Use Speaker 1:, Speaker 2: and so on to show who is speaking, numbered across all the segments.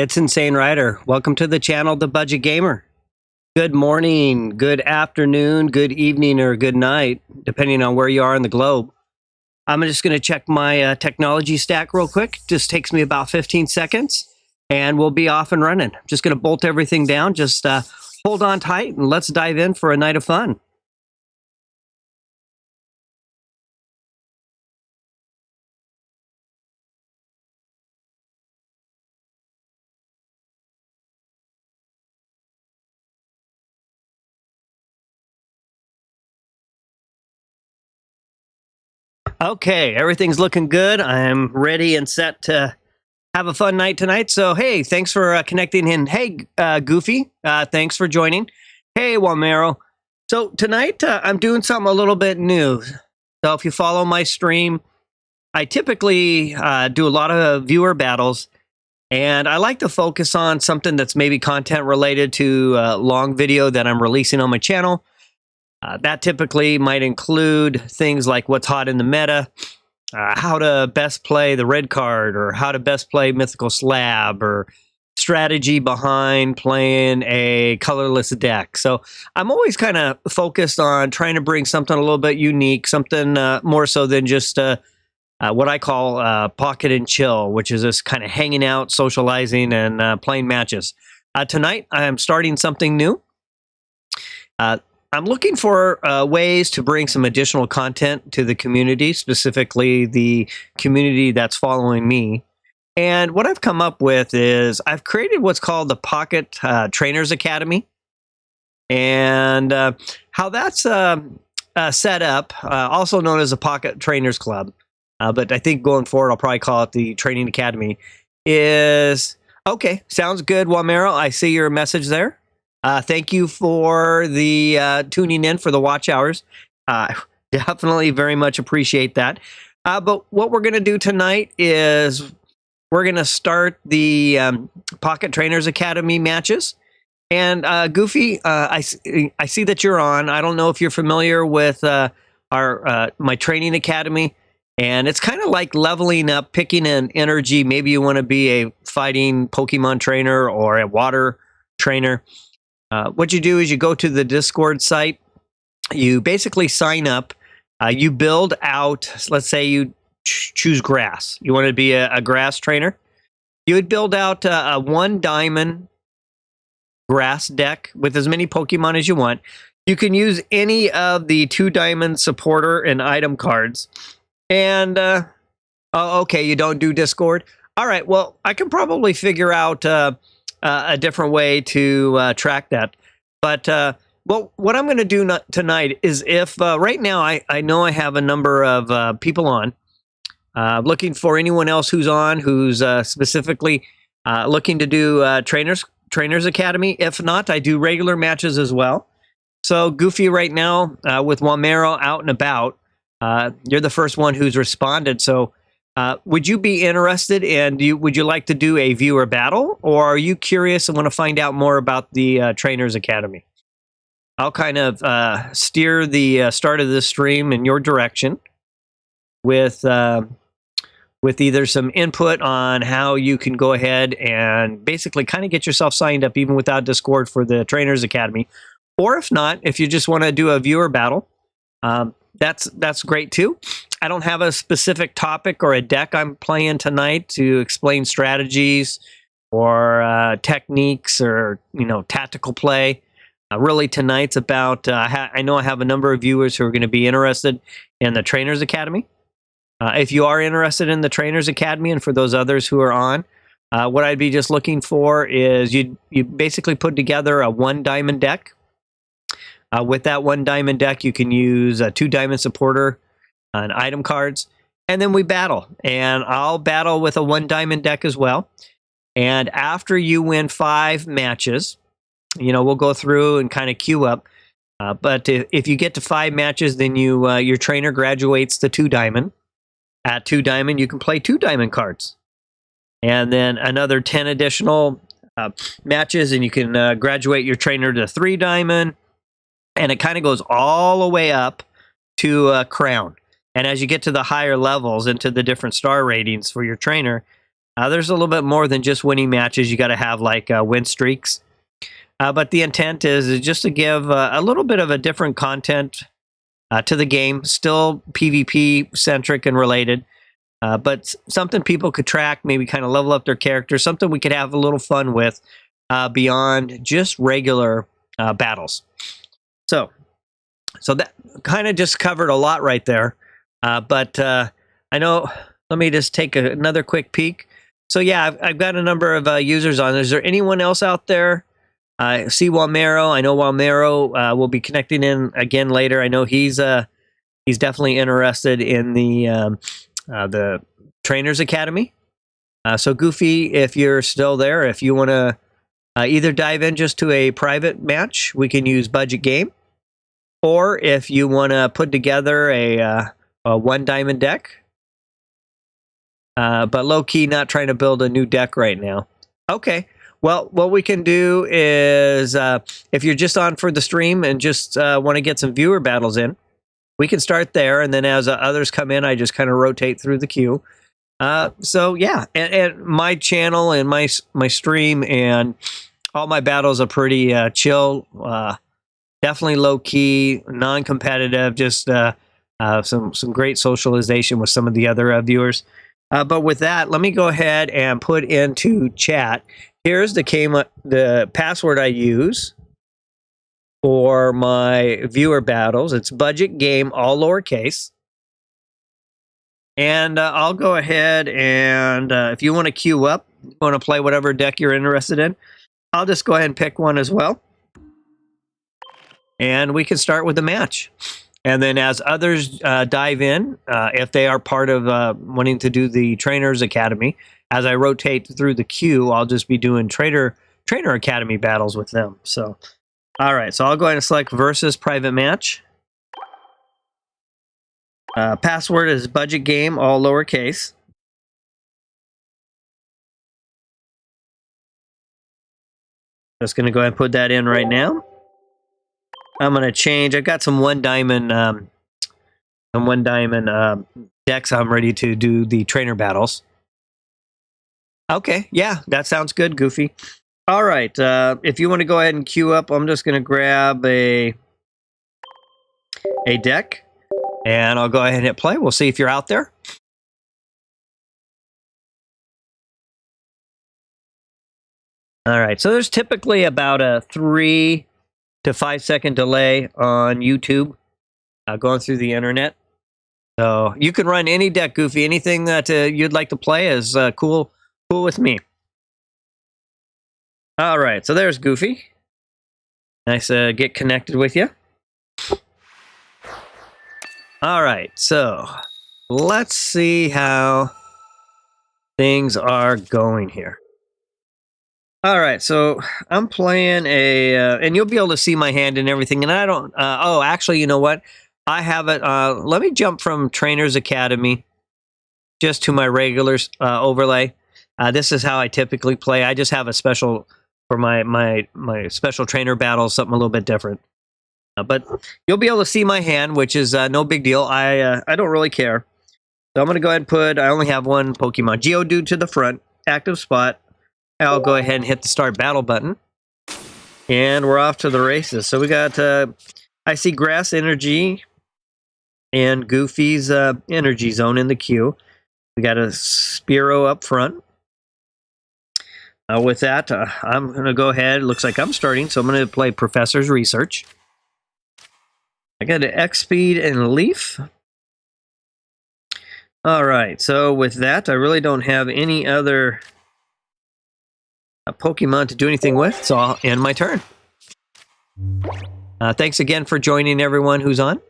Speaker 1: It's Insane Rider. Welcome to the channel, The Budget Gamer. Good morning, good afternoon, good evening, or good night, depending on where you are in the globe. I'm just going to check my technology stack real quick. Just takes me about 15 seconds, and we'll be off and running. Just going to bolt everything down. Just hold on tight, and let's dive in for a night of fun. Okay, everything's looking good. I'm ready and set to have a fun night tonight. So, hey, thanks for connecting in. Hey, Goofy, thanks for joining. Hey, Wamero. So tonight I'm doing something a little bit new. So if you follow my stream, I typically do a lot of viewer battles, and I like to focus on something that's maybe content related to a long video that I'm releasing on my channel. That typically might include things like what's hot in the meta, how to best play the red card, or how to best play Mythical Slab, or strategy behind playing a colorless deck. So I'm always kind of focused on trying to bring something a little bit unique, something more so than just what I call pocket and chill, which is just kind of hanging out, socializing, and playing matches. Tonight, I'm starting something new. I'm looking for ways to bring some additional content to the community, specifically the community that's following me. And what I've come up with is I've created what's called the Pocket Trainers Academy. And how that's set up, also known as the Pocket Trainers Club, but I think going forward I'll probably call it the Training Academy, is, okay, sounds good, Wamero. I see your message there. Thank you for the tuning in for the watch hours. Definitely very much appreciate that. But what we're going to do tonight is we're going to start the Pocket Trainers Academy matches. And Goofy, I see that you're on. I don't know if you're familiar with my training academy. And it's kind of like leveling up, picking an energy. Maybe you want to be a fighting Pokemon trainer or a water trainer. What you do is you go to the Discord site, you basically sign up, you build out, let's say you choose grass. You want to be a grass trainer. You would build out a 1 diamond grass deck with as many Pokemon as you want. You can use any of the 2 diamond supporter and item cards. And, oh, okay, you don't do Discord? All right, well, I can probably figure out a different way to track that. But well, what I'm going to do tonight is, if right now I know I have a number of people on, looking for anyone else who's on, who's specifically looking to do Trainers Academy. If not, I do regular matches as well. So Goofy right now with Wamero out and about, you're the first one who's responded. So would you be interested, and would you like to do a viewer battle, or are you curious and want to find out more about the Trainers Academy? I'll kind of steer the start of this stream in your direction with either some input on how you can go ahead and basically kind of get yourself signed up even without Discord for the Trainers Academy. Or if not, if you just want to do a viewer battle, that's great too. I don't have a specific topic or a deck I'm playing tonight to explain strategies or techniques or, tactical play. Really, tonight's about, I know I have a number of viewers who are going to be interested in the Trainers Academy. If you are interested in the Trainers Academy, and for those others who are on, what I'd be just looking for is you basically put together a 1 diamond deck. With that 1 diamond deck, you can use a 2 diamond supporter and item cards, and then we battle. And I'll battle with a 1 diamond deck as well. And after you win 5 matches, we'll go through and kind of queue up. But if you get to 5 matches, then your trainer graduates to 2 diamond. At 2 diamond, you can play 2 diamond cards. And then another 10 additional matches, and you can graduate your trainer to 3 diamond. And it kind of goes all the way up to Crown. And as you get to the higher levels, into the different star ratings for your trainer, There's a little bit more than just winning matches. You got to have like win streaks. But the intent is just to give a little bit of a different content to the game, still PvP centric and related, but something people could track, maybe kind of level up their character, something we could have a little fun with beyond just regular battles. So that kind of just covered a lot right there. But I know, let me just take another quick peek. So yeah, I've got a number of users on. Is there anyone else out there? I see Walmero. I know Walmero will be connecting in again later. I know he's definitely interested in the Trainers Academy. So Goofy, if you're still there, if you want to either dive in just to a private match, we can use budget game, or if you want to put together a one diamond deck, but low key not trying to build a new deck right now. Okay. Well, what we can do is, if you're just on for the stream and just want to get some viewer battles in, we can start there, and then as others come in, I just kind of rotate through the queue. So yeah, and my channel and my stream and all my battles are pretty chill, definitely low key, non-competitive, just some great socialization with some of the other viewers. But with that, let me go ahead and put into chat. Here's the password I use for my viewer battles. It's budget game, all lowercase. And I'll go ahead and if you want to queue up, you want to play whatever deck you're interested in, I'll just go ahead and pick one as well. And we can start with the match. And then as others dive in, if they are part of wanting to do the Trainers Academy, as I rotate through the queue, I'll just be doing Trainer Academy battles with them. So, all right. So I'll go ahead and select versus private match. Password is budget game, all lowercase. Just going to go ahead and put that in right now. I'm going to change. I've got some one diamond decks. I'm ready to do the trainer battles. Okay, yeah, that sounds good, Goofy. All right, if you want to go ahead and queue up, I'm just going to grab a deck, and I'll go ahead and hit play. We'll see if you're out there. All right, so there's typically about a 3 to 5 second delay on YouTube going through the internet. So you can run any deck, Goofy. Anything that you'd like to play is cool with me. All right, so there's Goofy. Nice to get connected with you. All right, so let's see how things are going here. All right, so I'm playing and you'll be able to see my hand and everything, and I don't, oh, actually, you know what? I have it, let me jump from Trainers Academy just to my regular overlay. This is how I typically play. I just have a special, for my special trainer battle, something a little bit different. But you'll be able to see my hand, which is no big deal. I don't really care. So I'm going to go ahead and put, I only have one Pokemon, Geodude to the front, active spot. I'll go ahead and hit the start battle button. And we're off to the races. So we got, I see Grass Energy and Goofy's Energy Zone in the queue. We got a Spearow up front. With that, I'm going to go ahead. Looks like I'm starting, so I'm going to play Professor's Research. I got an X-Speed and Leaf. All right, so with that, I really don't have any other Pokemon to do anything with, so I'll end my turn. Thanks again for joining everyone who's on.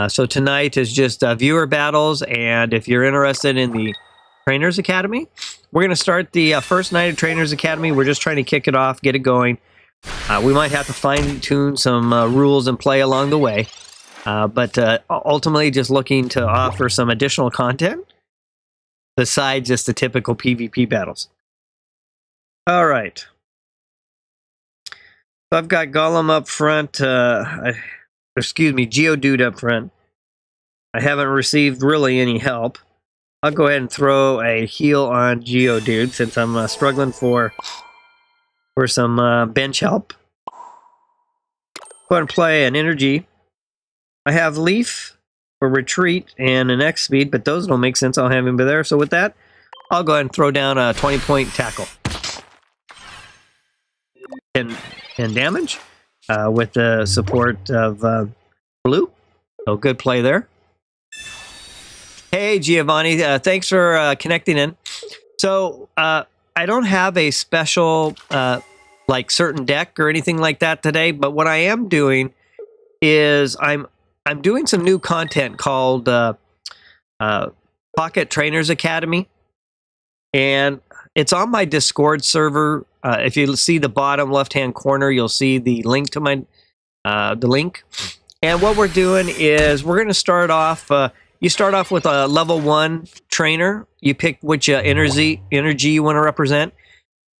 Speaker 1: So tonight is just viewer battles, and if you're interested in the Trainers Academy, we're going to start the first night of Trainers Academy. We're just trying to kick it off, get it going. We might have to fine-tune some rules and play along the way, but ultimately just looking to offer some additional content besides just the typical PvP battles. All right. So I've got Golem up front, excuse me, Geodude up front. I haven't received really any help. I'll go ahead and throw a heal on Geodude since I'm struggling for some bench help. Go ahead and play an energy. I have Leaf for retreat and an X speed, but those don't make sense. I'll have him be there. So with that, I'll go ahead and throw down a 20-point tackle. And damage with the support of blue. So good play there. Hey, Giovani, thanks for connecting in. So I don't have a special like certain deck or anything like that today, but what I am doing is I'm doing some new content called Pocket Trainers Academy, and it's on my Discord server. If you see the bottom left-hand corner, you'll see the link to my the link. And what we're doing is we're going to start off. You start off with a level 1 trainer. You pick which energy you want to represent.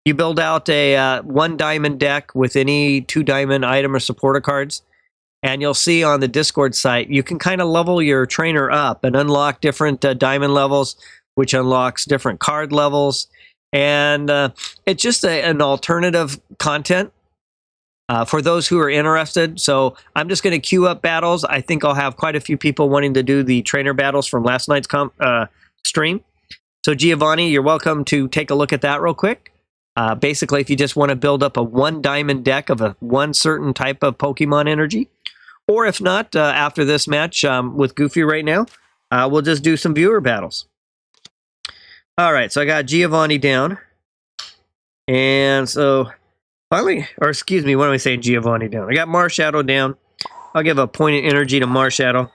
Speaker 1: You build out a 1 diamond deck with any 2 diamond item or supporter cards. And you'll see on the Discord site, you can kind of level your trainer up and unlock different diamond levels, which unlocks different card levels. And it's just an alternative content for those who are interested. So I'm just going to queue up battles. I think I'll have quite a few people wanting to do the trainer battles from last night's stream. So Giovani, you're welcome to take a look at that real quick. Basically, if you just want to build up a 1 diamond deck of one certain type of Pokemon energy, or if not, after this match with Goofy right now, we'll just do some viewer battles. All right, so I got Giovani down. And so finally, or excuse me, what am I saying, Giovani down? I got Marshadow down. I'll give a point of energy to Marshadow.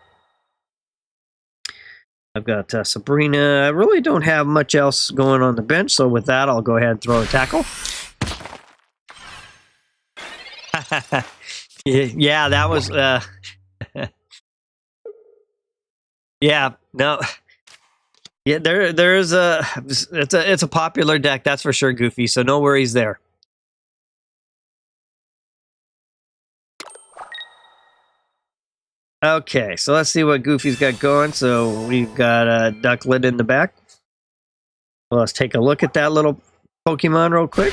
Speaker 1: I've got Sabrina. I really don't have much else going on the bench, so with that, I'll go ahead and throw a tackle. Yeah, that was... yeah, no... Yeah, there's a... It's a popular deck, that's for sure, Goofy, so no worries there. Okay, so let's see what Goofy's got going. So we've got a Ducklet in the back. Well, let's take a look at that little Pokemon real quick.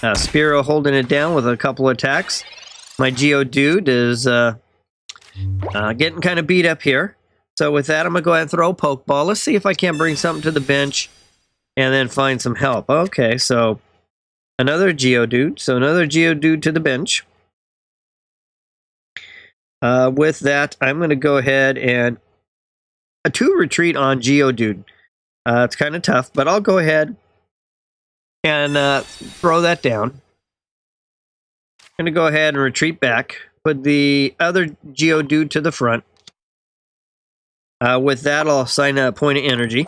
Speaker 1: Spearow holding it down with a couple attacks. My Geodude is getting kind of beat up here. So with that, I'm going to go ahead and throw a Pokeball. Let's see if I can't bring something to the bench and then find some help. Okay, so another Geodude. So another Geodude to the bench. With that, I'm going to go ahead and a 2 retreat on Geodude. It's kind of tough, but I'll go ahead and throw that down. I'm going to go ahead and retreat back. Put the other Geodude to the front. With that, I'll assign a point of energy.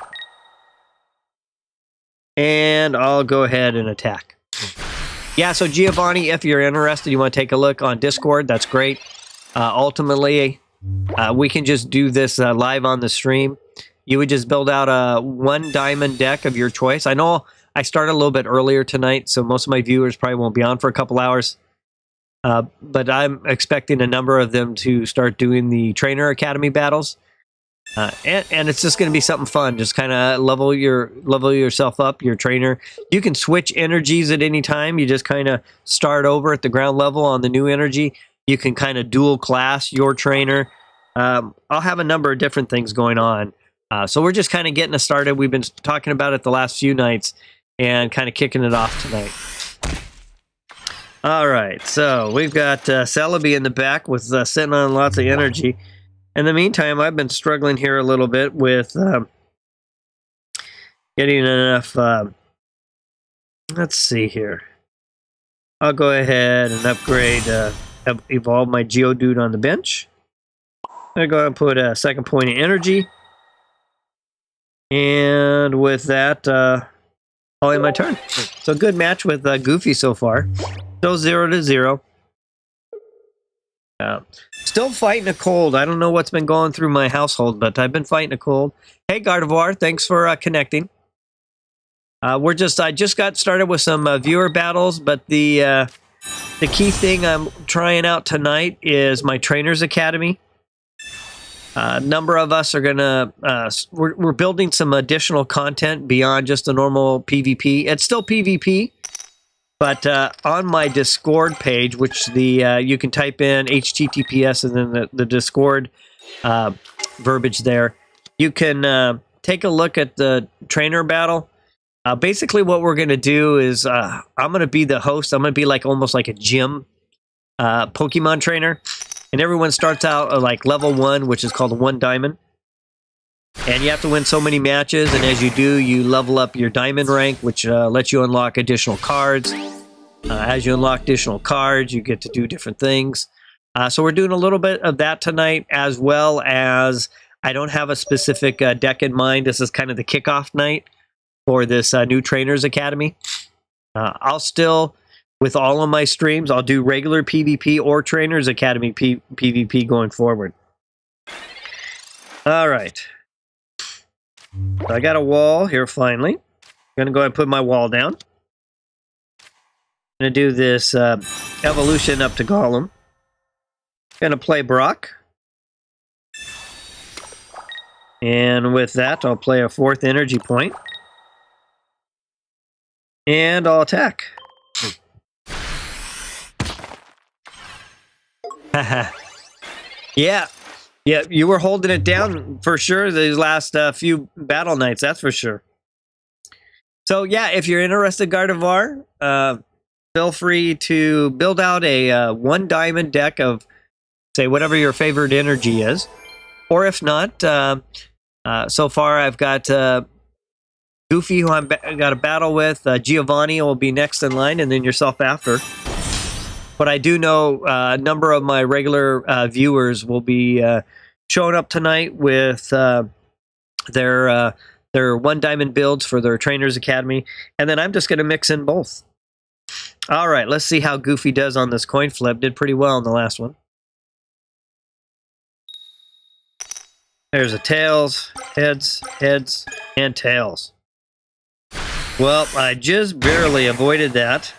Speaker 1: And I'll go ahead and attack. Yeah, so Giovani, if you're interested, you want to take a look on Discord, that's great. Ultimately, we can just do this live on the stream. You would just build out a 1 diamond deck of your choice. I know I started a little bit earlier tonight, so most of my viewers probably won't be on for a couple hours. But I'm expecting a number of them to start doing the Trainer Academy battles. And it's just going to be something fun. Just kind of level yourself up, your trainer. You can switch energies at any time. You just kind of start over at the ground level on the new energy. You can kind of dual class your trainer. I'll have a number of different things going on. So we're just kind of getting us started. We've been talking about it the last few nights and kind of kicking it off tonight. All right, so we've got Celebi in the back with sitting on lots of energy. In the meantime, I've been struggling here a little bit with getting enough... let's see here. I'll go ahead and upgrade... evolve my Geodude on the bench. I'm going to go ahead and put a 2nd point of energy. And with that, I'll end my turn. So good match with Goofy so far. Still 0-0. Still fighting a cold. I don't know what's been going through my household, but I've been fighting a cold. Hey, Gardevoir, thanks for connecting. I just got started with some viewer battles, but the key thing I'm trying out tonight is my Trainers Academy. A number of us are gonna we're building some additional content beyond just the normal PvP. It's still PvP, but on my Discord page, which the you can type in HTTPS and then the Discord verbiage there, you can take a look at the trainer battle. Basically, what we're gonna do is I'm gonna be the host. I'm gonna be like almost like a gym Pokemon trainer. And everyone starts out at like level 1, which is called 1 diamond. And you have to win so many matches, and as you do, you level up your diamond rank, which lets you unlock additional cards. As you unlock additional cards, you get to do different things. So we're doing a little bit of that tonight, as well as I don't have a specific deck in mind. This is kind of the kickoff night for this new Trainers Academy. I'll still... With all of my streams, I'll do regular PvP or Trainers Academy PvP going forward. All right. So I got a wall here finally. I'm going to go ahead and put my wall down. I'm going to do this evolution up to Golem. Going to play Brock. And with that, I'll play a 4th energy point. And I'll attack. Yeah, you were holding it down for sure these last few battle nights, that's for sure. So yeah, if you're interested, Gardevoir, feel free to build out a 1 diamond deck of, say, whatever your favorite energy is. Or if not, so far I've got Goofy, who I've got a battle with. Giovani will be next in line, and then yourself after. But I do know a number of my regular viewers will be showing up tonight with their 1 diamond builds for their Trainers Academy, and then I'm just going to mix in both. All right, let's see how Goofy does on this coin flip. Did pretty well in the last one. There's a tails, heads, heads, and tails. Well, I just barely avoided that.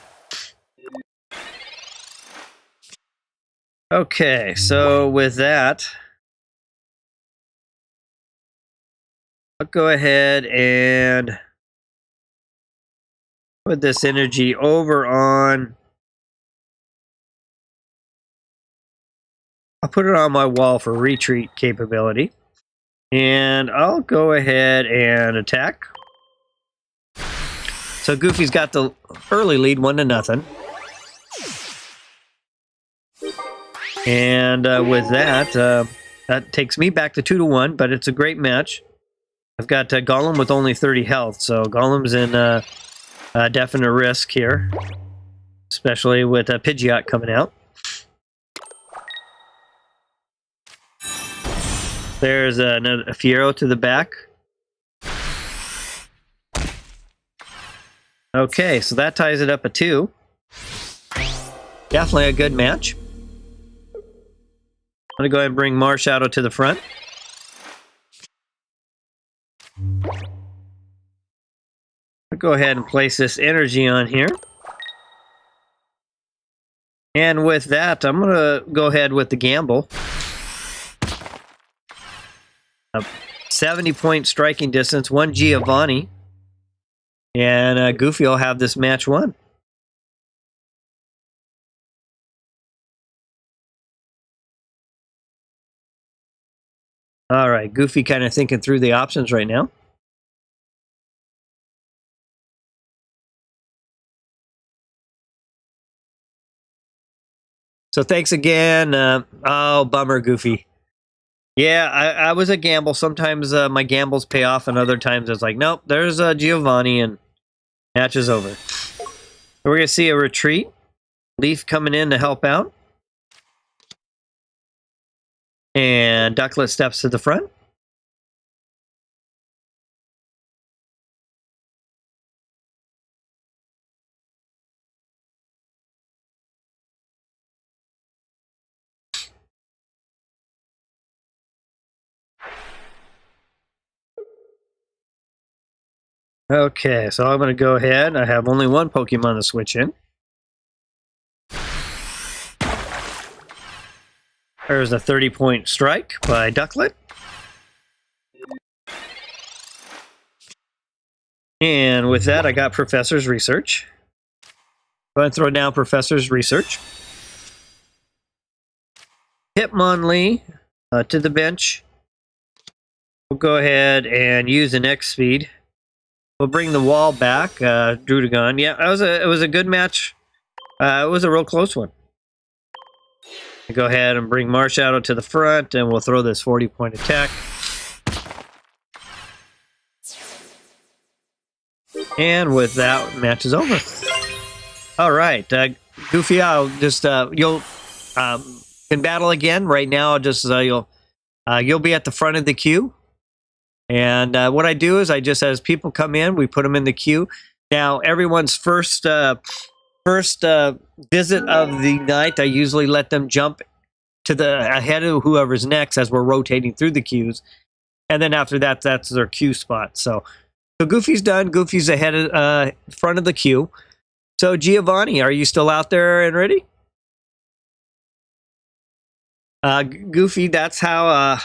Speaker 1: Okay, so with that, I'll go ahead and put this energy over on... I'll put it on my wall for retreat capability. And I'll go ahead and attack. So Goofy's got the early lead, 1-0. And with that, that takes me back to 2-1, but it's a great match. I've got Golem with only 30 health, so Golem's in definite risk here, especially with Pidgeot coming out. There's a Fiero to the back. Okay, so that ties it up at 2. Definitely a good match. I'm going to go ahead and bring Marshadow to the front. I'll go ahead and place this energy on here. And with that, I'm going to go ahead with the gamble. A 70-point striking distance, 1 Giovani. And Goofy will have this match won. All right, Goofy kind of thinking through the options right now. So thanks again. Oh, bummer, Goofy. Yeah, I was a gamble. Sometimes my gambles pay off, and other times it's like, nope, there's Giovani, and match is over. So we're going to see a retreat. Leaf coming in to help out. And Ducklet steps to the front. Okay, so I'm going to go ahead. I have only 1 Pokemon to switch in. There's a 30-point strike by Ducklet. And with that, I got Professor's Research. Go ahead and throw down Professor's Research. Hitmonlee to the bench. We'll go ahead and use an X speed. We'll bring the wall back. Drudagon. Yeah, it was a good match. It was a real close one. Go ahead and bring Marshadow to the front, and we'll throw this 40-point attack. And with that, match is over. All right, Goofy, I'll just you'll can battle again right now. Just you'll be at the front of the queue, and what I do is I just, as people come in, we put them in the queue. Now, everyone's first visit of the night, I usually let them jump to the ahead of whoever's next as we're rotating through the queues, and then after that, that's their queue spot. So Goofy's done. Goofy's ahead of front of the queue. So Giovani, are you still out there and ready? Goofy, that's how.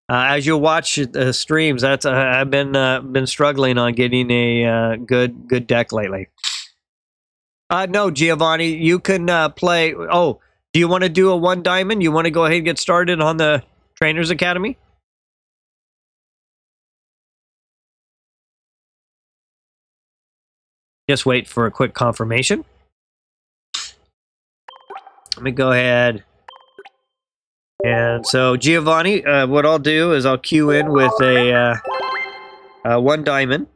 Speaker 1: As you watch the streams, that's I've been struggling on getting a good deck lately. No, Giovani, you can play. Oh, do you want to do a 1 diamond? You want to go ahead and get started on the Trainers Academy? Just wait for a quick confirmation. Let me go ahead. And so, Giovani, what I'll do is I'll queue in with a 1 diamond.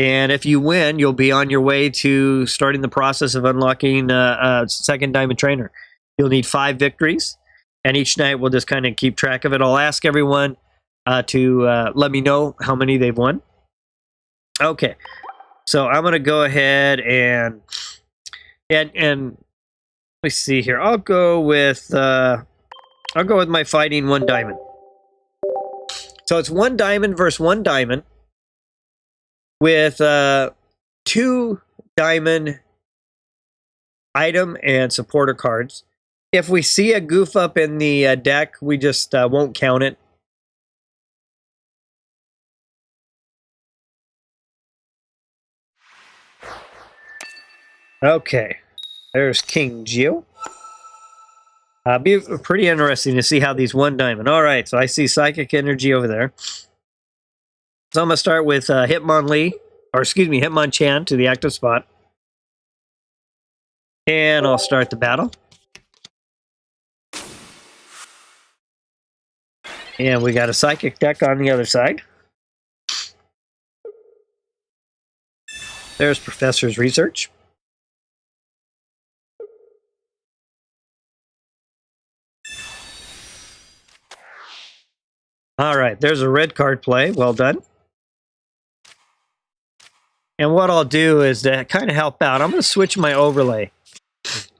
Speaker 1: And if you win, you'll be on your way to starting the process of unlocking a 2nd diamond trainer. You'll need 5 victories. And each night we'll just kind of keep track of it. I'll ask everyone to let me know how many they've won. Okay. So I'm going to go ahead and let me see here. I'll go with my fighting 1 diamond. So it's 1 diamond versus 1 diamond with 2 diamond item and supporter cards. If we see a goof up in the deck, we just won't count it. Okay, there's King Geo. Be pretty interesting to see how these 1 diamond. All right, so I see Psychic Energy over there. So I'm going to start with Hitmonlee, or excuse me, Hitmonchan to the active spot. And I'll start the battle. And we got a Psychic deck on the other side. There's Professor's Research. All right, there's a red card play. Well done. And what I'll do is to kind of help out, I'm going to switch my overlay.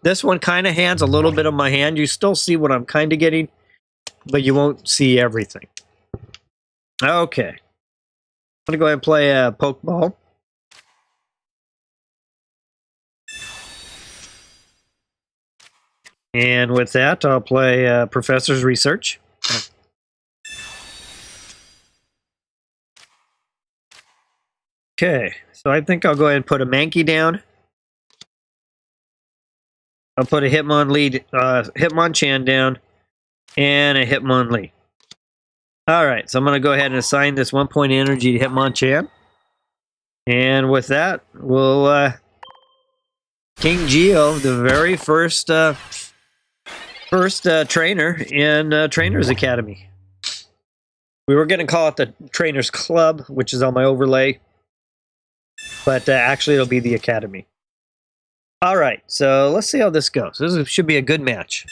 Speaker 1: This one kind of hands a little bit of my hand. You still see what I'm kind of getting, but you won't see everything. Okay. I'm going to go ahead and play a Pokeball. And with that, I'll play Professor's Research. Okay, so I think I'll go ahead and put a Mankey down. I'll put a Hitmonchan down, and a Hitmonlee. All right, so I'm going to go ahead and assign this 1 point energy to Hitmonchan. And with that, we'll King Geo, the very first trainer in Trainers Academy. We were going to call it the Trainers Club, which is on my overlay. But actually, it'll be the Academy. All right, so let's see how this goes. This should be a good match.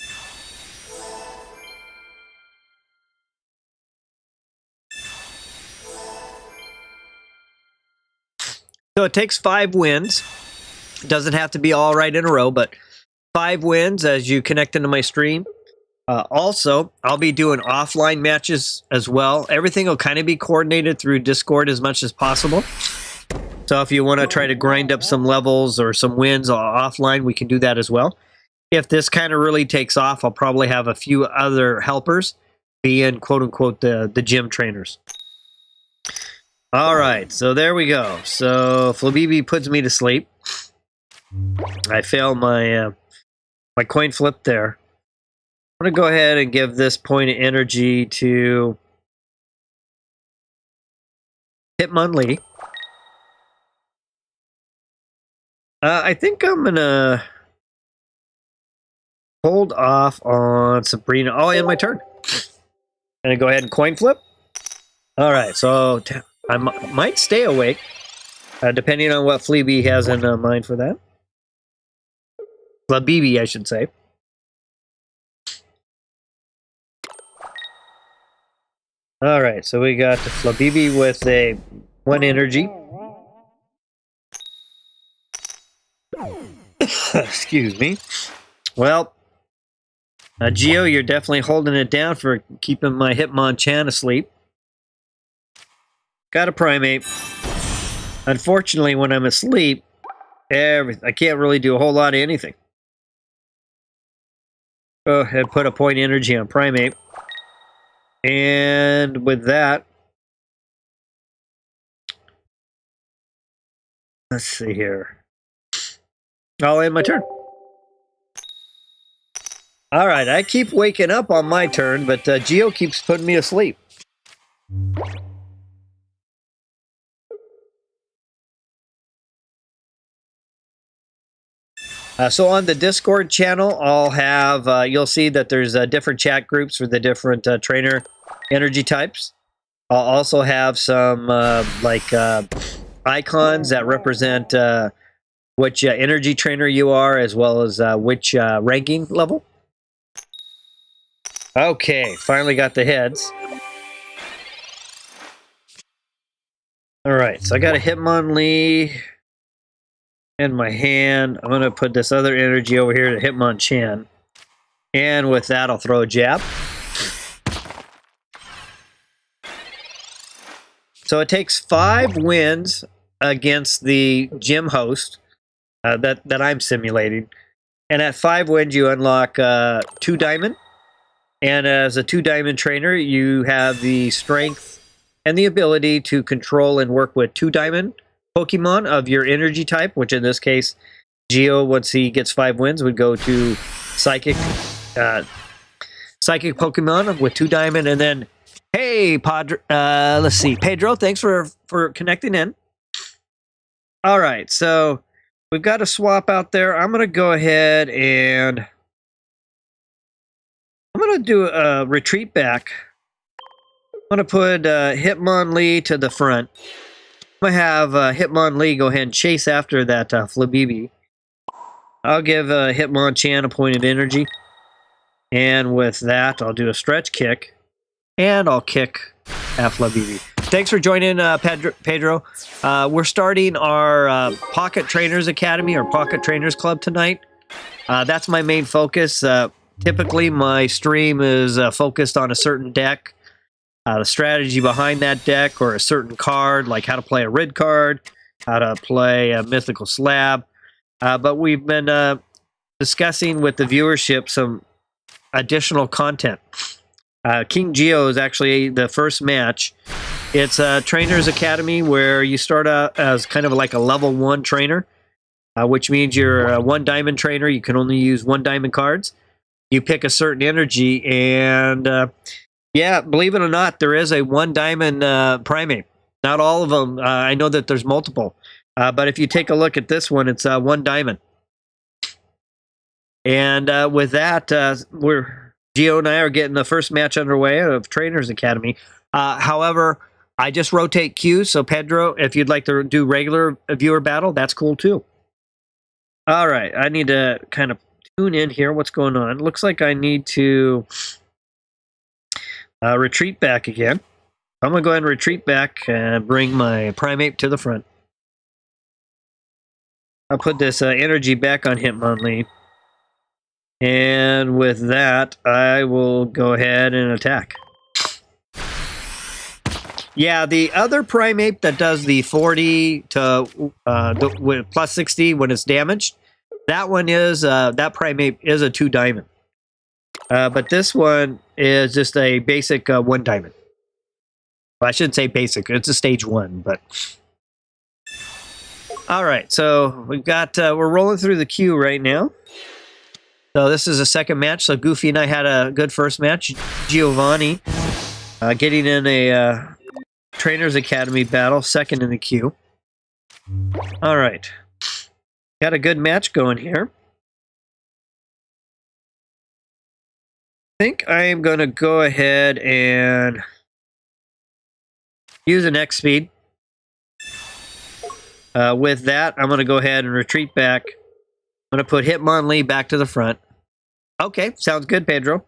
Speaker 1: So it takes 5 wins. It doesn't have to be all right in a row, but 5 wins as you connect into my stream. Also, I'll be doing offline matches as well. Everything will kind of be coordinated through Discord as much as possible. So if you want to try to grind up some levels or some wins offline, we can do that as well. if this kind of really takes off, I'll probably have a few other helpers being quote unquote the gym trainers. All right, so there we go. So Flabibi puts me to sleep. I failed my my coin flip there. I'm gonna go ahead and give this point of energy to Hitmonlee. I think I'm gonna hold off on Sabrina. Oh, in my turn. Gonna go ahead and coin flip. All right, so I might stay awake, depending on what Fleabee has in mind for that. Flabibi, I should say. All right, so we got the Flabibi with a 1 energy. Excuse me. Well, Gio, you're definitely holding it down for keeping my Hitmonchan asleep. Got a Primate. Unfortunately, when I'm asleep, I can't really do a whole lot of anything. Go ahead and put a point energy on Primate. And with that, let's see here. I'll end my turn. All right, I keep waking up on my turn, but Gio keeps putting me asleep. So on the Discord channel, I'll have, you'll see that there's different chat groups for the different trainer energy types. I'll also have some icons that represent which energy trainer you are, as well as which ranking level. Okay, finally got the heads. All right, so I got a Hitmonlee in my hand. I'm going to put this other energy over here to Hitmonchan. And with that, I'll throw a jab. So it takes 5 wins against the gym host that I'm simulating. And at 5 wins, you unlock 2 diamond. And as a 2 diamond trainer, you have the strength and the ability to control and work with 2 diamond Pokemon of your energy type, which in this case, Gio, once he gets 5 wins, would go to Psychic Pokemon with 2 diamond. And then, hey, let's see, Pedro, thanks for connecting in. All right, so we've got a swap out there. I'm going to go ahead and I'm going to do a retreat back. I'm going to put Hitmonlee to the front. I'm going to have Hitmonlee go ahead and chase after that Flabibi. I'll give Hitmonchan a point of energy. And with that, I'll do a stretch kick. And I'll kick at Flabibi. Thanks for joining, Pedro. We're starting our Pocket Trainers Academy or Pocket Trainers Club tonight. That's my main focus. Typically, my stream is focused on a certain deck, the strategy behind that deck, or a certain card, like how to play a red card, how to play a mythical slab. But we've been discussing with the viewership some additional content. King Geo is actually the first match. It's a Trainers Academy where you start out as kind of like a level 1 trainer, which means you're a 1 diamond trainer. You can only use 1 diamond cards. You pick a certain energy, and yeah, believe it or not, there is a 1 diamond primate. Not all of them. I know that there's multiple. But if you take a look at this one, it's 1 diamond. And with that, Gio and I are getting the first match underway of Trainers Academy. However, I just rotate queues. So Pedro, if you'd like to do regular viewer battle, that's cool too. All right, I need to kind of tune in here. What's going on? Looks like I need to retreat back again. I'm going to go ahead and retreat back and bring my primate to the front. I'll put this energy back on Hitmonlee. And with that, I will go ahead and attack. Yeah, the other primate that does the 40 to with plus 60 when it's damaged, That one is, that primate is a 2 diamond. But this one is just a basic 1 diamond. Well, I shouldn't say basic, it's a stage 1, but... All right, so we've got, we're rolling through the queue right now. So this is a second match. So Goofy and I had a good first match. Giovani getting in a Trainers Academy battle, second in the queue. All right, got a good match going here. I think I am going to go ahead and use an X speed. With that, I'm going to go ahead and retreat back. I'm going to put Hitmonlee back to the front. Okay, sounds good, Pedro.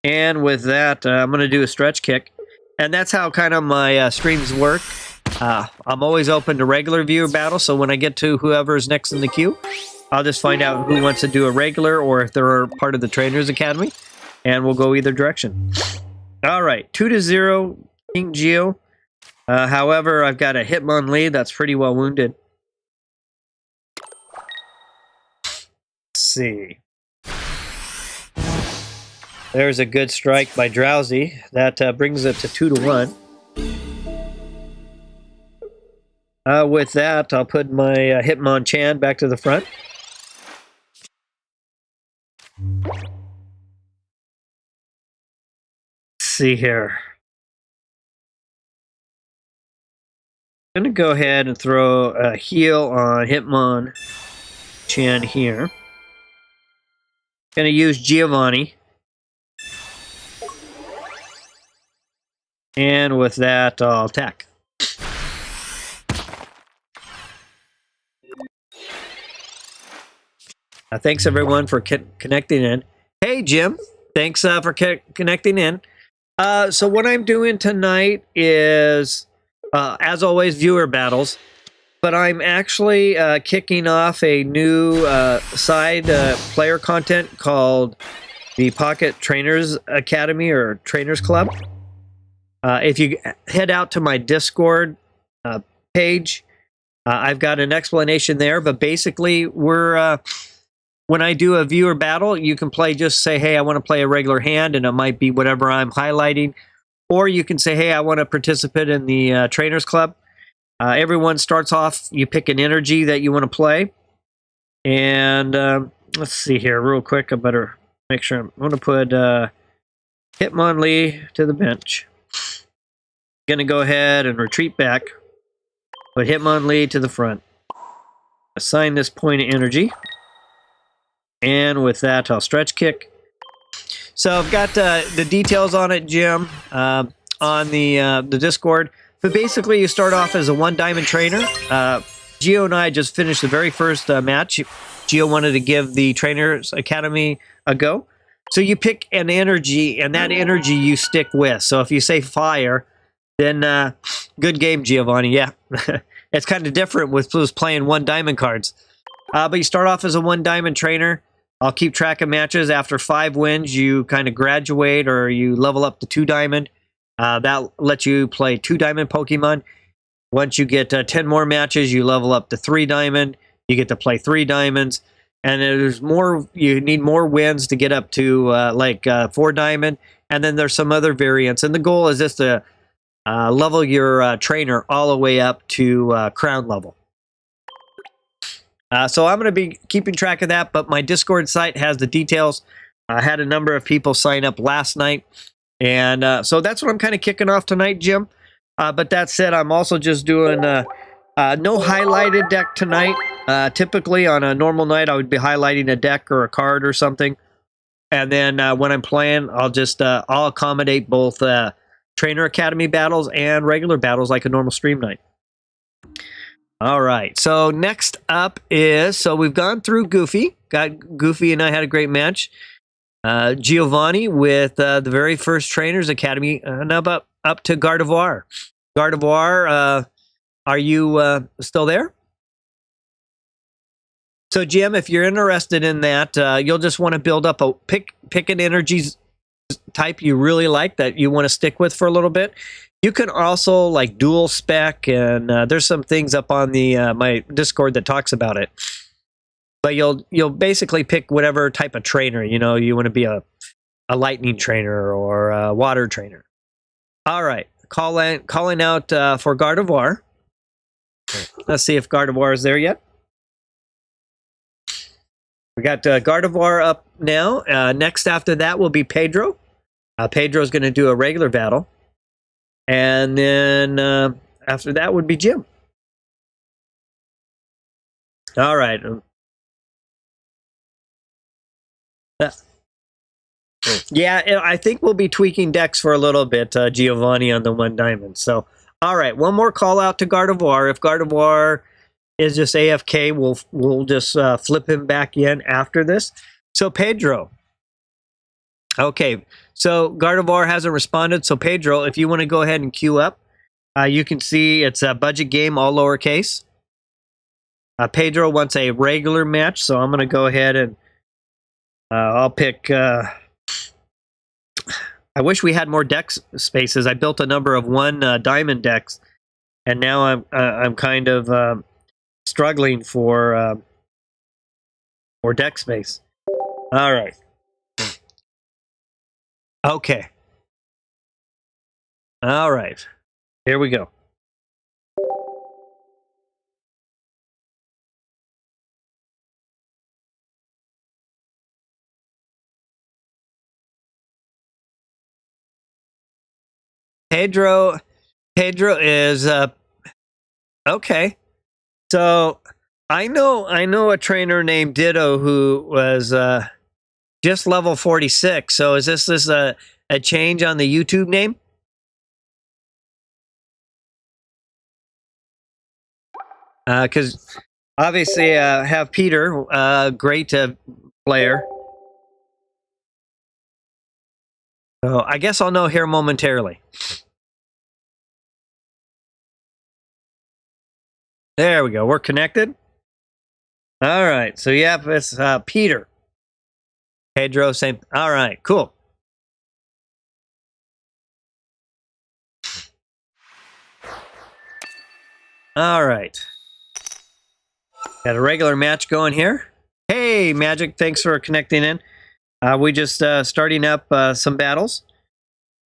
Speaker 1: And with that, I'm going to do a stretch kick. And that's how kind of my streams work. I'm always open to regular viewer battles, so when I get to whoever's next in the queue, I'll just find out who wants to do a regular or if they're part of the Trainers Academy, and we'll go either direction. All right, 2-0, King Geo. However, I've got a Hitmonlee that's pretty well wounded. Let's see. There's a good strike by Drowsy. That brings it to 2-1. With that, I'll put my Hitmonchan back to the front. Let's see here. I'm going to go ahead and throw a heal on Hitmonchan here. Going to use Giovani. And with that, I'll attack. Thanks, everyone, for connecting in. Hey, Jim. Thanks for connecting in. So what I'm doing tonight is... as always, viewer battles, but I'm actually kicking off a new side player content called the Pocket Trainers Academy or Trainers Club. If you head out to my Discord page, I've got an explanation there, but basically we're when I do a viewer battle, you can play, just say, hey, I want to play a regular hand, and it might be whatever I'm highlighting. Or you can say, hey, I want to participate in the Trainers Club. Everyone starts off, you pick an energy that you want to play. And let's see here real quick. I better make sure I'm going to put Hitmonlee to the bench. Going to go ahead and retreat back. Put Hitmonlee to the front. Assign this point of energy. And with that, I'll stretch kick. So I've got the details on it, Jim, on the Discord. But basically, you start off as a 1 diamond trainer. Geo and I just finished the very first match. Geo wanted to give the Trainers Academy a go. So you pick an energy, and that energy you stick with. So if you say fire, then good game, Giovani. Yeah, it's kind of different with playing 1 diamond cards. But you start off as a 1 diamond trainer. I'll keep track of matches. After 5 wins, you kind of graduate or you level up to 2 diamond. That lets you play 2 diamond Pokemon. Once you get 10 more matches, you level up to 3 diamond. You get to play 3 diamonds. And there's more, you need more wins to get up to 4 diamond. And then there's some other variants. And the goal is just to level your trainer all the way up to crown level. So I'm going to be keeping track of that, but my Discord site has the details. I had a number of people sign up last night, and so that's what I'm kind of kicking off tonight, Jim. But that said, I'm also just doing no highlighted deck tonight. Typically, on a normal night, I would be highlighting a deck or a card or something. And then when I'm playing, I'll accommodate both Trainer Academy battles and regular battles like a normal stream night. All right, so next up is, so we've gone through Goofy. Goofy and I had a great match. Giovani with the very first Trainers Academy, and up to Gardevoir. Gardevoir, are you still there? So Jim, if you're interested in that, you'll just want to build up a pick an energy type you really like that you want to stick with for a little bit. You can also like dual spec, and there's some things up on the my Discord that talks about it. but you'll basically pick whatever type of trainer. You know, you want to be a lightning trainer or a water trainer. All right, calling out for Gardevoir. Let's see if Gardevoir is there yet. We got Gardevoir up now. Next after that will be Pedro. Pedro's going to do a regular battle. And then after that would be Jim. All right. Yeah, I think we'll be tweaking decks for a little bit, Giovani on the 1 diamond. So, all right, one more call out to Gardevoir. If Gardevoir is just AFK, we'll just flip him back in after this. So Pedro. Okay, so Gardevoir hasn't responded. So Pedro, if you want to go ahead and queue up, you can see it's a budget game, all lowercase. Pedro wants a regular match, so I'm going to go ahead and I'll pick... I wish we had more deck spaces. I built a number of 1 diamond decks, and now I'm kind of struggling for deck space. All right. Okay. All right. Here we go. Pedro is okay. So I know a trainer named Ditto who was just level 46. So is this a change on the YouTube name? Because obviously have Peter, great player. So I guess I'll know here momentarily. There we go. We're connected. All right. So yeah, it's Peter. Pedro, same. All right. Cool. All right. Got a regular match going here. Hey, Magic. Thanks for connecting in. We just starting up some battles.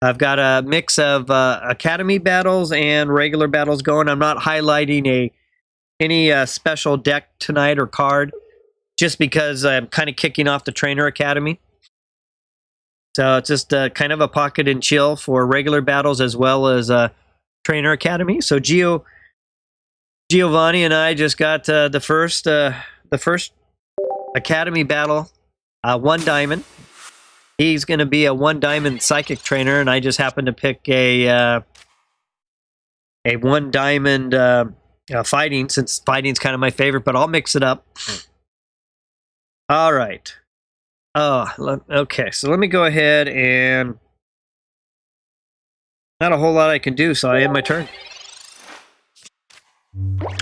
Speaker 1: I've got a mix of Academy battles and regular battles going. I'm not highlighting any special deck tonight or card, just because I'm kind of kicking off the Trainer Academy. So it's just kind of a pocket and chill for regular battles as well as Trainer Academy. So Giovani and I just got the first Academy battle, 1 diamond. He's going to be a 1 diamond psychic trainer, and I just happen to pick a 1 diamond fighting, since fighting's kind of my favorite, but I'll mix it up. All right. Okay, so let me go ahead and... Not a whole lot I can do, so I end my turn.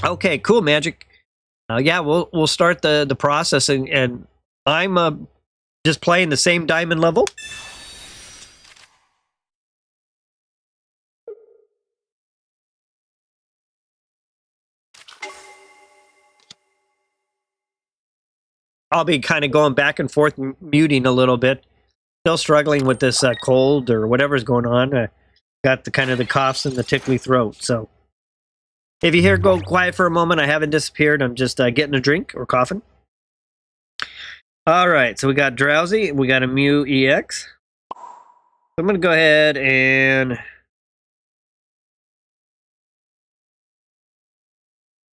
Speaker 1: Okay, cool, Magic. Yeah, we'll start the process, and I'm just playing the same diamond level. I'll be kind of going back and forth, muting a little bit. Still struggling with this cold or whatever's going on. Got the kind of the coughs and the tickly throat. So if you hear go quiet for a moment, I haven't disappeared. I'm just getting a drink or coughing. All right, so we got Drowsy. We got a Mew EX. So I'm going to go ahead and...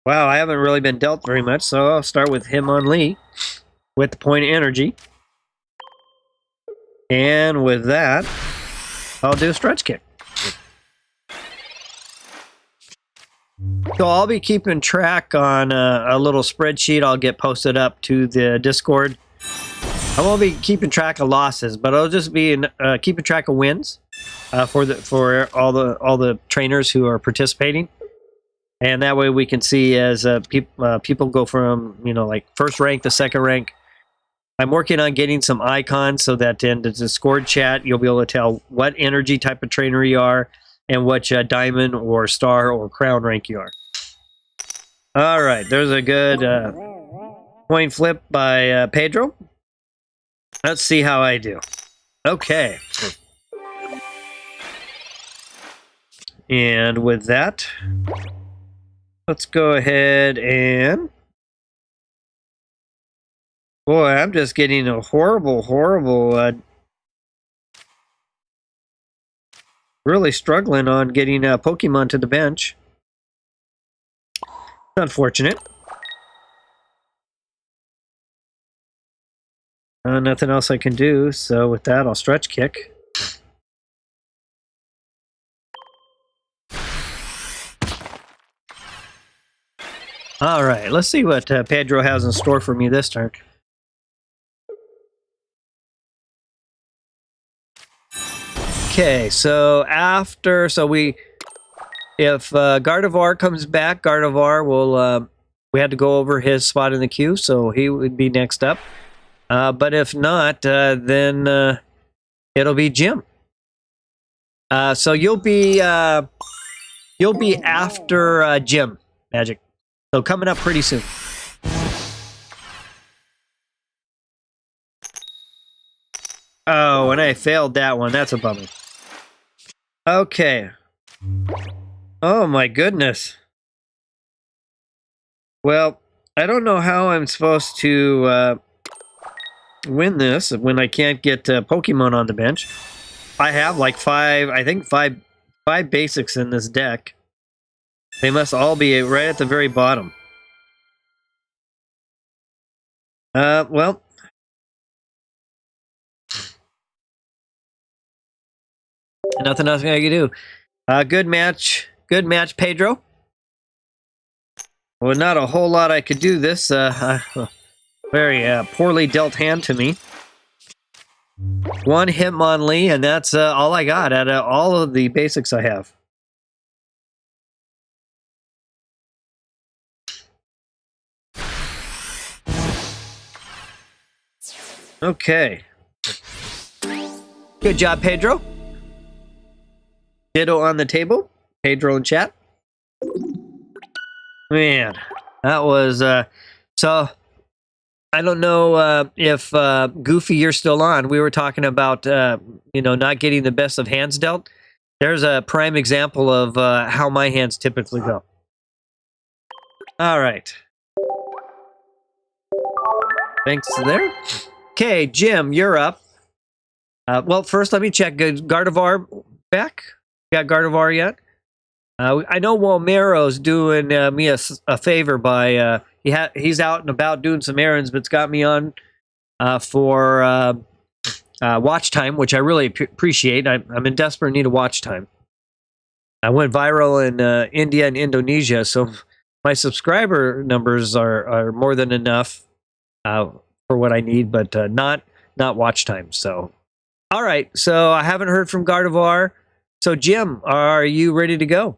Speaker 1: Wow, I haven't really been dealt very much, so I'll start with Hitmonlee with the point of energy. And with that, I'll do a stretch kick. So I'll be keeping track on a little spreadsheet I'll get posted up to the Discord. I won't be keeping track of losses, but I'll just be keeping track of wins for all the trainers who are participating. And that way we can see as people go from, like first rank to second rank. I'm working on getting some icons so that in the Discord chat, you'll be able to tell what energy type of trainer you are and which diamond or star or crown rank you are. All right, there's a good Coin flip by Pedro. Let's see how I do. Okay. And with that, let's go ahead and... Boy, I'm just getting a horrible, really struggling on getting Pokemon to the bench. Unfortunate. Nothing else I can do, so with that, I'll stretch kick. All right, let's see what Pedro has in store for me this turn. Okay, so if Gardevoir comes back, Gardevoir will, we had to go over his spot in the queue, so he would be next up. But if not, then it'll be Jim. So you'll be after Jim, Magic. So coming up pretty soon. Oh, and I failed that one. That's a bummer. Okay. Oh my goodness. Well, I don't know how I'm supposed to win this when I can't get Pokemon on the bench. I have like five basics in this deck. They must all be right at the very bottom. Well. Nothing else I can do. Good match, Pedro. Well, not a whole lot I could do this. Very poorly dealt hand to me. One Hitmonlee, and that's all I got out of all of the basics I have. Okay. Good job, Pedro. Ditto on the table. Pedro in chat. Man, that was... so, I don't know if Goofy, you're still on. We were talking about, not getting the best of hands dealt. There's a prime example of how my hands typically go. All right. Thanks there. Okay, Jim, you're up. Well, first let me check. Gardevoir back? Got Gardevoir yet? I know Walmero's doing me a favor by he's out and about doing some errands, but's got me on for watch time, which I really appreciate. I'm in desperate need of watch time. I went viral in India and Indonesia, so my subscriber numbers are more than enough for what I need, but not watch time. So, all right. So I haven't heard from Gardevoir. So Jim, are you ready to go?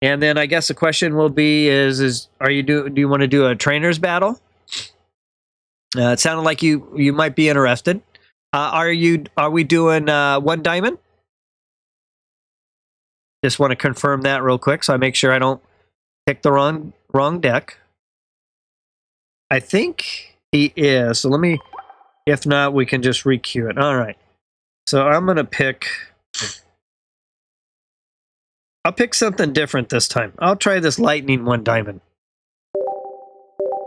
Speaker 1: And then I guess the question will be: do you want to do a trainers battle? It sounded like you might be interested. Are we doing one diamond? Just want to confirm that real quick, so I make sure I don't pick the wrong deck. I think he is. So let me. If not, we can just re-queue it. All right. So I'm gonna pick. I'll pick something different this time. I'll try this lightning one diamond.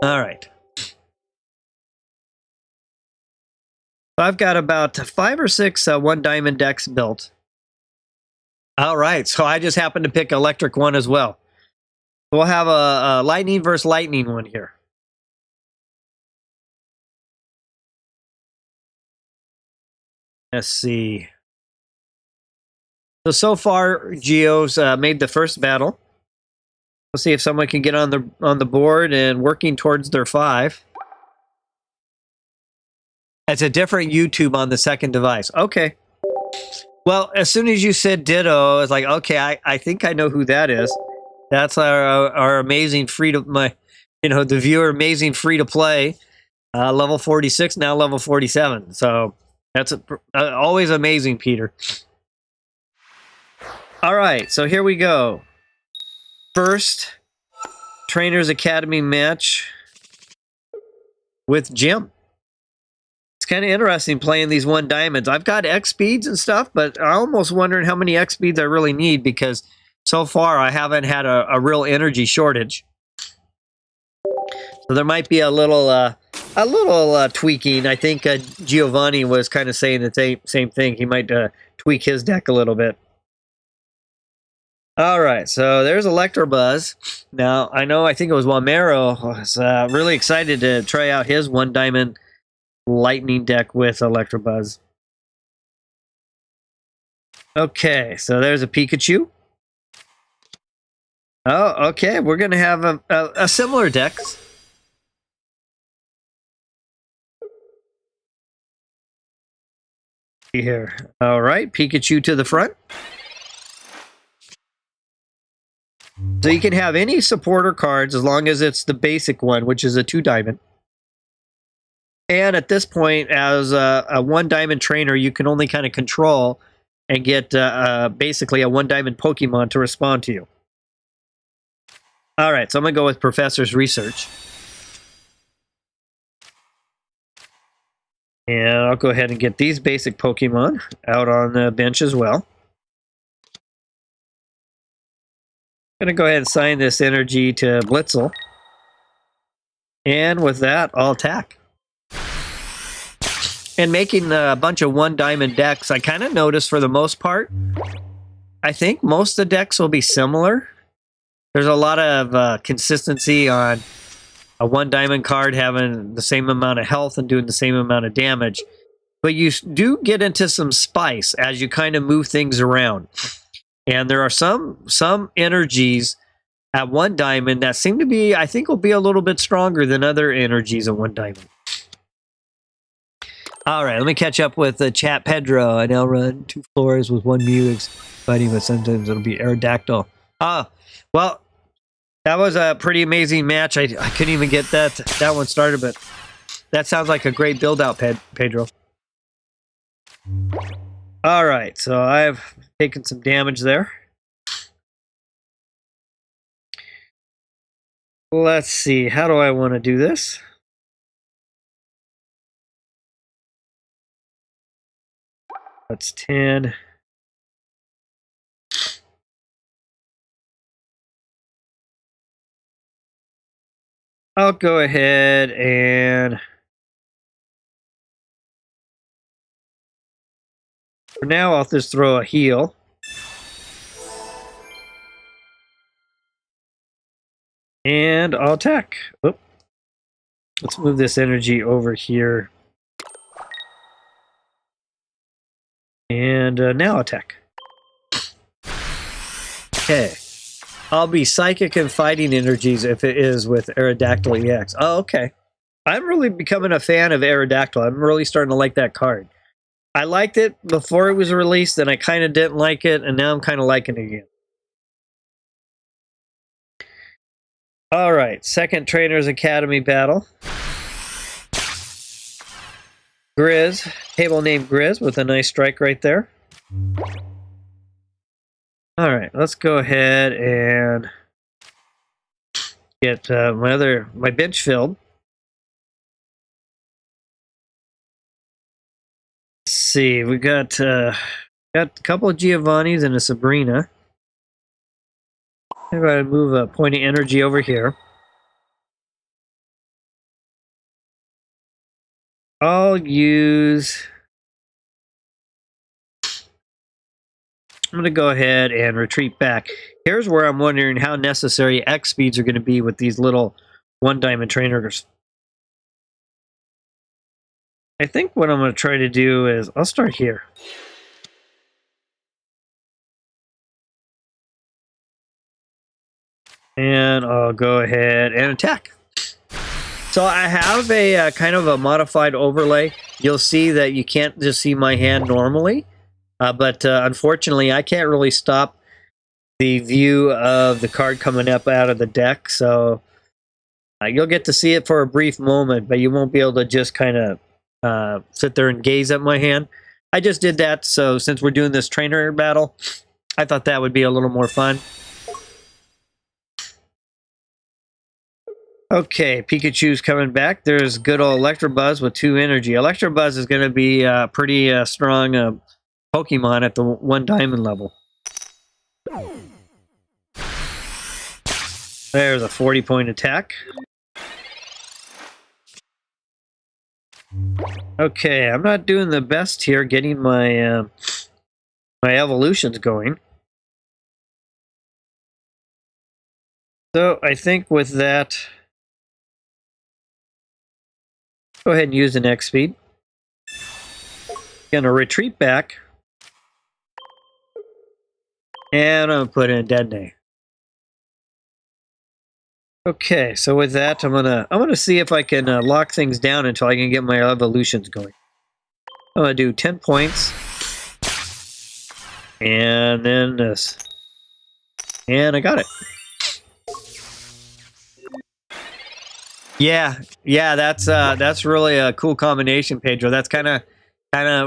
Speaker 1: All right. I've got about 5 or 6 one diamond decks built. All right, so I just happened to pick electric one as well. We'll have a lightning versus lightning one here. Let's see. So far, Geo's made the first battle. Let's see if someone can get on the board and working towards their 5. It's a different YouTube on the second device. Okay. Well, as soon as you said ditto, I was like, okay, I think I know who that is. That's our amazing the viewer amazing free to play, level 46 now level 47. So that's always amazing, Peter. All right, so here we go. First Trainers Academy match. with Jim. It's kind of interesting playing these 1 diamonds. I've got X speeds and stuff, but I'm almost wondering how many X speeds I really need, because so far I haven't had a real energy shortage. So there might be a little tweaking. I think Giovani was kind of saying the same thing. He might tweak his deck a little bit. All right, so there's Electabuzz. Now, I think it was Wamero was really excited to try out his 1 diamond lightning deck with Electabuzz. Okay, so there's a Pikachu. Oh, okay, we're going to have a similar deck. Here. All right, Pikachu to the front. So you can have any supporter cards as long as it's the basic one, which is a 2 diamond. And at this point, as a 1 diamond trainer, you can only kind of control and get basically a 1 diamond Pokemon to respond to you. All right, so I'm going to go with Professor's Research. And I'll go ahead and get these basic Pokemon out on the bench as well. I'm going to go ahead and assign this energy to Blitzel. And with that, I'll attack. And making a bunch of 1 diamond decks, I kind of noticed for the most part, I think most of the decks will be similar. There's a lot of consistency on a 1 diamond card having the same amount of health and doing the same amount of damage. But you do get into some spice as you kind of move things around. And there are some energies at 1 diamond that seem to be, I think, will be a little bit stronger than other energies at 1 diamond. All right, let me catch up with the chat. Pedro, I now run 2 floors with 1 Mew fighting, but sometimes it'll be Aerodactyl. Well, that was a pretty amazing match. I couldn't even get that one started, but that sounds like a great build-out, Pedro. All right, so I've taken some damage there. Let's see, how do I want to do this? That's 10. I'll go ahead and for now I'll just throw a heal. And I'll attack. Oop. Let's move this energy over here. And now attack. Okay. I'll be Psychic and Fighting energies if it is with Aerodactyl EX. Oh, okay. I'm really becoming a fan of Aerodactyl. I'm really starting to like that card. I liked it before it was released, and I kind of didn't like it, and now I'm kind of liking it again. All right, second Trainers Academy battle. Grizz, table named Grizz with a nice strike right there. All right, let's go ahead and get my bench filled. Let's see, we got a couple of Giovannis and a Sabrina. I'm going to move a point of energy over here. I'll use... I'm going to go ahead and retreat back. Here's where I'm wondering how necessary X speeds are going to be with these little 1 diamond trainers. I think what I'm going to try to do is, I'll start here. And I'll go ahead and attack. So I have a kind of a modified overlay. You'll see that you can't just see my hand normally. But unfortunately, I can't really stop the view of the card coming up out of the deck. So you'll get to see it for a brief moment, but you won't be able to just kind of sit there and gaze at my hand. I just did that, so since we're doing this trainer battle, I thought that would be a little more fun. Okay, Pikachu's coming back. There's good old Electabuzz with 2 energy. Electabuzz is going to be pretty strong Pokemon at the 1 diamond level. There's a 40-point attack. Okay, I'm not doing the best here getting my my evolutions going. So I think with that, go ahead and use the next speed. Gonna retreat back. And I'm gonna put in Detonate. Okay, so with that, I'm gonna see if I can lock things down until I can get my evolutions going. I'm gonna do 10 points, and then this, and I got it. Yeah, that's really a cool combination, Pedro. That's kind of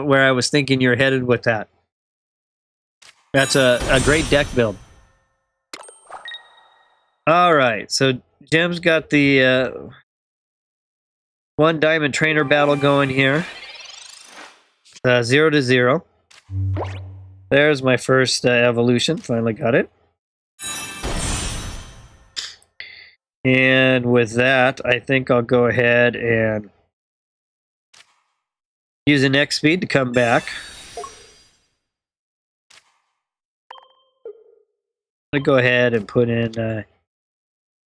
Speaker 1: where I was thinking you're headed with that. That's a great deck build. All right, so Jim's got the 1 diamond trainer battle going here. 0 to 0. There's my first evolution. Finally got it. And with that, I think I'll go ahead and use the next speed to come back. I'm going to go ahead and put in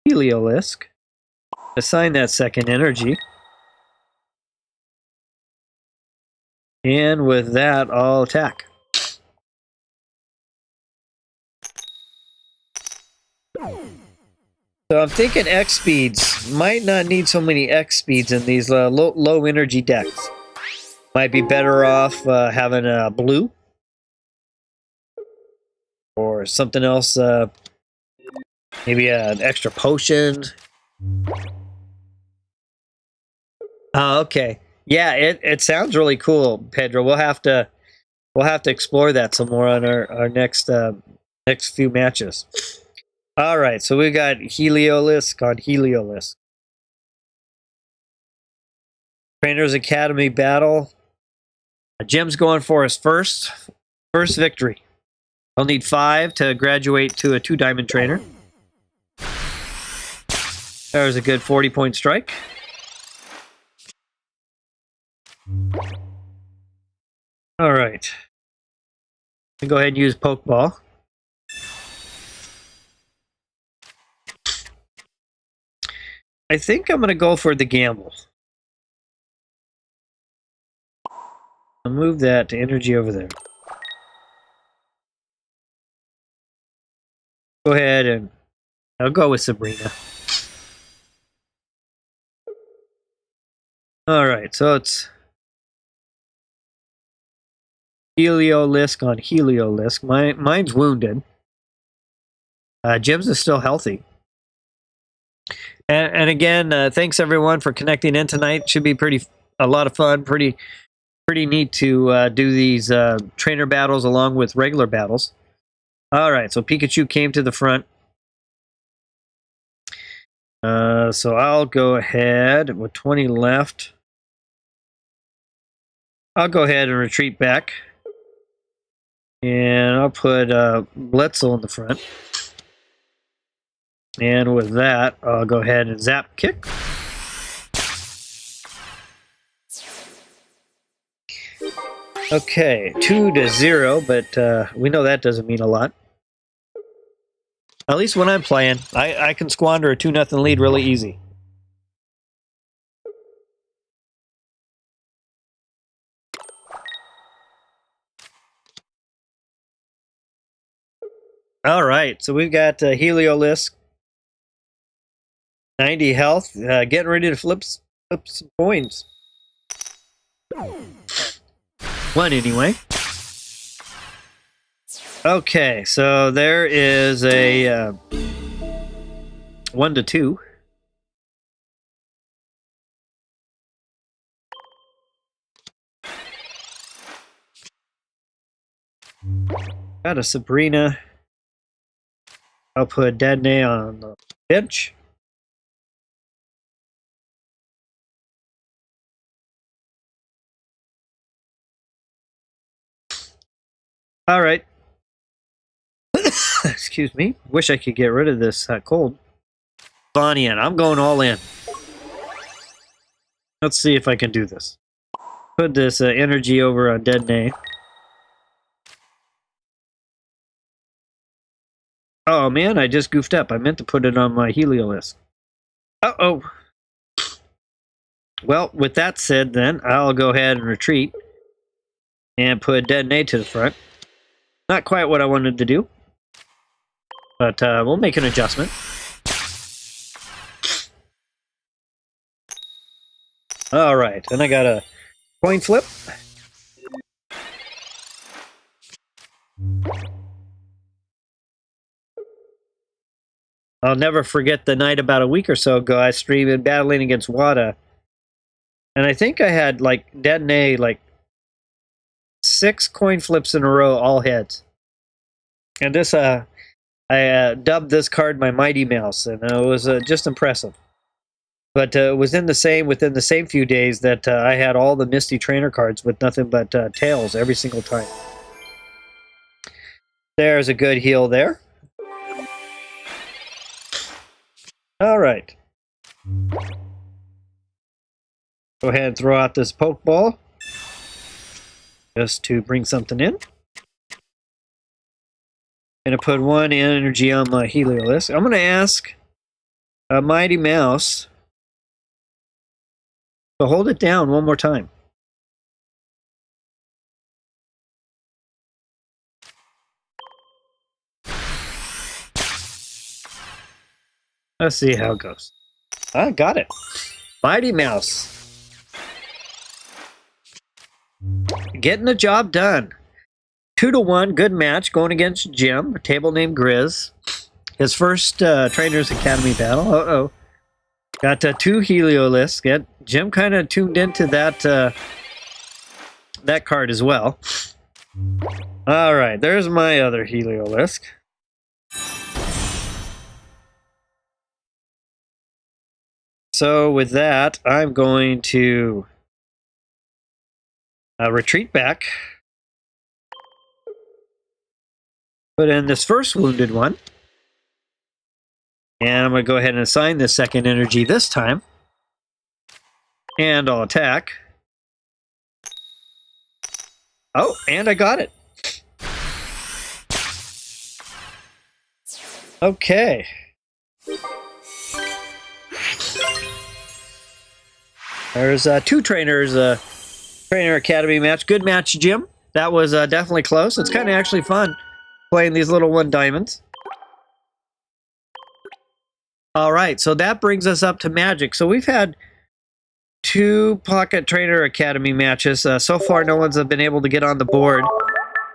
Speaker 1: Heliolisk. Assign that second energy. And with that, I'll attack. So I'm thinking X speeds. Might not need so many X speeds in these low energy decks. Might be better off having a blue. Or something else. Maybe an extra potion. Oh, okay. Yeah, it sounds really cool, Pedro. We'll have to explore that some more on our next few matches. All right, so we got Heliolisk on Heliolisk. Trainers Academy battle. Jim's going for his first victory. I'll need 5 to graduate to a 2 diamond trainer. There's a good 40-point strike. All right. Go ahead and use Pokeball. I think I'm going to go for the gamble. I'll move that to energy over there. Go ahead and I'll go with Sabrina. All right, so it's Heliolisk on Heliolisk. Mine's wounded. Jim's is still healthy. And again, thanks everyone for connecting in tonight. Should be a lot of fun. Pretty neat to do these trainer battles along with regular battles. All right, so Pikachu came to the front. So I'll go ahead with 20 left. I'll go ahead and retreat back. And I'll put Blitzel in the front. And with that, I'll go ahead and zap kick. Okay, 2 to 0, but we know that doesn't mean a lot. At least when I'm playing, I can squander a 2-0 lead really easy. All right, so we've got Heliolisk, 90 health, getting ready to flip some coins. 1 anyway. Okay, so there is a 1 to 2. Got a Sabrina. I'll put Detonate on the bench. All right. Excuse me. Wish I could get rid of this cold. Giovani, and I'm going all in. Let's see if I can do this. Put this energy over on Detonate. Oh man, I just goofed up. I meant to put it on my Heliolisk. Uh-oh. Well, with that said then, I'll go ahead and retreat. And put Detonate to the front. Not quite what I wanted to do. But we'll make an adjustment. Alright, and I got a coin flip. I'll never forget the night about a week or so ago I streamed battling against Wada. And I think I had, like, Detonate, like, 6 coin flips in a row, all heads. And this, I dubbed this card my Mighty Mouse, and it was just impressive. But it was within the same few days that I had all the Misty Trainer cards with nothing but tails every single time. There's a good heal there. All right. Go ahead and throw out this Pokeball. Just to bring something in. Gonna put 1 energy on my Heliolisk. I'm gonna ask a Mighty Mouse to hold it down one more time. Let's see how it goes. I got it. Mighty Mouse. Getting the job done. 2-1, good match, going against Jim, a table named Grizz. His first Trainers Academy battle. Uh-oh. Got 2 Heliolisk. Jim kind of tuned into that that card as well. All right, there's my other Heliolisk. So with that, I'm going to retreat back. Put in this first wounded one. And I'm going to go ahead and assign the second energy this time. And I'll attack. Oh, and I got it. Okay. There's 2 trainers, Trainer Academy match. Good match, Jim. That was definitely close. It's kind of actually fun playing these little 1 diamonds. All right, so that brings us up to Magic. So we've had 2 Pocket Trainer Academy matches. So far, no one's been able to get on the board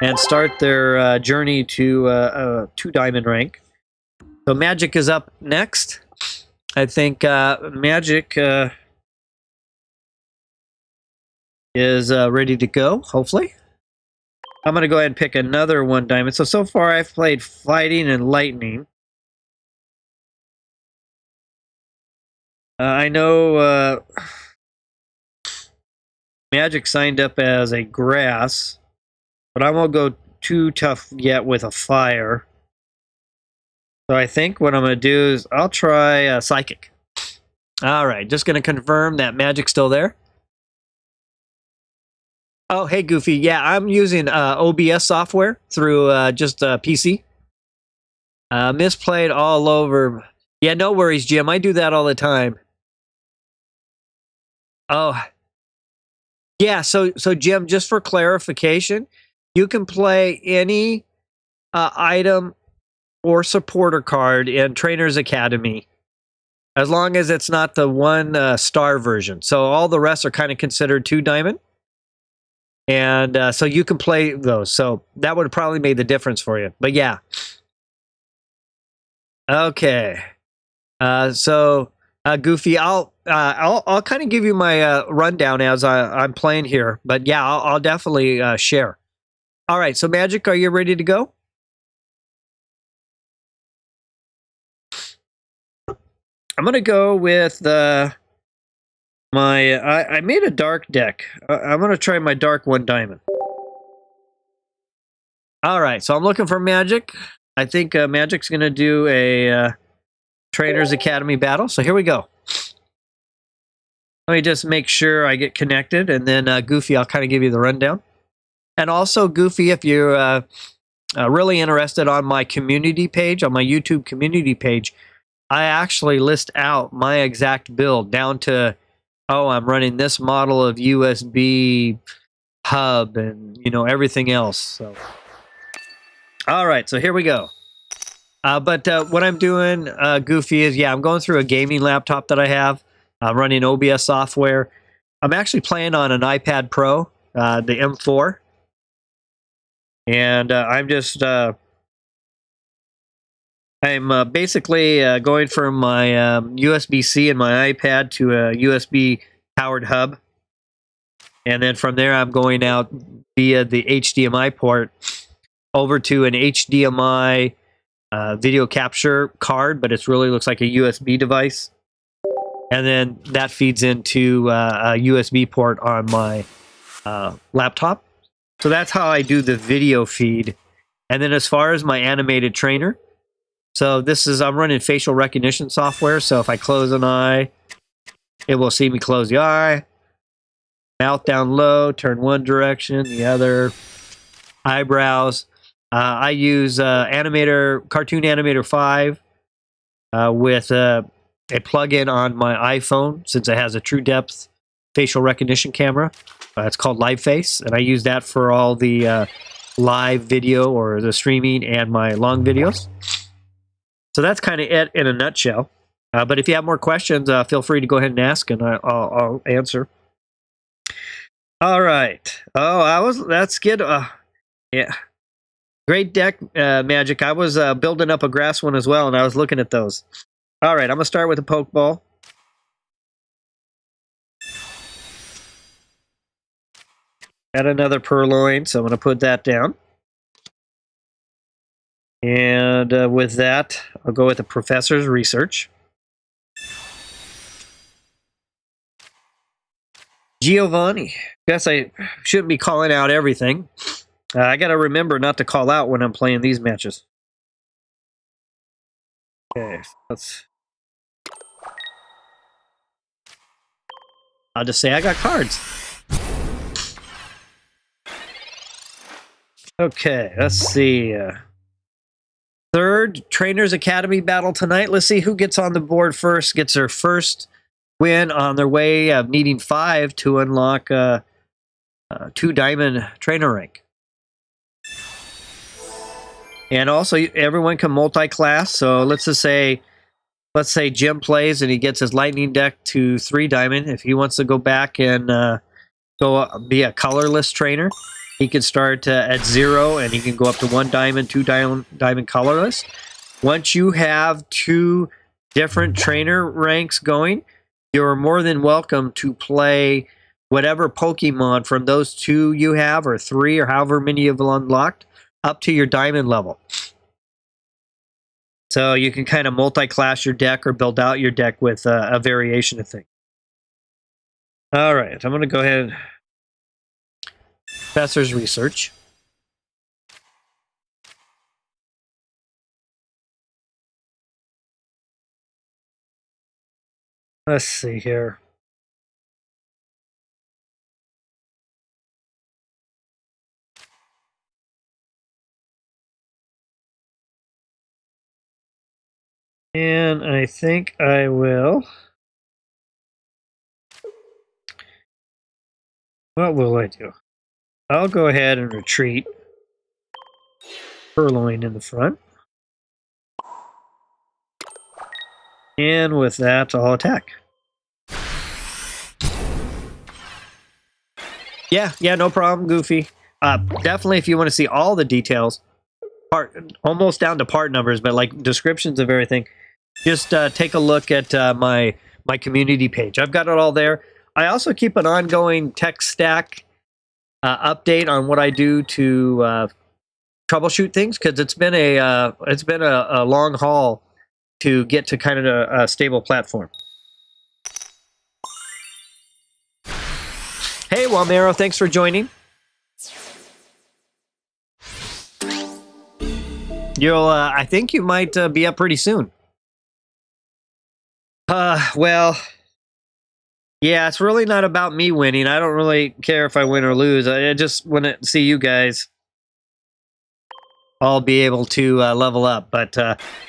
Speaker 1: and start their journey to 2 diamond rank. So Magic is up next. I think Magic is ready to go, hopefully. I'm going to go ahead and pick another 1 diamond. So far I've played Fighting and Lightning. I know Magic signed up as a Grass, but I won't go too tough yet with a Fire. So I think what I'm going to do is I'll try Psychic. All right, just going to confirm that Magic's still there. Oh, hey, Goofy. Yeah, I'm using OBS software through just PC. Misplayed all over. Yeah, no worries, Jim. I do that all the time. Oh, yeah. So Jim, just for clarification, you can play any item or supporter card in Trainers Academy as long as it's not the 1 star version. So all the rest are kind of considered 2 diamond. And so you can play those. So that would probably make the difference for you. But yeah. Okay. So Goofy, I'll kind of give you my rundown as I'm playing here. But yeah, I'll definitely share. All right. So Magic, are you ready to go? I'm gonna go with I made a dark deck. I'm gonna try my dark 1 diamond. All right, so I'm looking for Magic. I think Magic's going to do a Trainers Academy battle. So here we go. Let me just make sure I get connected, and then Goofy, I'll kind of give you the rundown. And also, Goofy, if you're really interested on my community page, on my YouTube community page, I actually list out my exact build down to, oh, I'm running this model of USB hub and, you know, everything else. So, all right, so here we go. But what I'm doing, Goofy, is, I'm going through a gaming laptop that I have. I'm running OBS software. I'm actually playing on an iPad Pro, the M4. And I'm just, I'm basically going from my USB-C and my iPad to a USB-powered hub. And then from there, I'm going out via the HDMI port over to an HDMI video capture card, but it really looks like a USB device. And then that feeds into a USB port on my laptop. So that's how I do the video feed. And then as far as my animated trainer, so this is, I'm running facial recognition software. So if I close an eye, it will see me close the eye. Mouth down low, turn one direction, the other. Eyebrows. I use Cartoon Animator 5 with a plug-in on my iPhone, since it has a true depth facial recognition camera. It's called Live Face, and I use that for all the live video or the streaming and my long videos. So that's kind of it in a nutshell. But if you have more questions, feel free to go ahead and ask, and I'll answer. All right. Oh, that's good. Yeah. Great deck, Magic. I was building up a grass one as well, and I was looking at those. All right, I'm going to start with a Pokeball. Got another Purloin, so I'm going to put that down. And with that, I'll go with the Professor's Research. Giovani. Guess I shouldn't be calling out everything. I got to remember not to call out when I'm playing these matches. Okay, I'll just say I got cards. Okay, let's see. Third Trainers Academy battle tonight. Let's see who gets on the board first, gets their first win on their way of needing 5 to unlock 2 diamond trainer rank. And also, everyone can multi-class. So let's say Jim plays and he gets his lightning deck to 3 diamond. If he wants to go back and go be a colorless trainer, he can start at 0 and he can go up to 1 diamond, 2 diamond colorless. Once you have 2 different trainer ranks going, you're more than welcome to play whatever Pokemon from those 2 you have, or 3, or however many you've unlocked, up to your diamond level. So you can kind of multi-class your deck or build out your deck with a variation of things. All right, I'm going to go ahead. Professor's Research. Let's see here. And I think I will. What will I do? I'll go ahead and retreat. Purloin in the front. And with that, I'll attack. Yeah, no problem, Goofy. Definitely, if you want to see all the details, almost down to part numbers, but like descriptions of everything, just take a look at my community page. I've got it all there. I also keep an ongoing tech stack update on what I do to troubleshoot things, because it's been a long haul to get to kind of a stable platform. Hey, Walmero, thanks for joining. You'll, I think you might be up pretty soon. Well, yeah, it's really not about me winning. I don't really care if I win or lose. I just want to see you guys all be able to level up. But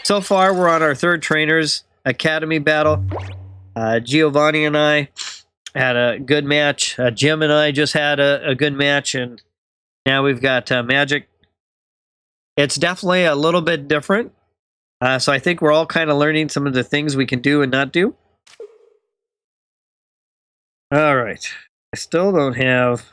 Speaker 1: so far, we're on our third Trainers Academy battle. Giovani and I had a good match. Jim and I just had a good match. And now we've got Magic. It's definitely a little bit different. So I think we're all kind of learning some of the things we can do and not do. All right. I still don't have...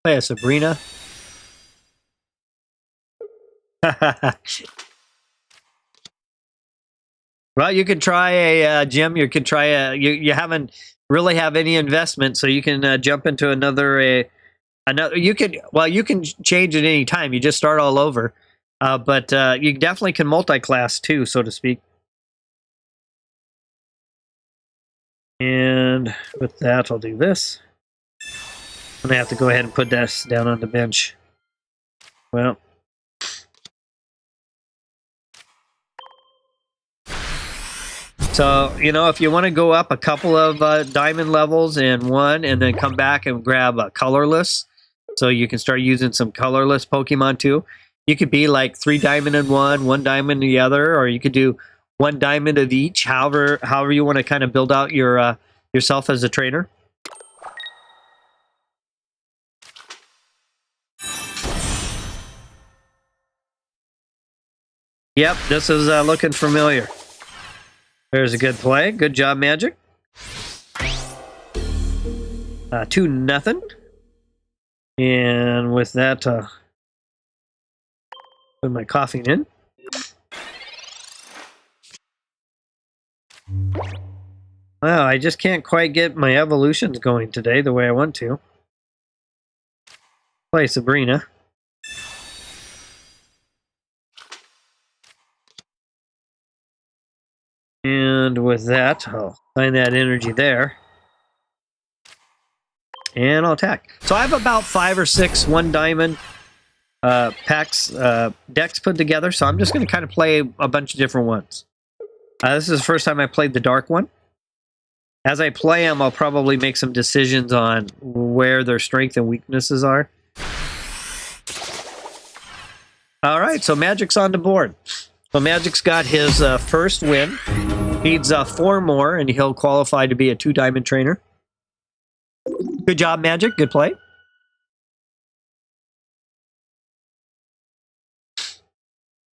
Speaker 1: Play a Sabrina. Well, you could try a Jim. You could try a. You haven't really have any investment, so you can jump into another. You could. Well, you can change at any time. You just start all over. But you definitely can multi-class too, so to speak. And with that, I'll do this. I'm gonna have to go ahead and put this down on the bench. Well. So, you know, if you want to go up a couple of diamond levels in one and then come back and grab a colorless, so you can start using some colorless Pokemon too. You could be like 3 diamond in one diamond in the other, or you could do 1 diamond of each, however you want to kind of build out your yourself as a trainer. Yep, this is looking familiar. There's a good play. Good job, Magic. 2-0. And with that, put my coughing in. Wow, I just can't quite get my evolutions going today the way I want to. Play Sabrina. And with that, I'll find that energy there. And I'll attack. So I have about 5 or 6 1-diamond packs, decks put together. So I'm just going to kind of play a bunch of different ones. This is the first time I played the dark one. As I play them, I'll probably make some decisions on where their strengths and weaknesses are. All right, so Magic's on the board. So Magic's got his first win. Needs 4 more, and he'll qualify to be a 2-diamond trainer. Good job, Magic. Good play.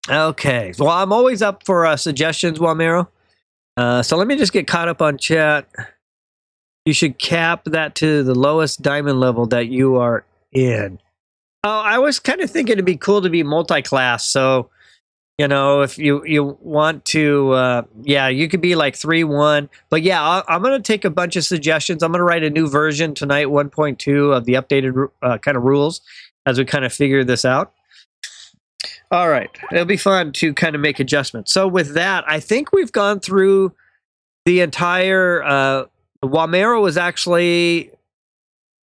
Speaker 1: Okay. Well, I'm always up for suggestions, Wamero. So let me just get caught up on chat. You should cap that to the lowest diamond level that you are in. Oh, I was kind of thinking it'd be cool to be multi-class, so... You know, if you want to, yeah, you could be like 3-1. But yeah, I'm going to take a bunch of suggestions. I'm going to write a new version tonight, 1.2 of the updated kind of rules as we kind of figure this out. All right. It'll be fun to kind of make adjustments. So with that, I think we've gone through the entire, Wamero was actually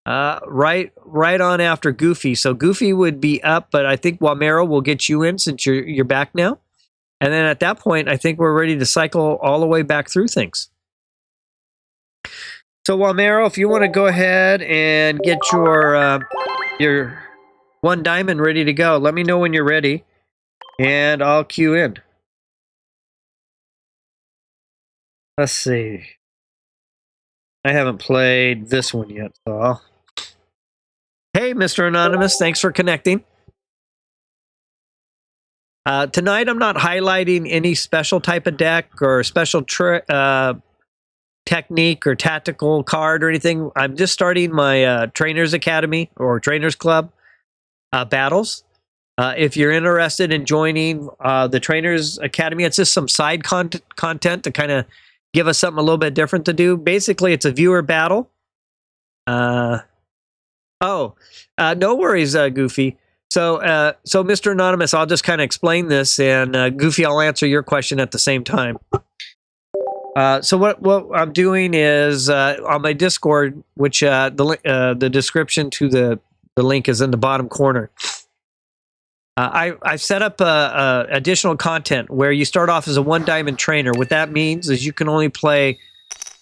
Speaker 1: right on after Goofy. So Goofy would be up, but I think Wamero will get you in since you're back now. And then at that point, I think we're ready to cycle all the way back through things. So Wamero, if you want to go ahead and get your 1-diamond ready to go, let me know when you're ready, and I'll cue in. Let's see. I haven't played this one yet, so I'll... Hey, Mr. Anonymous, thanks for connecting. Tonight, I'm not highlighting any special type of deck or special technique or tactical card or anything. I'm just starting my Trainers Academy or Trainers Club battles. If you're interested in joining the Trainers Academy, it's just some side content to kind of give us something a little bit different to do. Basically, it's a viewer battle. No worries, Goofy. So Mr. Anonymous, I'll just kind of explain this, and Goofy, I'll answer your question at the same time. So what I'm doing is on my Discord, which the description to the link is in the bottom corner. I set up additional content where you start off as a 1-diamond trainer. What that means is you can only play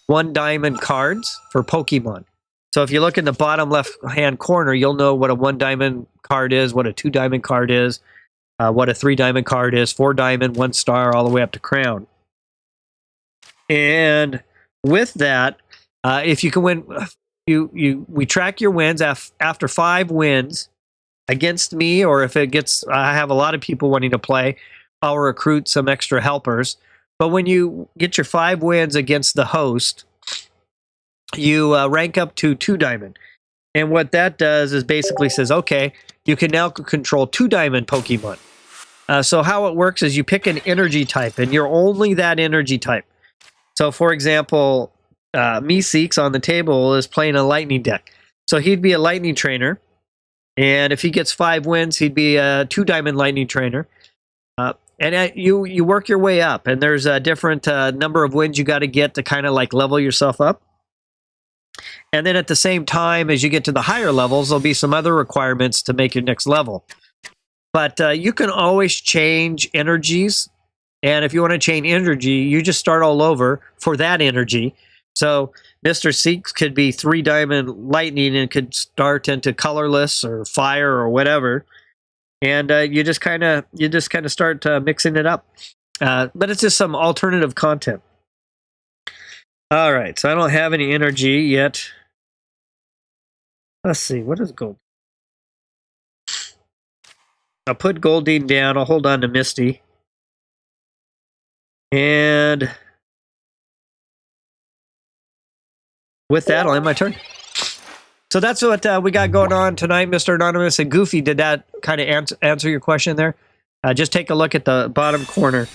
Speaker 1: 1-diamond cards for Pokemon. So if you look in the bottom left-hand corner, you'll know what a 1-diamond card is, what a 2-diamond card is, what a 3-diamond card is, 4-diamond, 1-star, all the way up to crown. And with that, if you can win, we track your wins after 5 wins against me, or if it gets, I have a lot of people wanting to play, I'll recruit some extra helpers. But when you get your 5 wins against the host, you rank up to 2-diamond. And what that does is basically says, okay, you can now control 2-diamond Pokemon. So how it works is you pick an energy type, and you're only that energy type. So for example, Meeseeks on the table is playing a lightning deck. So he'd be a lightning trainer. And if he gets 5 wins, he'd be a 2-diamond lightning trainer. And you work your way up, and there's a different number of wins you got to get to kind of like level yourself up. And then at the same time, as you get to the higher levels, there'll be some other requirements to make your next level. But you can always change energies. And if you want to change energy, you just start all over for that energy. So Mr. Seeks could be 3-diamond lightning and could start into colorless or fire or whatever. And you just kind of start mixing it up. But it's just some alternative content. All right, so I don't have any energy yet. Let's see, what is gold? I'll put Goldine down. I'll hold on to Misty. And with that, I'll end my turn. So that's what we got going on tonight, Mr. Anonymous. And Goofy, did that kind of answer your question there? Just take a look at the bottom corner.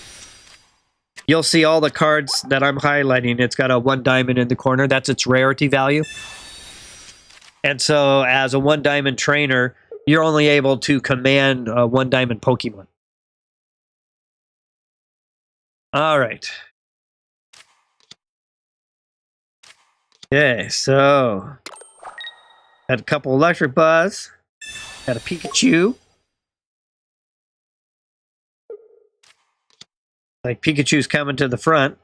Speaker 1: You'll see all the cards that I'm highlighting. It's got a 1-diamond in the corner. That's its rarity value. And so as a 1-diamond trainer, you're only able to command a 1-diamond Pokemon. All right. Okay, so had a couple electric buzz, had a Pikachu. Like Pikachu's coming to the front.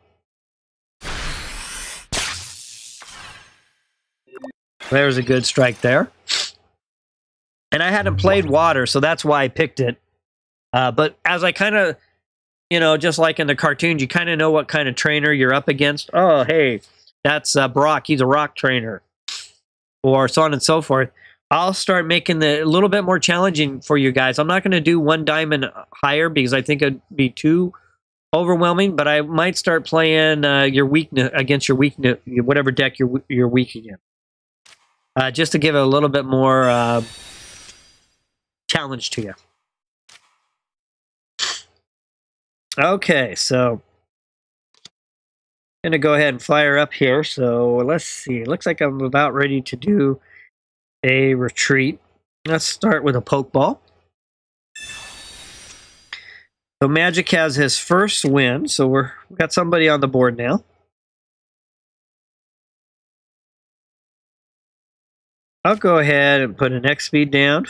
Speaker 1: There's a good strike there. And I hadn't played water, so that's why I picked it. But as I kind of, just like in the cartoons, you kind of know what kind of trainer you're up against. Oh, hey, that's Brock. He's a rock trainer. Or so on and so forth. I'll start making it a little bit more challenging for you guys. I'm not going to do 1-diamond higher because I think it'd be too overwhelming, but I might start playing your weakness against your weakness, whatever deck you're weak against. Just to give it a little bit more challenge to you. Okay, so I'm going to go ahead and fire up here. So let's see. It looks like I'm about ready to do a retreat. Let's start with a Pokeball. So Magic has his first win. So we've got somebody on the board now. I'll go ahead and put an X speed down.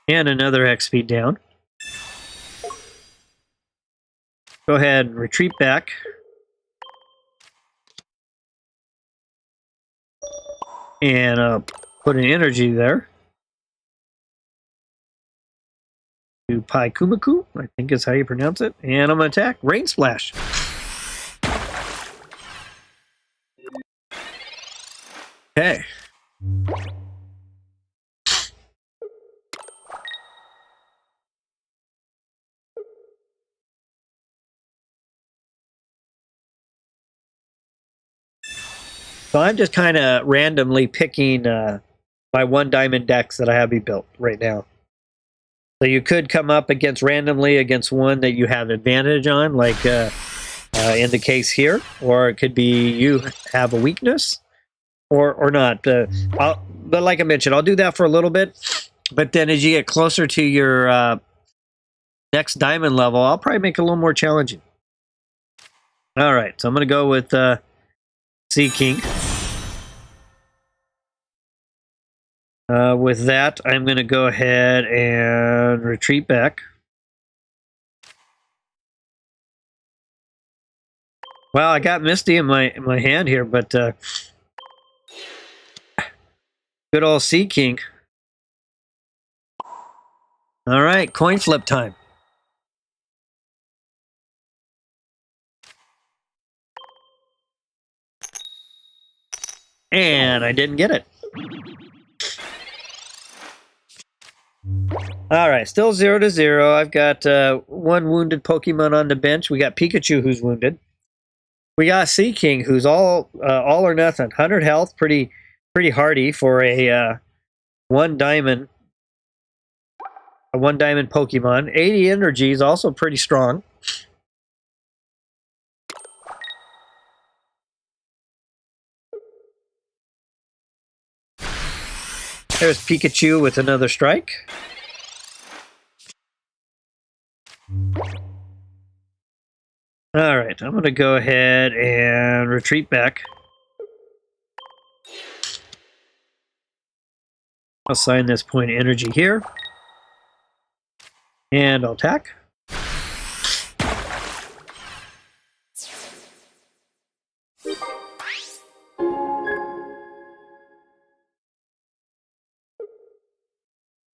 Speaker 1: And another X speed down. Go ahead and retreat back. And put an energy there. To Paikumaku, I think is how you pronounce it. And I'm going to attack. Rain Splash. Okay. So I'm just kind of randomly picking my 1-diamond decks that I have built right now. So you could come up randomly against one that you have advantage on, like in the case here, or it could be you have a weakness, or not. But like I mentioned, I'll do that for a little bit. But then as you get closer to your next diamond level, I'll probably make it a little more challenging. All right, so I'm going to go with Sea King. With that, I'm going to go ahead and retreat back. Well, I got Misty in my hand here, but good old Sea King. All right, coin flip time. And I didn't get it. All right, still 0-0. I've got one wounded Pokemon on the bench. We got Pikachu, who's wounded. We got Sea King, who's all or nothing. 100 health, pretty hardy for a one diamond Pokemon. 80 energy is also pretty strong. There's Pikachu with another strike. All right, I'm going to go ahead and retreat back. I'll assign this point of energy here. And I'll attack.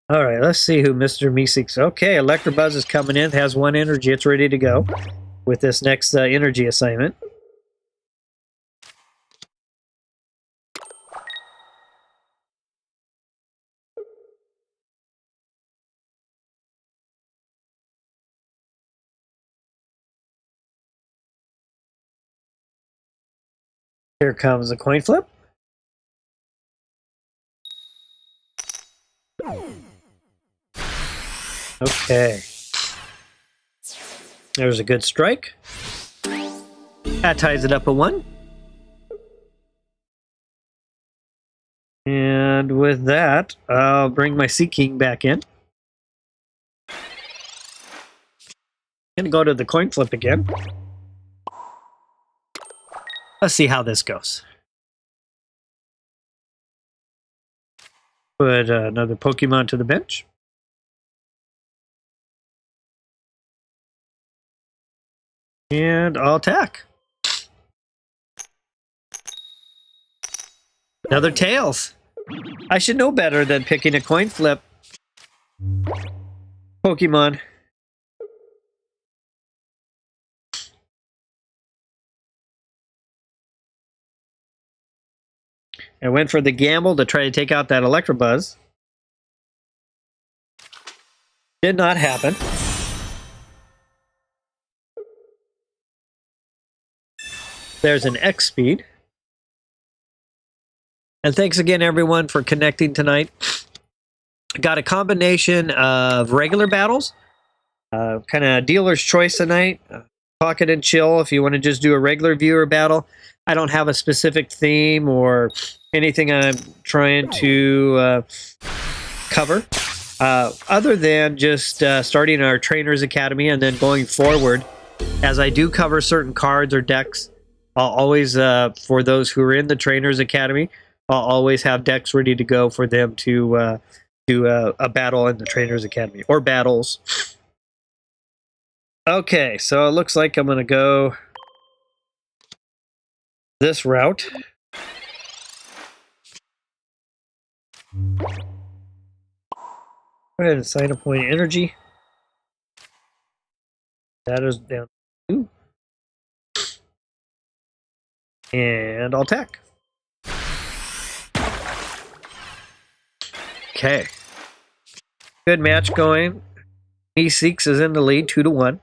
Speaker 1: All right, let's see who Mr. Meeseeks. Okay, Electabuzz is coming in, has one energy. It's ready to go with this next energy assignment. Here comes a coin flip. Okay. There's a good strike. That ties it up at 1. And with that, I'll bring my Sea King back in. Gonna go to the coin flip again. Let's see how this goes. Put another Pokemon to the bench. And I'll attack. Another Tails. I should know better than picking a coin flip Pokemon. I went for the gamble to try to take out that Electabuzz. Did not happen. There's an X speed. And thanks again, everyone, for connecting tonight. Got a combination of regular battles, kind of dealer's choice tonight, pocket and chill if you want to just do a regular viewer battle. I don't have a specific theme or anything I'm trying to cover, other than just starting our Trainers Academy and then going forward. As I do cover certain cards or decks, I'll always, for those who are in the Trainers Academy, I'll always have decks ready to go for them to do a battle in the Trainers Academy, or battles. Okay, so it looks like I'm going to go this route. Go ahead and assign a point of energy. That is down 2. And I'll attack. Okay. Good match going. Meeseeks is in the lead, 2-1.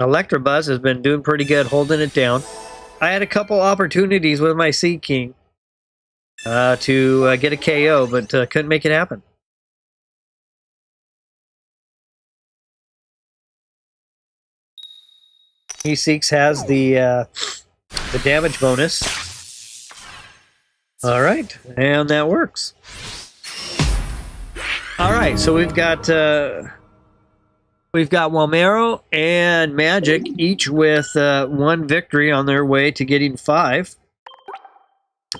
Speaker 1: Electabuzz has been doing pretty good, holding it down. I had a couple opportunities with my Sea King to get a KO, but couldn't make it happen. He Seeks has the damage bonus. All right, and that works. All right, so we've got Walmero and Magic, each with 1 victory on their way to getting 5.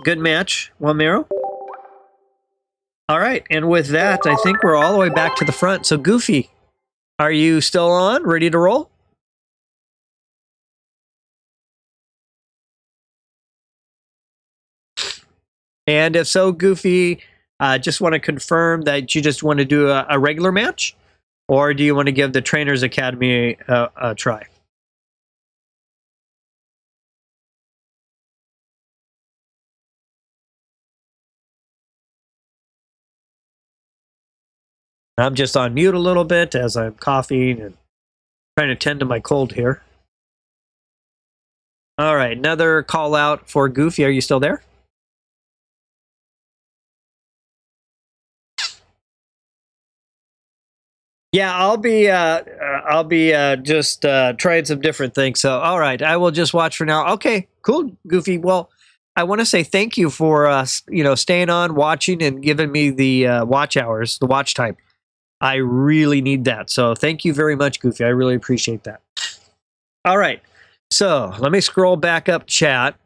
Speaker 1: Good match, Walmero. All right, and with that, I think we're all the way back to the front. So, Goofy, are you still on, ready to roll? And if so, Goofy, just want to confirm that you just want to do a regular match, or do you want to give the Trainers Academy a try? I'm just on mute a little bit as I'm coughing and trying to tend to my cold here. All right, another call out for Goofy. Are you still there? Yeah, I'll be just trying some different things. So, all right, I will just watch for now. Okay, cool, Goofy. Well, I want to say thank you for staying on, watching, and giving me the watch hours, the watch time. I really need that. So, thank you very much, Goofy. I really appreciate that. All right, so let me scroll back up chat.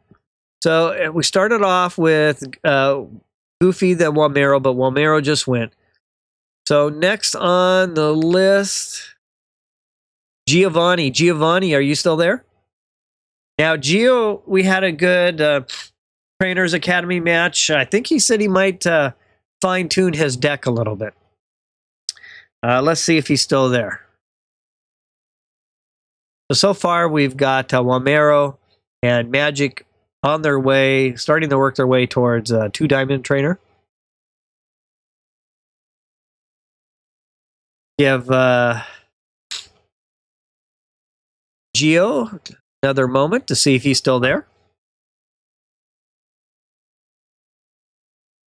Speaker 1: So we started off with Goofy, then Walmero, but Walmero just went. So next on the list, Giovani. Giovani, are you still there? Now, Gio, we had a good Trainers Academy match. I think he said he might fine-tune his deck a little bit. Let's see if he's still there. So far, we've got Walmero and Magic on their way, starting to work their way towards 2-diamond trainer. Give Gio another moment to see if he's still there.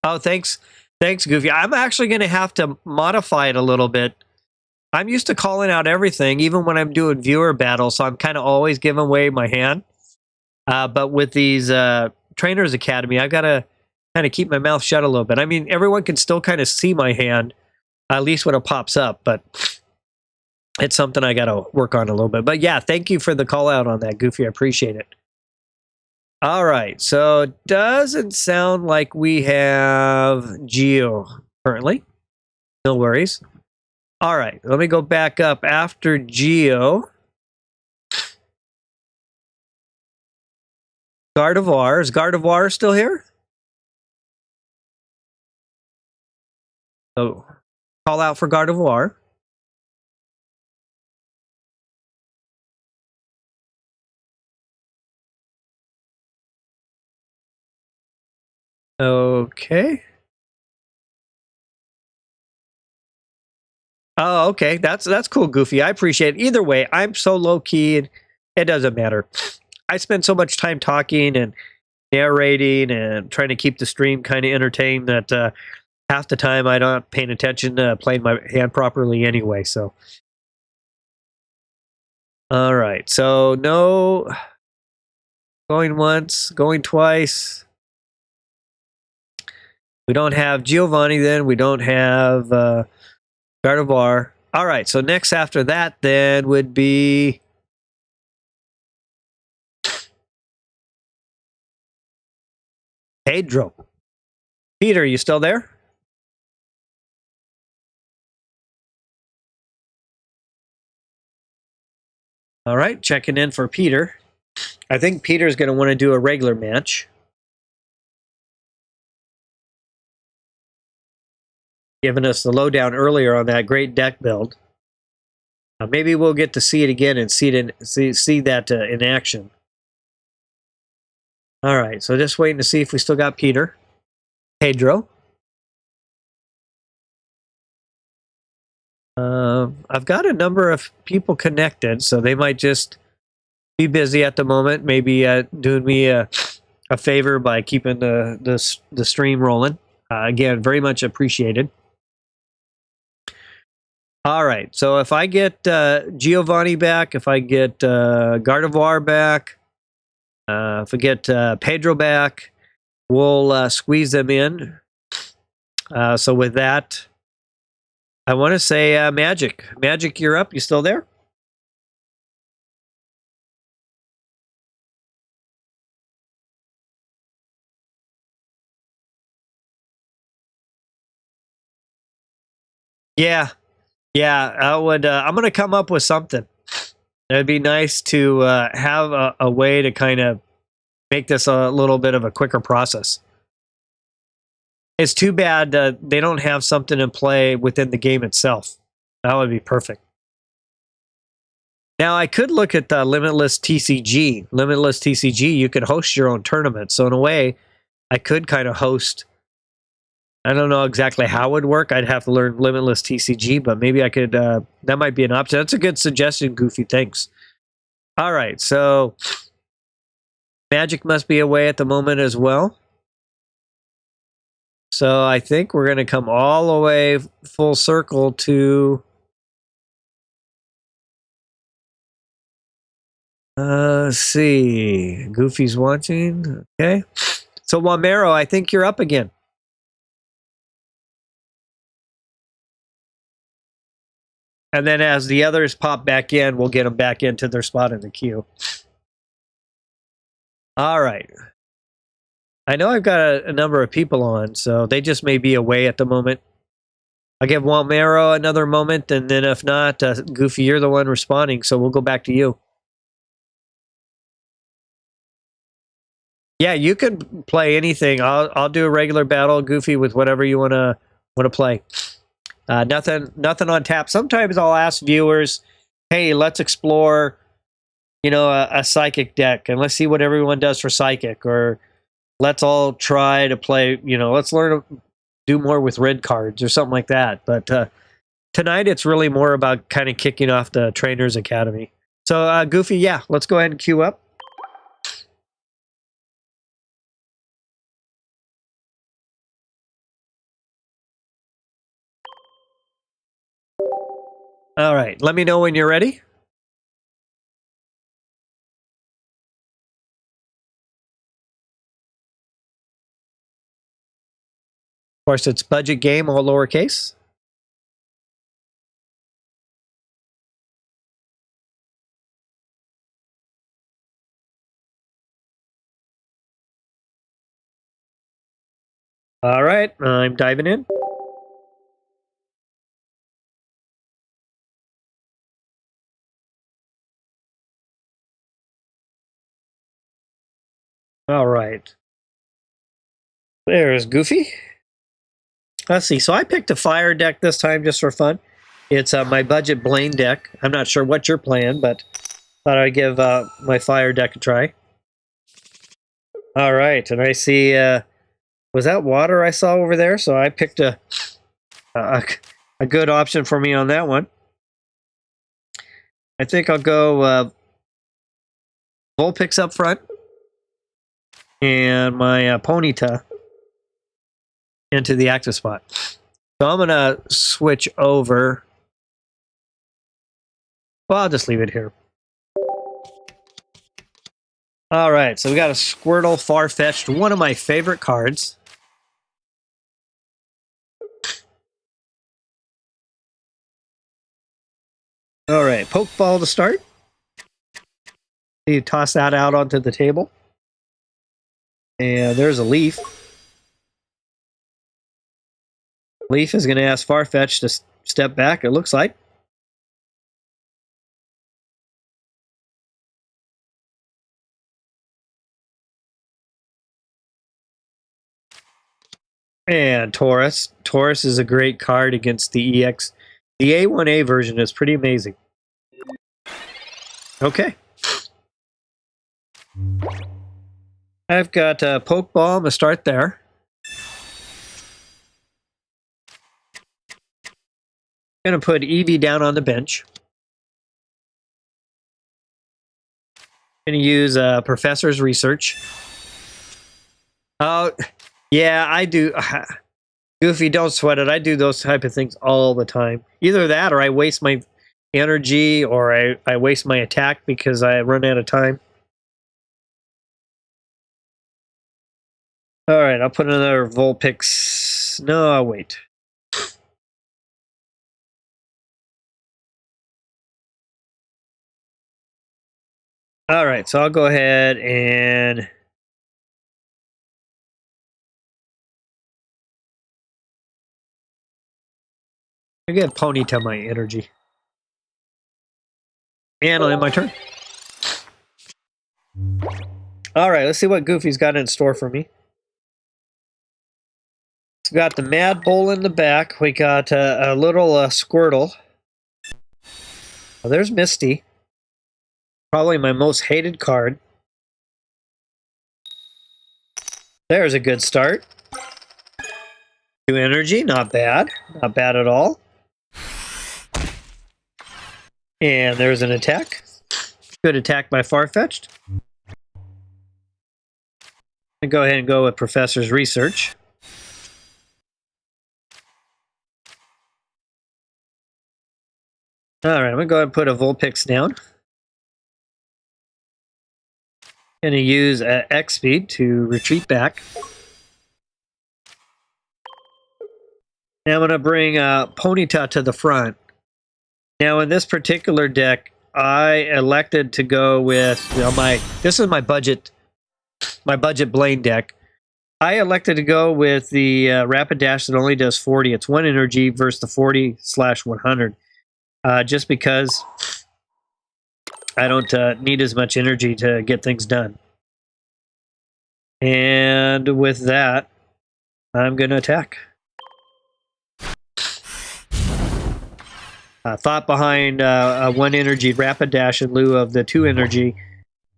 Speaker 1: Oh, thanks, Goofy. I'm actually going to have to modify it a little bit. I'm used to calling out everything, even when I'm doing viewer battles, so I'm kind of always giving away my hand. But with these Trainers Academy, I've got to kind of keep my mouth shut a little bit. I mean, everyone can still kind of see my hand, at least when it pops up, but it's something I got to work on a little bit. But yeah, thank you for the call out on that, Goofy. I appreciate it. All right, so it doesn't sound like we have Gio currently. No worries. All right, let me go back up after Gio. Gardevoir. Is Gardevoir still here? Oh, call out for Gardevoir. Okay. Oh, okay. That's cool, Goofy. I appreciate it. Either way, I'm so low key, and it doesn't matter. I spend so much time talking and narrating and trying to keep the stream kind of entertained that half the time I don't paying attention to playing my hand properly anyway. So, all right. So no going once, going twice. We don't have Giovani. Then we don't have Gardevoir. All right. So next after that, then would be Pedro. Peter, you still there? All right, checking in for Peter. I think Peter's going to want to do a regular match. Giving us the lowdown earlier on that great deck build. Maybe we'll get to see it again and see that in action. All right, so just waiting to see if we still got Peter. Pedro. I've got a number of people connected, so they might just be busy at the moment. Maybe doing me a favor by keeping the stream rolling. Again, very much appreciated. All right. So if I get Giovani back, if I get Gardevoir back, if I get Pedro back, we'll squeeze them in. So with that, I want to say Magic. Magic, you're up. You still there? Yeah. Yeah. I would. I'm going to come up with something. It'd be nice to have a way to kind of make this a little bit of a quicker process. It's too bad they don't have something in play within the game itself. That would be perfect. Now, I could look at Limitless TCG. Limitless TCG, you could host your own tournament. So in a way, I could kind of host. I don't know exactly how it would work. I'd have to learn Limitless TCG, but maybe I could. That might be an option. That's a good suggestion, Goofy. Thanks. All right, so Magic must be away at the moment as well. So I think we're going to come all the way full circle to let's see. Goofy's watching. Okay. So Wamero, I think you're up again. And then as the others pop back in, we'll get them back into their spot in the queue. All right. I know I've got a number of people on, so they just may be away at the moment. I'll give Wamero another moment, and then if not, Goofy, you're the one responding, so we'll go back to you. Yeah, you can play anything. I'll do a regular battle, Goofy, with whatever you wanna play. Nothing on tap. Sometimes I'll ask viewers, "Hey, let's explore, a psychic deck, and let's see what everyone does for psychic, or let's all try to play. Let's learn to do more with red cards or something like that." But tonight it's really more about kind of kicking off the Trainers Academy. So Goofy, yeah, let's go ahead and queue up. All right, let me know when you're ready. Of course, it's budget game, all lowercase. All right, I'm diving in. All right. There's Goofy. Let's see. So I picked a fire deck this time just for fun. It's my budget Blaine deck. I'm not sure what you're playing, but thought I'd give my fire deck a try. All right, and I see. Was that water I saw over there? So I picked a good option for me on that one. I think I'll go Vulpix up front and my Ponyta into the active spot. So I'm going to switch over. Well, I'll just leave it here. All right, so we got a Squirtle Farfetch'd, one of my favorite cards. All right, Pokeball to start. You toss that out onto the table. And there's a Leaf. Leaf is going to ask Farfetch'd to step back, it looks like. And Taurus. Taurus is a great card against the EX. The A1A version is pretty amazing. Okay. I've got a Pokeball. I'm going to start there. Going to put Eevee down on the bench. Going to use Professor's Research. Oh, yeah, I do. Goofy, don't sweat it. I do those type of things all the time. Either that or I waste my energy or I waste my attack because I run out of time. All right, I'll put another Vulpix. No, I'll wait. All right, so I'll go ahead and I give Ponyta my energy. And I'll end my turn. All right, let's see what Goofy's got in store for me. So we got the Mad Bull in the back. We got a little Squirtle. Oh, there's Misty. Probably my most hated card. There's a good start. 2 energy, not bad. Not bad at all. And there's an attack. Good attack by Farfetch'd. And go ahead and go with Professor's Research. Alright, I'm going to go ahead and put a Vulpix down. Going to use X speed to retreat back. Now I'm going to bring Ponyta to the front. Now in this particular deck, I elected to go with this is my budget Blaine deck. I elected to go with the Rapid Dash that only does 40. It's 1 energy versus the 40/100. Just because I don't need as much energy to get things done. And with that, I'm going to attack. Thought behind 1 energy Rapid Dash in lieu of the 2 energy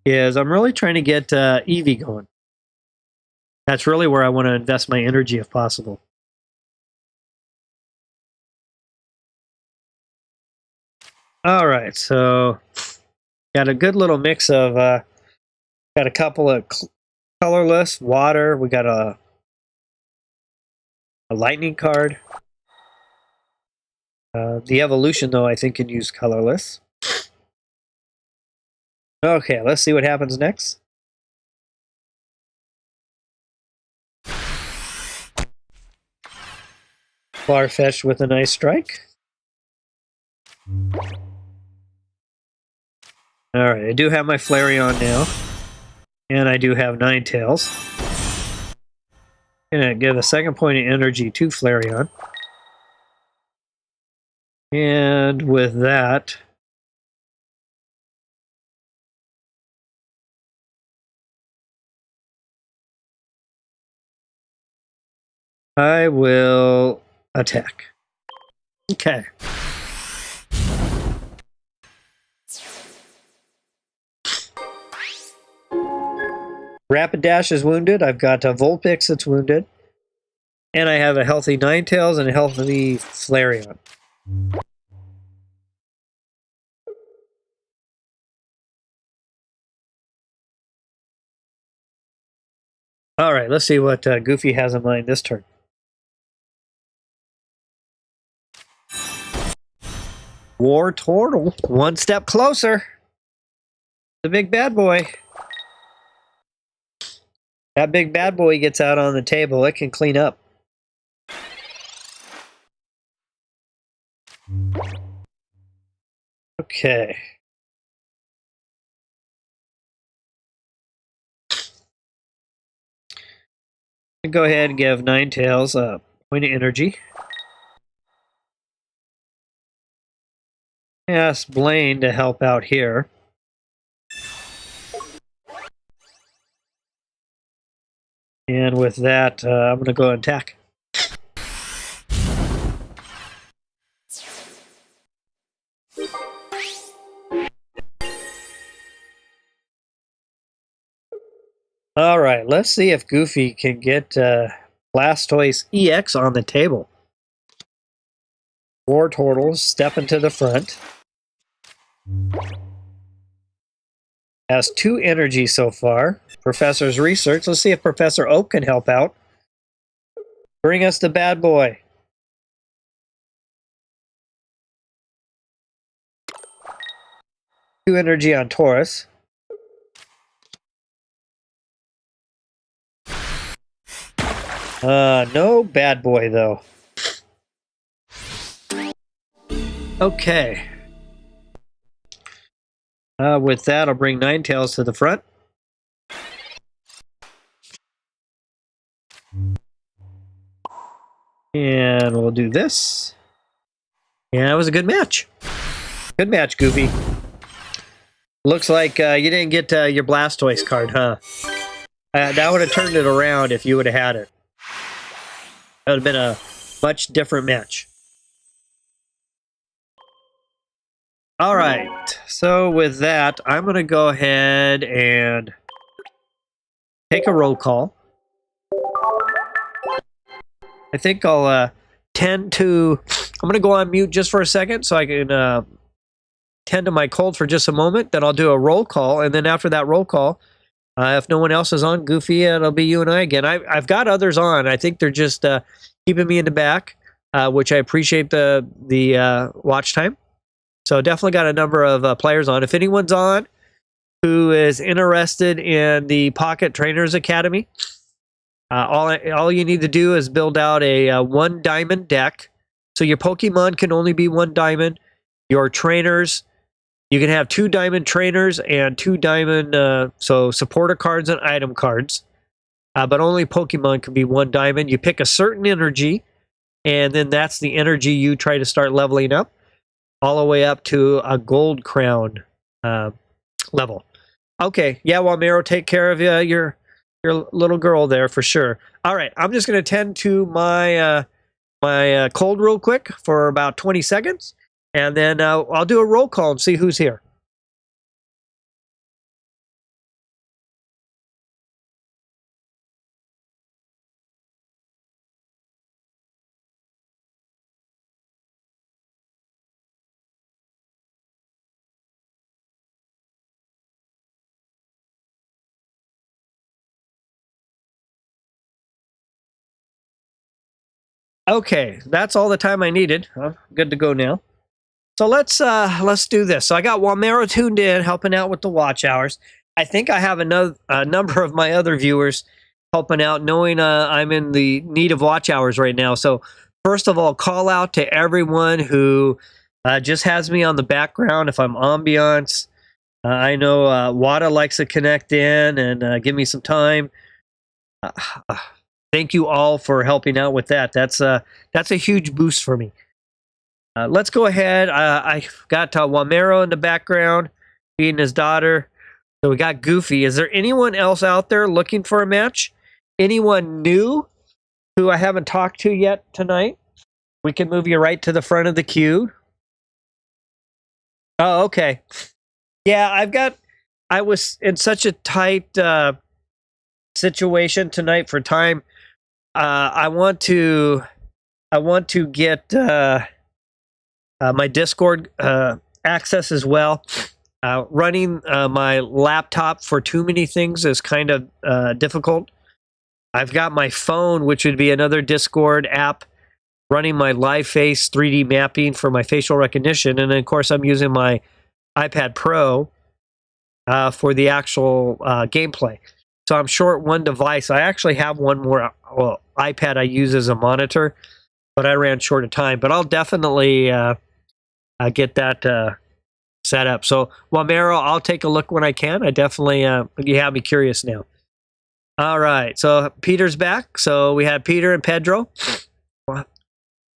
Speaker 1: is I'm really trying to get Eevee going. That's really where I want to invest my energy if possible. All right, so got a good little mix of, got a couple of colorless, water, we got a lightning card. The evolution, though, I think can use colorless. Okay, let's see what happens next. Farfetch'd with a nice strike. Alright, I do have my Flareon now. And I do have Ninetales. Gonna give a second point of energy to Flareon. And with that, I will attack. Okay. Rapid Dash is wounded. I've got a Vulpix that's wounded. And I have a healthy Ninetales and a healthy Flareon. All right, let's see what Goofy has in mind this turn. War Turtle, 1 step closer. The big bad boy. That big bad boy gets out on the table. It can clean up. Okay. Go ahead and give Ninetales a point of energy. Ask Blaine to help out here. And with that, I'm going to go and attack. All right, let's see if Goofy can get Blastoise EX on the table. 4 turtles stepping to the front. Has 2 energy so far. Professor's Research. Let's see if Professor Oak can help out. Bring us the bad boy. Two energy on Taurus. No bad boy, though. Okay. With that, I'll bring Ninetales to the front. And we'll do this. Yeah, it was a good match. Good match, Goofy. Looks like you didn't get your Blastoise card, huh? That would have turned it around if you would have had it. That would have been a much different match. All right. So with that, I'm going to go ahead and take a roll call. I think I'll tend to... I'm going to go on mute just for a second so I can tend to my cold for just a moment. Then I'll do a roll call. And then after that roll call, if no one else is on, Goofy, it'll be you and I again. I've got others on. I think they're just keeping me in the back, which I appreciate the watch time. So definitely got a number of players on. If anyone's on who is interested in the Pocket Trainers Academy, all you need to do is build out a 1 diamond deck. So your Pokemon can only be 1 diamond. Your trainers, you can have 2 diamond trainers and 2 diamond, so supporter cards and item cards. But only Pokemon can be 1 diamond. You pick a certain energy, and then that's the energy you try to start leveling up, all the way up to a gold crown level. Okay, yeah, Wamero, take care of your little girl there for sure. All right, I'm just going to tend to my my cold real quick for about 20 seconds, and then I'll do a roll call and see who's here. Okay, that's all the time I needed. I'm good to go now. So let's do this. So I got Wamero tuned in, helping out with the watch hours. I think I have a number of my other viewers helping out, knowing I'm in the need of watch hours right now. So first of all, call out to everyone who just has me on the background. If I'm ambiance, I know Wada likes to connect in and give me some time. Thank you all for helping out with that. That's a huge boost for me. Let's go ahead. I got Wamero in the background, feeding his daughter. So we got Goofy. Is there anyone else out there looking for a match? Anyone new who I haven't talked to yet tonight? We can move you right to the front of the queue. Oh, okay. Yeah, I was in such a tight situation tonight for time. I want to get my Discord access as well. Running my laptop for too many things is kind of difficult. I've got my phone, which would be another Discord app, running my live face 3D mapping for my facial recognition. And then, of course, I'm using my iPad Pro for the actual gameplay. So I'm short one device. I actually have one more iPad I use as a monitor, but I ran short of time. But I'll definitely get that set up. So, Wamero, I'll take a look when I can. I definitely, you have me curious now. All right, so Peter's back. So we had Peter and Pedro.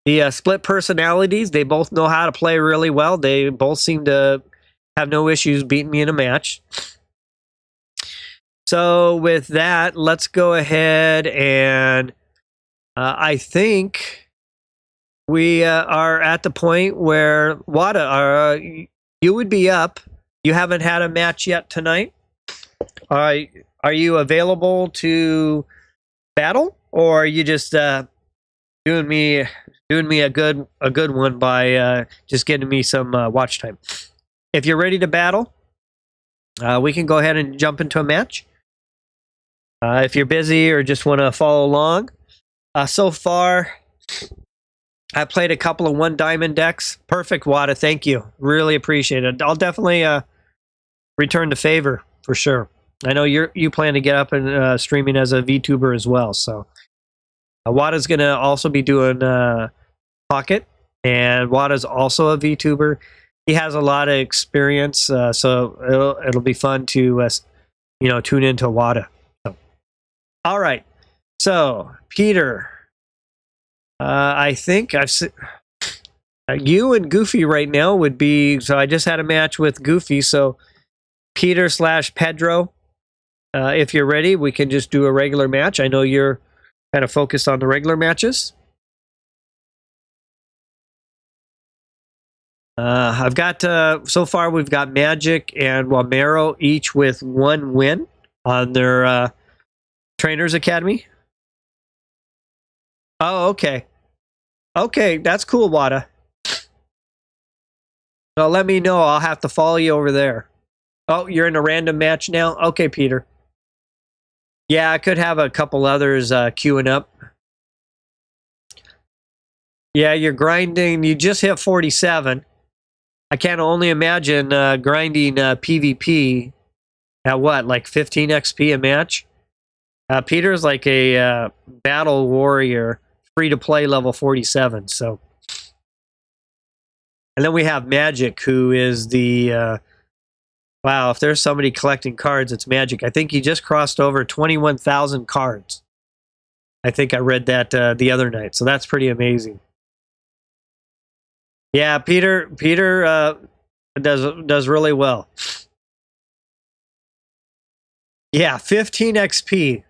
Speaker 1: The split personalities, they both know how to play really well. They both seem to have no issues beating me in a match. So with that, let's go ahead and I think we are at the point where Wada, you would be up. You haven't had a match yet tonight. Are you available to battle, or are you just doing me a good one by just getting me some watch time? If you're ready to battle, we can go ahead and jump into a match. If you're busy or just want to follow along, So far, I played a couple of 1 diamond decks. Perfect, Wada. Thank you. Really appreciate it. I'll definitely return the favor for sure. I know you plan to get up and streaming as a VTuber as well. So Wada's going to also be doing Pocket, and Wada's also a VTuber. He has a lot of experience, so it'll be fun to tune into Wada. So, all right. So Peter, I think I've seen you and Goofy right now would be. So I just had a match with Goofy. So Peter / Pedro, if you're ready, we can just do a regular match. I know you're kind of focused on the regular matches. I've got so far we've got Magic and Wamero each with 1 win on their Trainers Academy. Oh, okay. Okay, that's cool, Wada. So let me know. I'll have to follow you over there. Oh, you're in a random match now? Okay, Peter. Yeah, I could have a couple others queuing up. Yeah, you're grinding. You just hit 47. I can only imagine grinding PvP at what, like 15 XP a match? Peter's like a battle warrior, free to play level 47. So, and then we have Magic, who is the wow. If there's somebody collecting cards, it's Magic. I think he just crossed over 21,000 cards. I think I read that the other night. So that's pretty amazing. Yeah, Peter does really well. Yeah, 15 XP.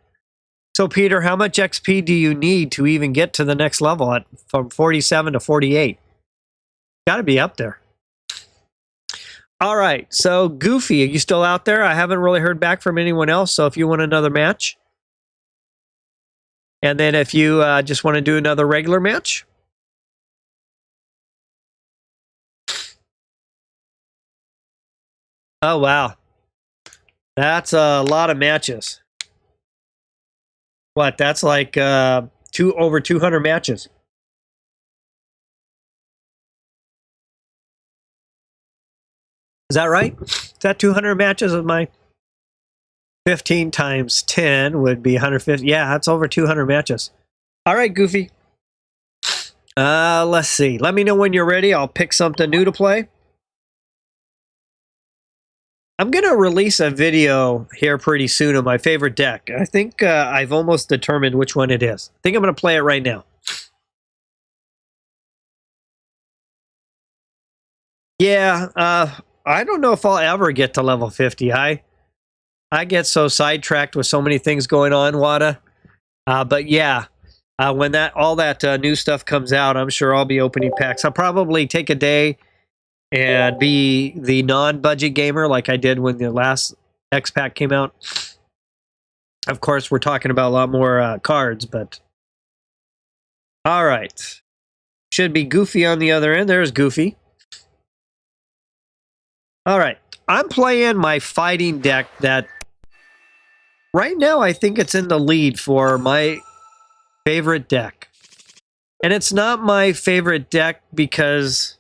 Speaker 1: So Peter, how much XP do you need to even get to the next level from 47 to 48? Got to be up there. All right, so Goofy, are you still out there? I haven't really heard back from anyone else, so if you want another match. And then if you just want to do another regular match. Oh, wow. That's a lot of matches. What? That's like over 200 matches. Is that right? Is that 200 matches of my 15 times 10 would be 150. Yeah, that's over 200 matches. All right, Goofy. Let's see. Let me know when you're ready. I'll pick something new to play. I'm going to release a video here pretty soon of my favorite deck. I think I've almost determined which one it is. I think I'm going to play it right now. Yeah, I don't know if I'll ever get to level 50. I get so sidetracked with so many things going on, Wada. But yeah, when all that new stuff comes out, I'm sure I'll be opening packs. I'll probably take a day and be the non-budget gamer like I did when the last X pack came out. Of course, we're talking about a lot more cards, but all right. Should be Goofy on the other end. There's Goofy. All right. I'm playing my fighting deck that right now I think it's in the lead for my favorite deck. And it's not my favorite deck because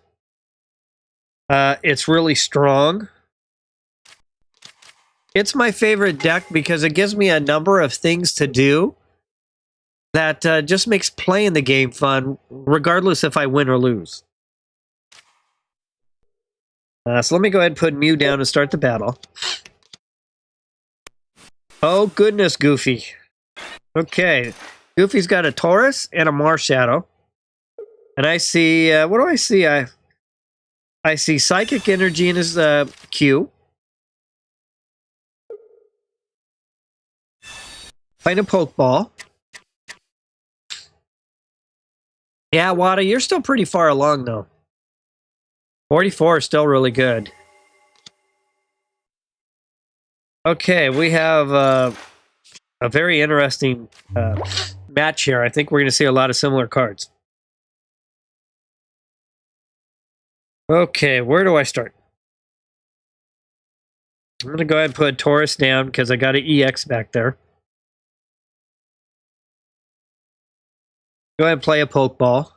Speaker 1: it's really strong. It's my favorite deck because it gives me a number of things to do that just makes playing the game fun, regardless if I win or lose. So let me go ahead and put Mew down and start the battle. Oh, goodness, Goofy. Okay. Goofy's got a Taurus and a Marshadow. And I see, what do I see? I see Psychic Energy in his queue. Playing a Pokeball. Yeah, Wada, you're still pretty far along, though. 44 is still really good. Okay, we have a very interesting match here. I think we're going to see a lot of similar cards. Okay, where do I start? I'm going to go ahead and put Taurus down because I got an EX back there. Go ahead and play a Pokeball.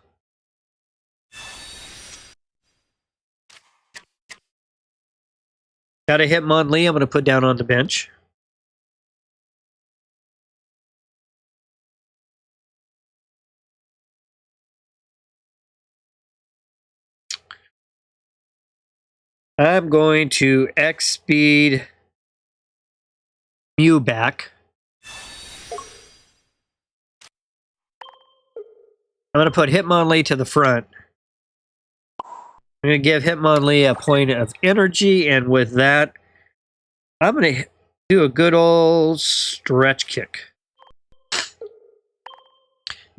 Speaker 1: Got a Hitmonlee I'm going to put down on the bench. I'm going to X-Speed Mew back. I'm going to put Hitmonlee to the front. I'm going to give Hitmonlee a point of energy, and with that, I'm going to do a good old stretch kick.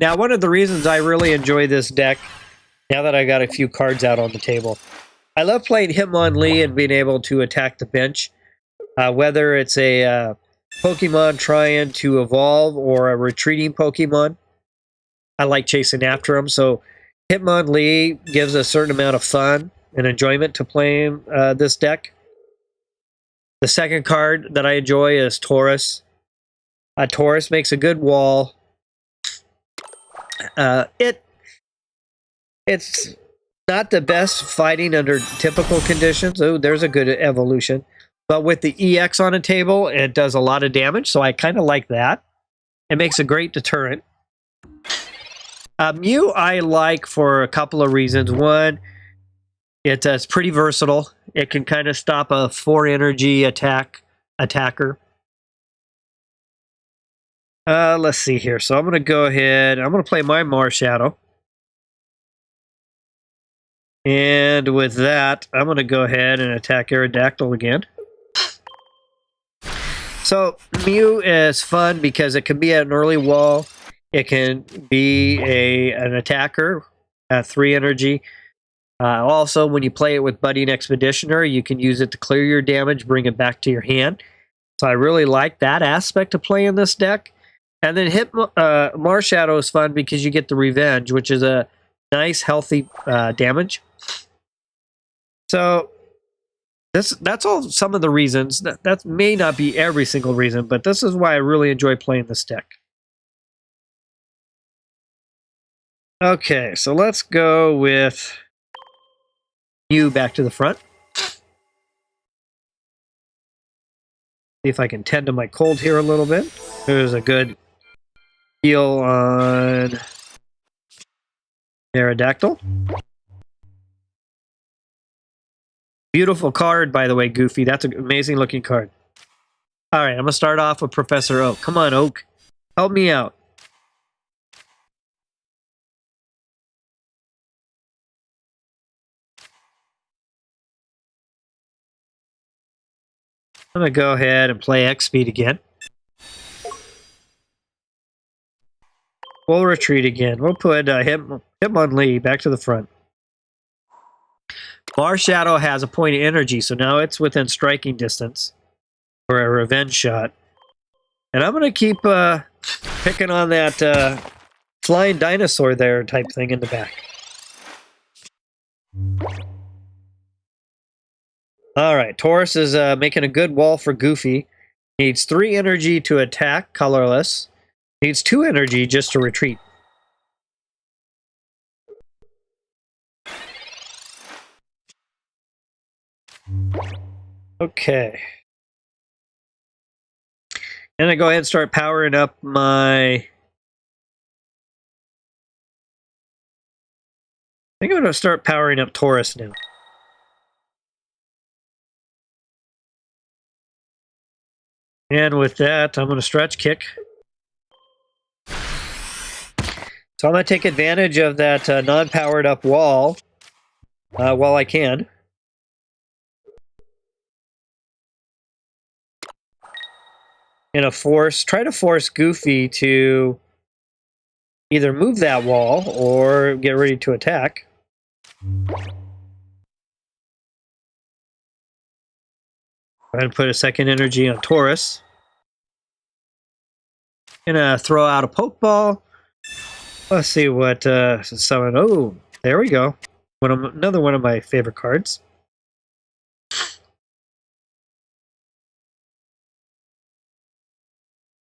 Speaker 1: Now, one of the reasons I really enjoy this deck, now that I got a few cards out on the table, I love playing Hitmonlee and being able to attack the bench. Whether it's a Pokemon trying to evolve or a retreating Pokemon, I like chasing after them. So Hitmonlee gives a certain amount of fun and enjoyment to playing this deck. The second card that I enjoy is Taurus. Taurus makes a good wall. It's not the best fighting under typical conditions. Oh, there's a good evolution. But with the EX on a table, it does a lot of damage, so I kind of like that. It makes a great deterrent. Mew I like for a couple of reasons. One, it's pretty versatile. It can kind of stop a 4-energy attacker. Let's see here. So I'm going to go ahead. I'm going to play my Marshadow. And with that, I'm going to go ahead and attack Aerodactyl again. So Mew is fun because it can be at an early wall. It can be an attacker at 3 energy. Also, when you play it with Budding Expeditioner, you can use it to clear your damage, bring it back to your hand. So I really like that aspect of playing this deck. And then Marshadow is fun because you get the Revenge, which is a nice, healthy damage. So that's all some of the reasons. That may not be every single reason, but this is why I really enjoy playing this deck. Okay, so let's go with Mew back to the front. See if I can tend to my cold here a little bit. There's a good heal on Aerodactyl. Beautiful card, by the way, Goofy. That's an amazing looking card. All right, I'm going to start off with Professor Oak. Come on, Oak. Help me out. I'm going to go ahead and play X-Speed again. We'll retreat again. We'll put Hitmonlee back to the front. Marshadow has a point of energy, so now it's within striking distance for a revenge shot. And I'm going to keep picking on that flying dinosaur there type thing in the back. All right, Taurus is making a good wall for Goofy. Needs 3 energy to attack, colorless. Needs 2 energy just to retreat. Okay. And I go ahead and start powering up my... I think I'm going to start powering up Taurus now. And with that, I'm going to stretch kick. So I'm going to take advantage of that non-powered up wall while I can. And try to force Goofy to either move that wall or get ready to attack. Go ahead and put a second energy on Taurus. Gonna throw out a Pokeball. Let's see what summon. Oh, there we go. Another one of my favorite cards.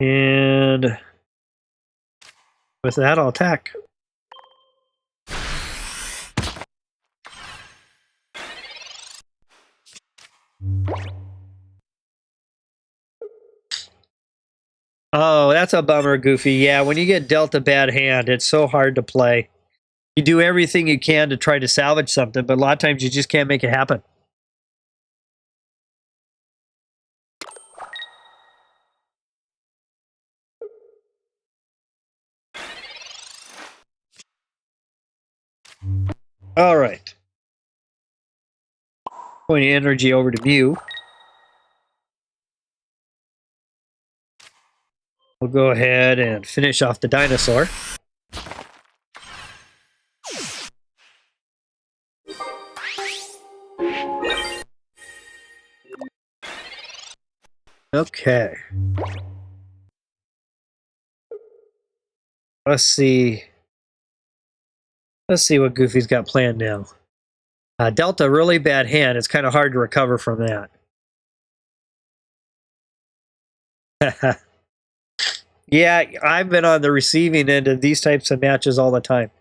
Speaker 1: And with that, I'll attack. Oh, that's a bummer, Goofy. Yeah, when you get dealt a bad hand, it's so hard to play. You do everything you can to try to salvage something, but a lot of times you just can't make it happen. All right. Pointing energy over to Mew. We'll go ahead and finish off the dinosaur. Okay. Let's see. Let's see what Goofy's got planned now. Dealt a really bad hand. It's kind of hard to recover from that. Yeah, I've been on the receiving end of these types of matches all the time.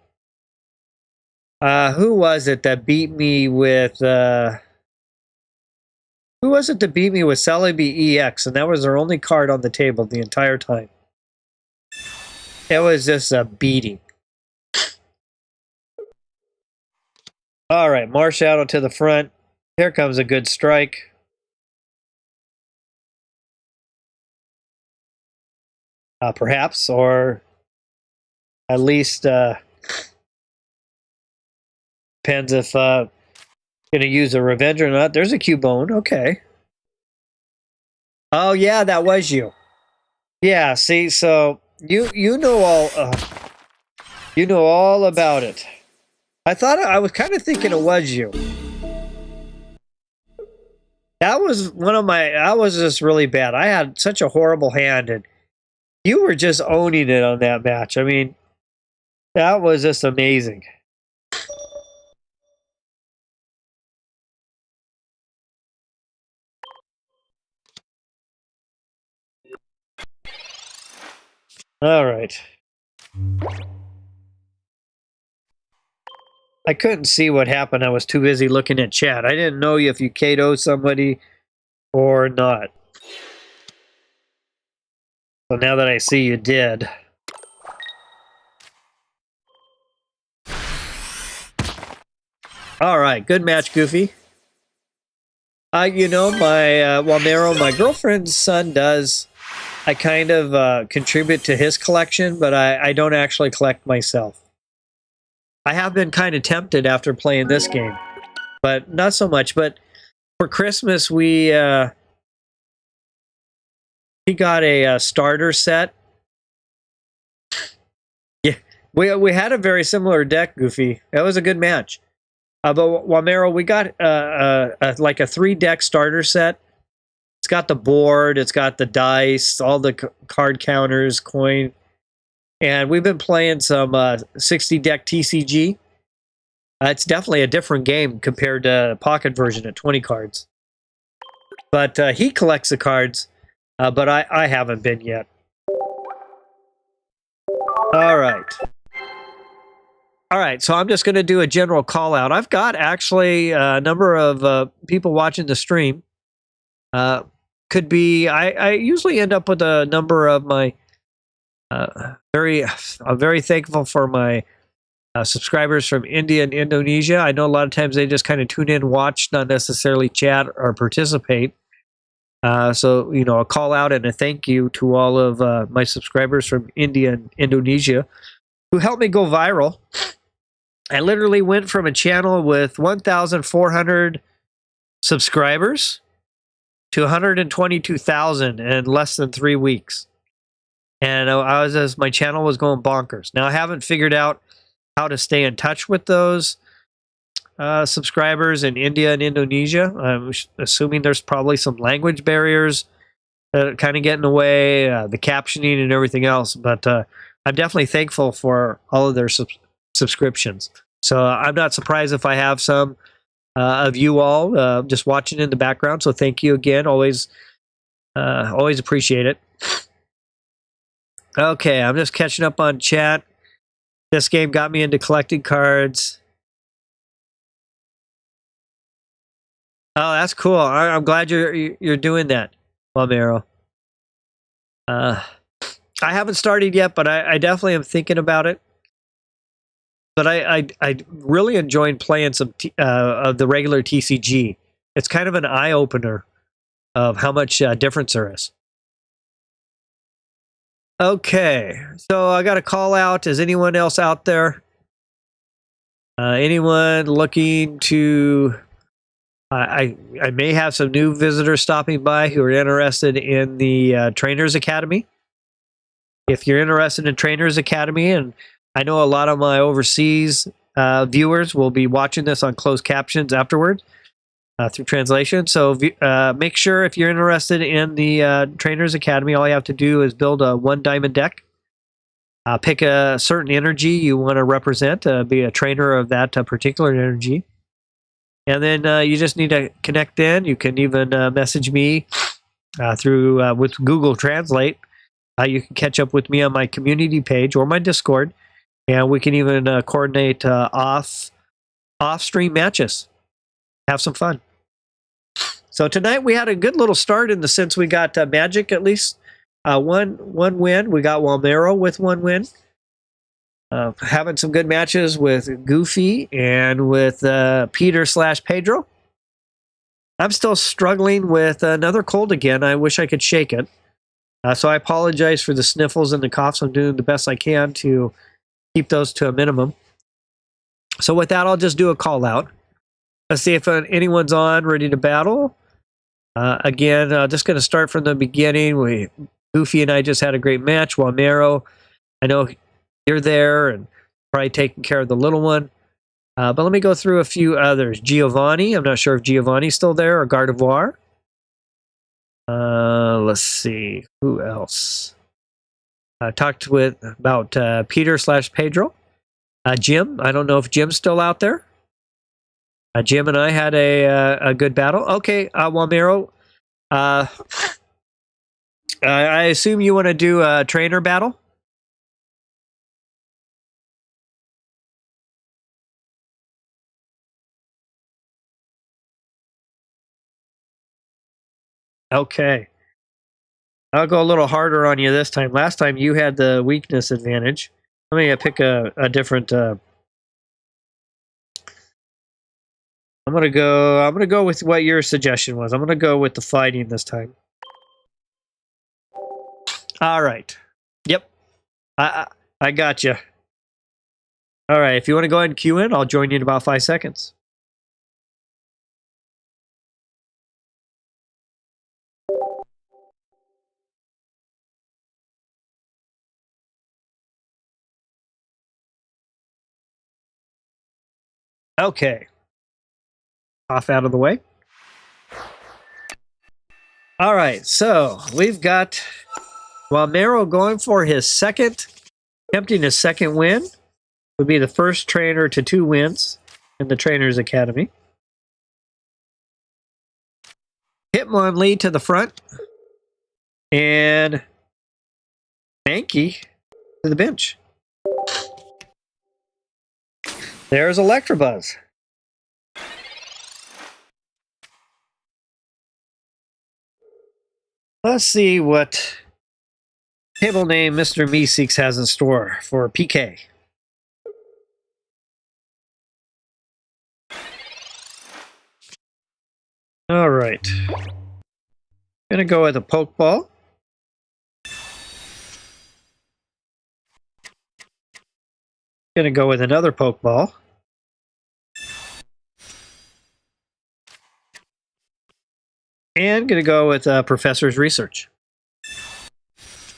Speaker 1: Who was it that beat me with... who was it that beat me with Celebi EX? And that was their only card on the table the entire time. It was just a beating. All right, Marshadow to the front. Here comes a good strike. Perhaps, or at least depends if going to use a revenge or not. There's a Cubone. Okay. Oh yeah, that was you. Yeah. See, so you know all about it. I was kind of thinking it was you. That was that was just really bad. I had such a horrible hand, and you were just owning it on that match. I mean, that was just amazing. All right. I couldn't see what happened. I was too busy looking at chat. I didn't know if you KO'd somebody or not. So now that I see you did. All right, good match, Goofy. You know, my Wamero, my girlfriend's son does. I kind of contribute to his collection, but I don't actually collect myself. I have been kind of tempted after playing this game, but not so much. But for Christmas, he got a starter set. Yeah, we had a very similar deck, Goofy. That was a good match. But Wamero, we got like a 3-deck starter set. It's got the board, it's got the dice, all the card counters, coin. And we've been playing some 60-deck TCG. It's definitely a different game compared to Pocket version at 20 cards. But he collects the cards, but I haven't been yet. All right. All right, so I'm just going to do a general call out. I've got actually a number of people watching the stream. Could be, I usually end up with a number of my I'm very thankful for my subscribers from India and Indonesia. I know a lot of times they just kind of tune in, watch, not necessarily chat or participate. So, you know, a call out and a thank you to all of my subscribers from India and Indonesia who helped me go viral. I literally went from a channel with 1,400 subscribers to 122,000 in less than 3 weeks. And my channel was going bonkers. Now, I haven't figured out how to stay in touch with those subscribers in India and Indonesia. I'm assuming there's probably some language barriers that kind of get in the way, the captioning and everything else. But I'm definitely thankful for all of their subscriptions. So I'm not surprised if I have some of you all just watching in the background. So thank you again. Always appreciate it. Okay, I'm just catching up on chat. This game got me into collecting cards. Oh, that's cool. I'm glad you're doing that, Palmero. I haven't started yet, but I definitely am thinking about it. But I really enjoyed playing some of the regular TCG. It's kind of an eye opener of how much difference there is. Okay, so I got a call out. Is anyone else out there? Anyone looking to? I may have some new visitors stopping by who are interested in the Trainers Academy. If you're interested in Trainers Academy, and I know a lot of my overseas viewers will be watching this on closed captions afterwards through translation. So make sure if you're interested in the Trainers Academy, all you have to do is build a 1 diamond deck. Pick a certain energy you want to represent, be a trainer of that particular energy. And then you just need to connect in. You can even message me through with Google Translate. You can catch up with me on my community page or my Discord, and we can even coordinate off-stream matches. Have some fun. So tonight we had a good little start in the sense we got Magic at least one win. We got Walmero with 1 win. Having some good matches with Goofy and with Peter/Pedro. I'm still struggling with another cold again. I wish I could shake it. So I apologize for the sniffles and the coughs. I'm doing the best I can to keep those to a minimum. So with that, I'll just do a call out. Let's see if anyone's on, ready to battle. Again, just going to start from the beginning. Goofy and I just had a great match. Walmero, I know you're there and probably taking care of the little one. But let me go through a few others. Giovani, I'm not sure if Giovani's still there, or Gardevoir. Let's see, who else? I talked about Peter/Pedro. Jim, I don't know if Jim's still out there. Jim and I had a good battle. Okay, Walmero, I assume you want to do a trainer battle? Okay. I'll go a little harder on you this time. Last time you had the weakness advantage. Let me pick a different. I'm gonna go with what your suggestion was. I'm gonna go with the fighting this time. All right. Yep. I got you. All right. If you want to go ahead and queue in, I'll join you in about 5 seconds. Okay. Off out of the way. All right. So we've got Walmero going for his second, attempting his second win. Would be the first trainer to 2 wins in the Trainers Academy. Hitmonlee to the front. And Mankey to the bench. There's Electabuzz. Let's see what table name Mr. Meeseeks has in store for PK. All right. Gonna go with a Pokeball. Gonna go with another Pokeball. And gonna go with Professor's Research.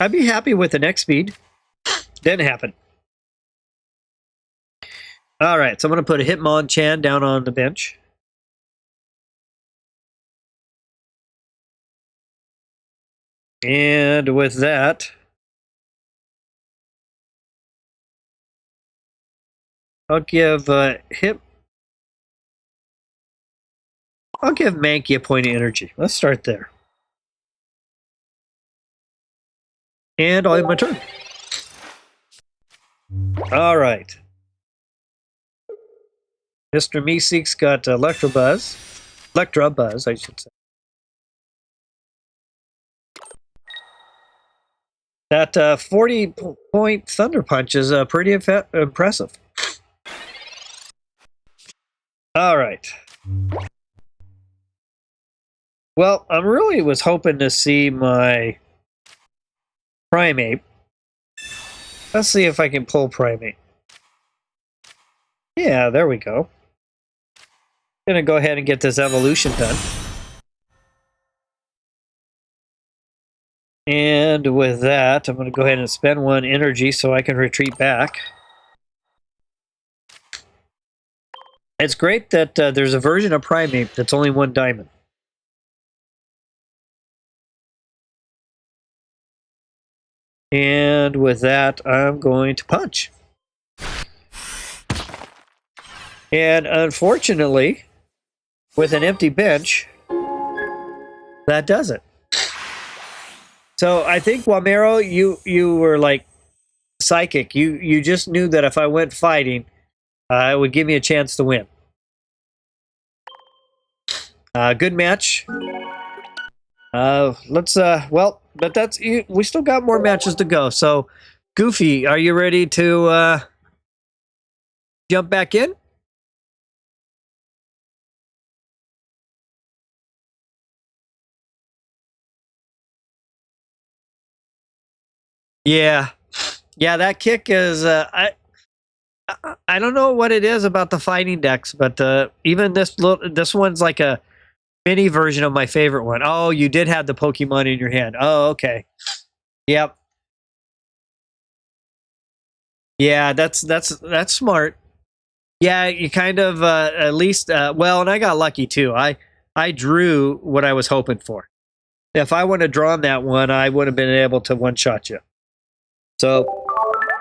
Speaker 1: I'd be happy with the next speed. Didn't happen. All right, so I'm gonna put a Hitmonchan down on the bench. And with that, I'll give Mankey a point of energy. Let's start there. And I'll end my turn. All right. Mr. Meeseeks got Electabuzz. Electra Buzz, I should say. That 40-point Thunder Punch is pretty impressive. All right. Well, I really was hoping to see my Primate. Let's see if I can pull Primate. Yeah, there we go. Gonna go ahead and get this evolution done. And with that, I'm gonna go ahead and spend 1 energy so I can retreat back. It's great that there's a version of Primate that's only 1 diamond. And with that, I'm going to punch. And unfortunately, with an empty bench, that does it. So I think, Wamero, you were like psychic. You just knew that if I went fighting, it would give me a chance to win. Good match. Well, but that's, we still got more matches to go. So, Goofy, are you ready to jump back in? Yeah, that kick is. I don't know what it is about the fighting decks, but even this one's like a mini version of my favorite one. Oh, you did have the Pokemon in your hand. Oh, okay. Yep. Yeah, that's smart. Yeah, you kind of at least well, and I got lucky too. I drew what I was hoping for. If I would have drawn that one, I would have been able to one-shot you. So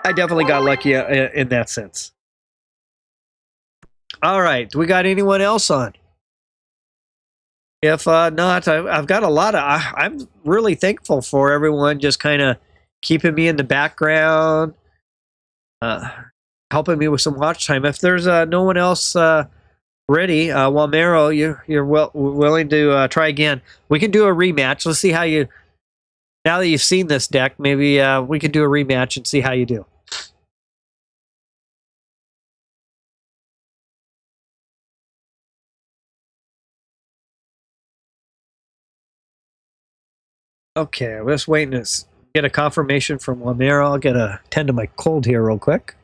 Speaker 1: I definitely got lucky in that sense. All right, do we got anyone else on? If not, I've got a lot of. I'm really thankful for everyone just kind of keeping me in the background, helping me with some watch time. If there's no one else ready, Wamero, you're willing to try again. We can do a rematch. Let's see how you. Now that you've seen this deck, maybe we could do a rematch and see how you do. Okay, I'm just waiting to get a confirmation from Wamero. I'll tend to my cold here real quick.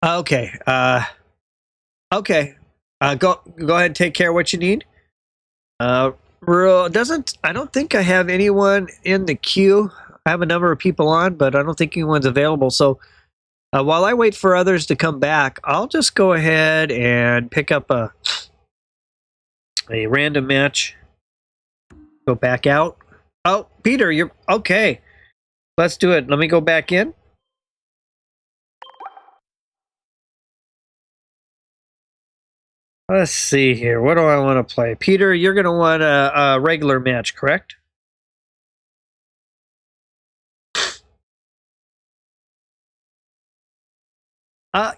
Speaker 1: Okay. Okay. Go ahead and take care of what you need. I don't think I have anyone in the queue. I have a number of people on, but I don't think anyone's available. So while I wait for others to come back, I'll just go ahead and pick up a random match. Go back out. Oh, Peter, you're okay. Let's do it. Let me go back in. Let's see here. What do I want to play? Peter, you're going to want a regular match, correct?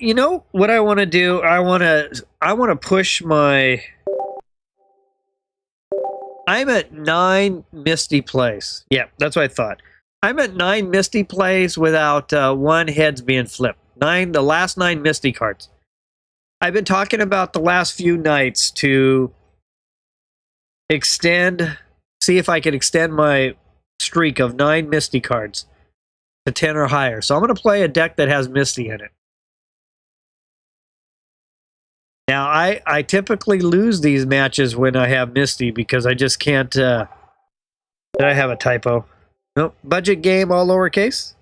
Speaker 1: You know what I want to do? I want to push my. I'm at 9 Misty plays. Yeah, that's what I thought. I'm at 9 Misty plays without 1 heads being flipped. The last 9 Misty cards. I've been talking about the last few nights to see if I can extend my streak of 9 Misty cards to 10 or higher. So I'm going to play a deck that has Misty in it. Now, I typically lose these matches when I have Misty because I just can't... Did I have a typo? Nope. Budget game, all lowercase.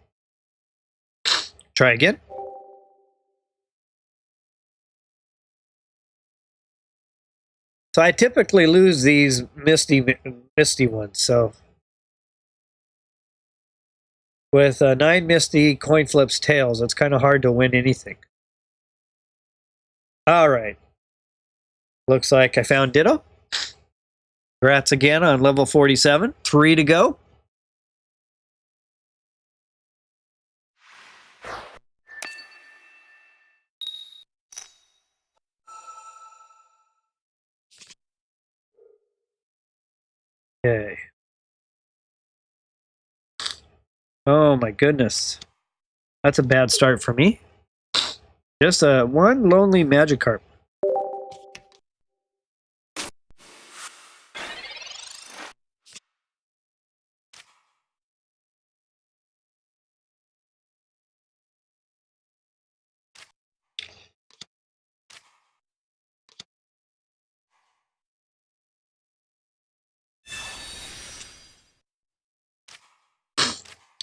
Speaker 1: Try again. So I typically lose these misty ones. So with 9 Misty, coin flips, tails, it's kind of hard to win anything. All right. Looks like I found Ditto. Congrats again on level 47. 3 to go. Okay. Oh my goodness. That's a bad start for me. Just one lonely Magikarp.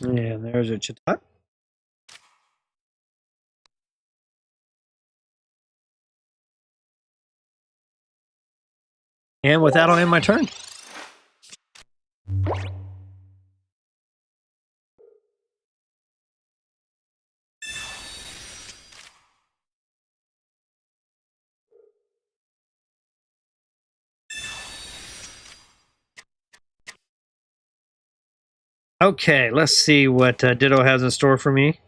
Speaker 1: And there's a Chatot. And with that, I'll end my turn. Okay, let's see what Ditto has in store for me.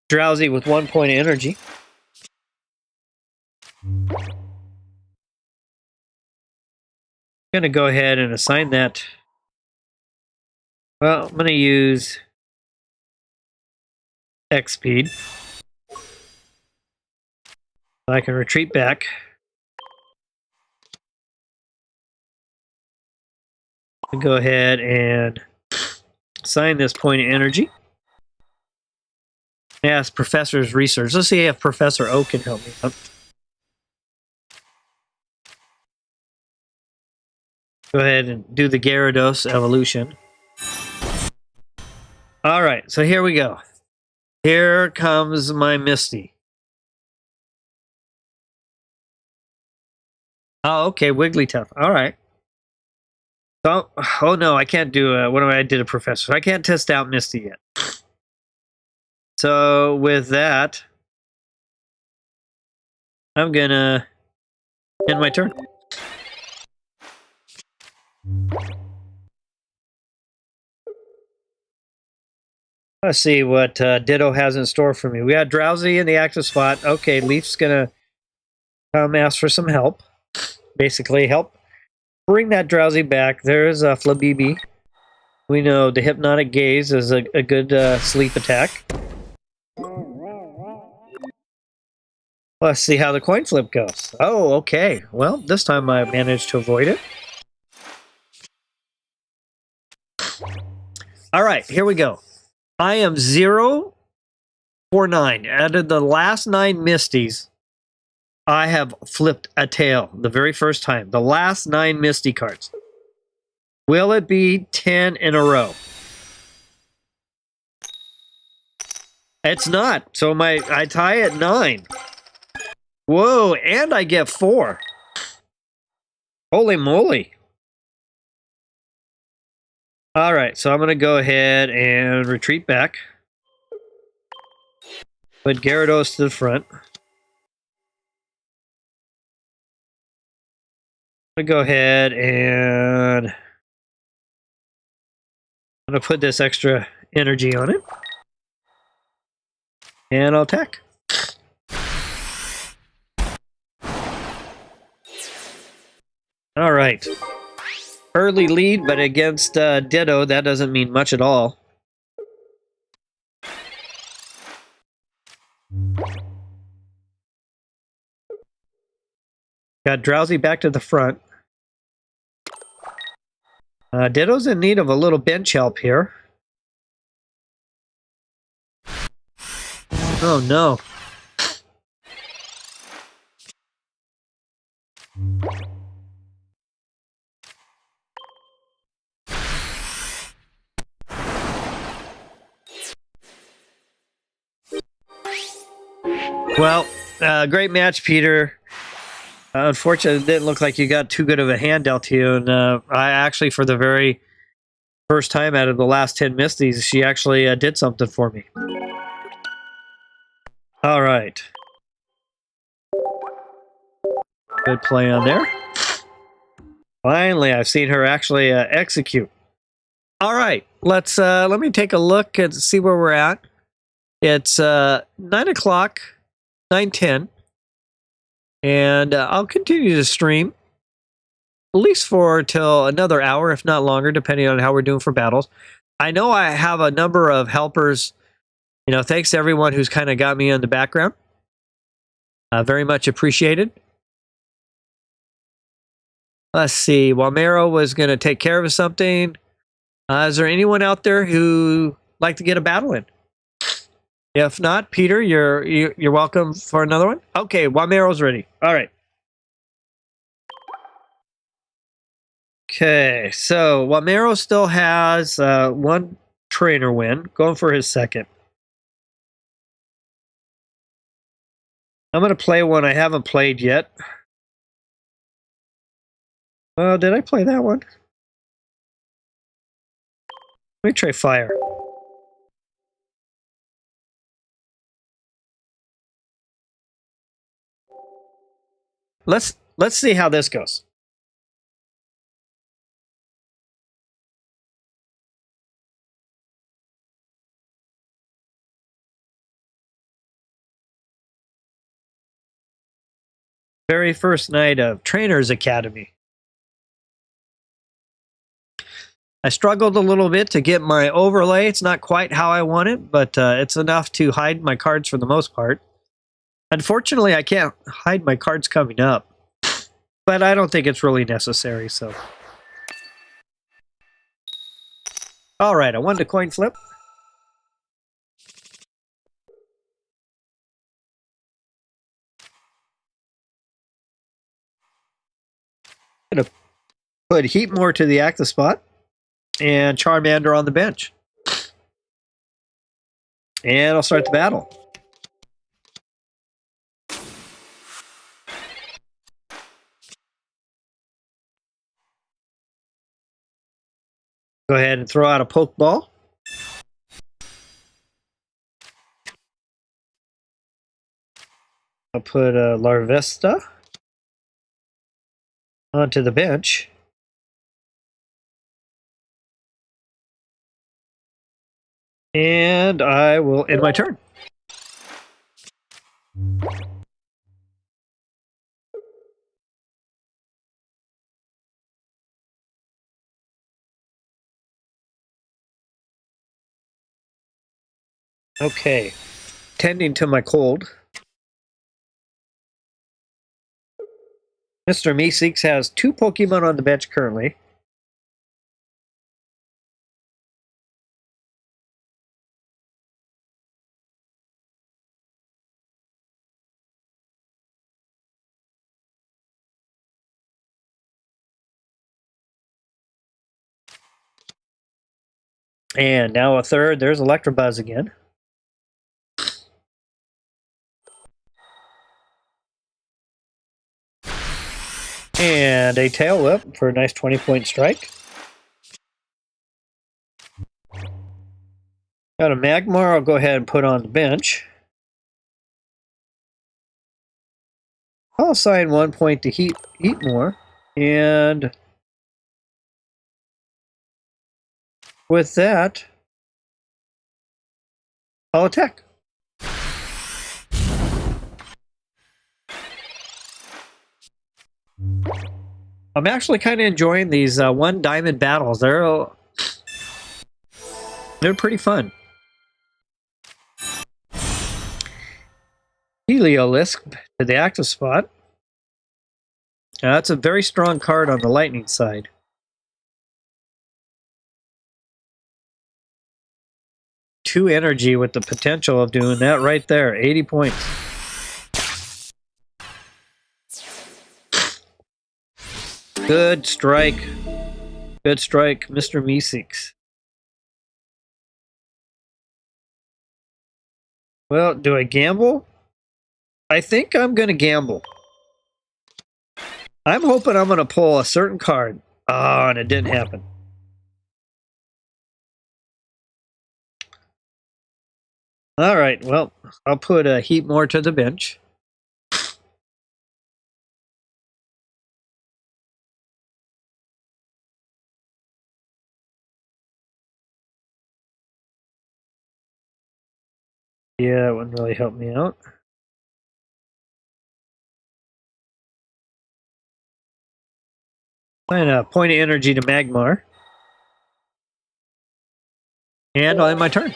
Speaker 1: Drowsy with 1 point of energy. I'm going to go ahead and assign that. Well, I'm going to use X speed. I can retreat back. Go ahead and assign this point of energy. Ask Professor's research. Let's see if Professor O can help me out. Go ahead and do the Gyarados evolution. All right, so here we go. Here comes my Misty. Oh, okay, Wigglytuff. All right. So, oh no, I can't do what I did a Professor. I can't test out Misty yet. So with that, I'm gonna end my turn. Let's see what Ditto has in store for me. We got Drowsy in the active spot. Okay, Leaf's gonna come ask for some help. Basically, help bring that Drowsy back. There's a Flabibi. We know the Hypnotic Gaze is a good sleep attack. Let's see how the coin flip goes. Oh, okay. Well, this time I managed to avoid it. All right, here we go. I am 0 for 9. Out of the last 9 Misties, I have flipped a tail the very first time. The last 9 Misty cards. Will it be 10 in a row? It's not. So I tie at 9. Whoa, and I get 4. Holy moly. All right, so I'm going to go ahead and retreat back. Put Gyarados to the front. I'm going to go ahead and I'm going to put this extra energy on it. And I'll attack. All right. Early lead, but against Ditto, that doesn't mean much at all. Got Drowsy back to the front. Ditto's in need of a little bench help here. Oh no. Well, great match, Peter. Unfortunately, it didn't look like you got too good of a hand dealt to you. And I actually, for the very first time out of the last 10 Misties, she actually did something for me. All right. Good play on there. Finally, I've seen her actually execute. All right, let me take a look and see where we're at. It's 9 o'clock, 9:10, and I'll continue to stream at least for till another hour, if not longer, depending on how we're doing for battles. I know I have a number of helpers. You know, thanks to everyone who's kind of got me in the background. Very much appreciated. Let's see. Wamero was going to take care of something. Is there anyone out there who like to get a battle in? If not, Peter, you're welcome for another one. Okay, Wamero's ready. All right. Okay, so Wamero still has one trainer win, going for his second. I'm going to play one I haven't played yet. Did I play that one? Let me try fire. Let's see how this goes. Very first night of Trainers Academy. I struggled a little bit to get my overlay. It's not quite how I want it, but it's enough to hide my cards for the most part. Unfortunately, I can't hide my cards coming up, but I don't think it's really necessary, so. All right, I won the coin flip. I'm going to put Heatmore to the active spot and Charmander on the bench. And I'll start the battle. Go ahead and throw out a Pokeball. I'll put a Larvesta onto the bench. And I will end my turn. Okay, tending to my cold. Mr. Meeseeks has 2 Pokemon on the bench currently. And now a third. There's Electabuzz again. And a Tail Whip for a nice 20-point strike. Got a Magmar. I'll go ahead and put on the bench. I'll assign 1 point to Heatmore. And with that, I'll attack. I'm actually kind of enjoying these 1 diamond battles. They're pretty fun. Heliolisk to the active spot. Now, that's a very strong card on the lightning side. Two energy with the potential of doing that right there. 80 points. Good strike. Good strike, Mr. Meeseeks. Well, do I gamble? I think I'm going to gamble. I'm hoping I'm going to pull a certain card. Oh, and it didn't happen. All right, well, I'll put a Heatmore to the bench. Yeah, it wouldn't really help me out. Assign a point of energy to Magmar. And I'll end my turn.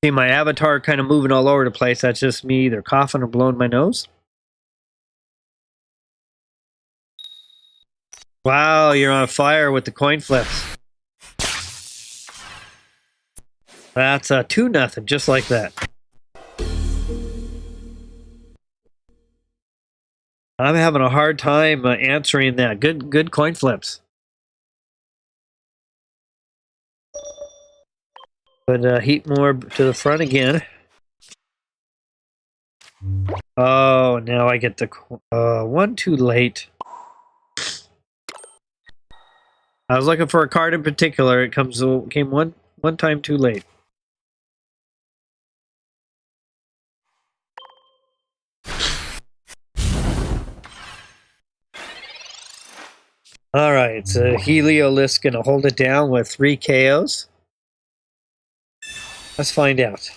Speaker 1: See my avatar kind of moving all over the place. That's just me either coughing or blowing my nose. Wow, you're on fire with the coin flips. That's 2-0, just like that. I'm having a hard time answering that. Good coin flips. But heat more to the front again. Oh, now I get the one too late. I was looking for a card in particular. It came one time too late. All right, so Heliolith's gonna hold it down with 3 KOs. Let's find out.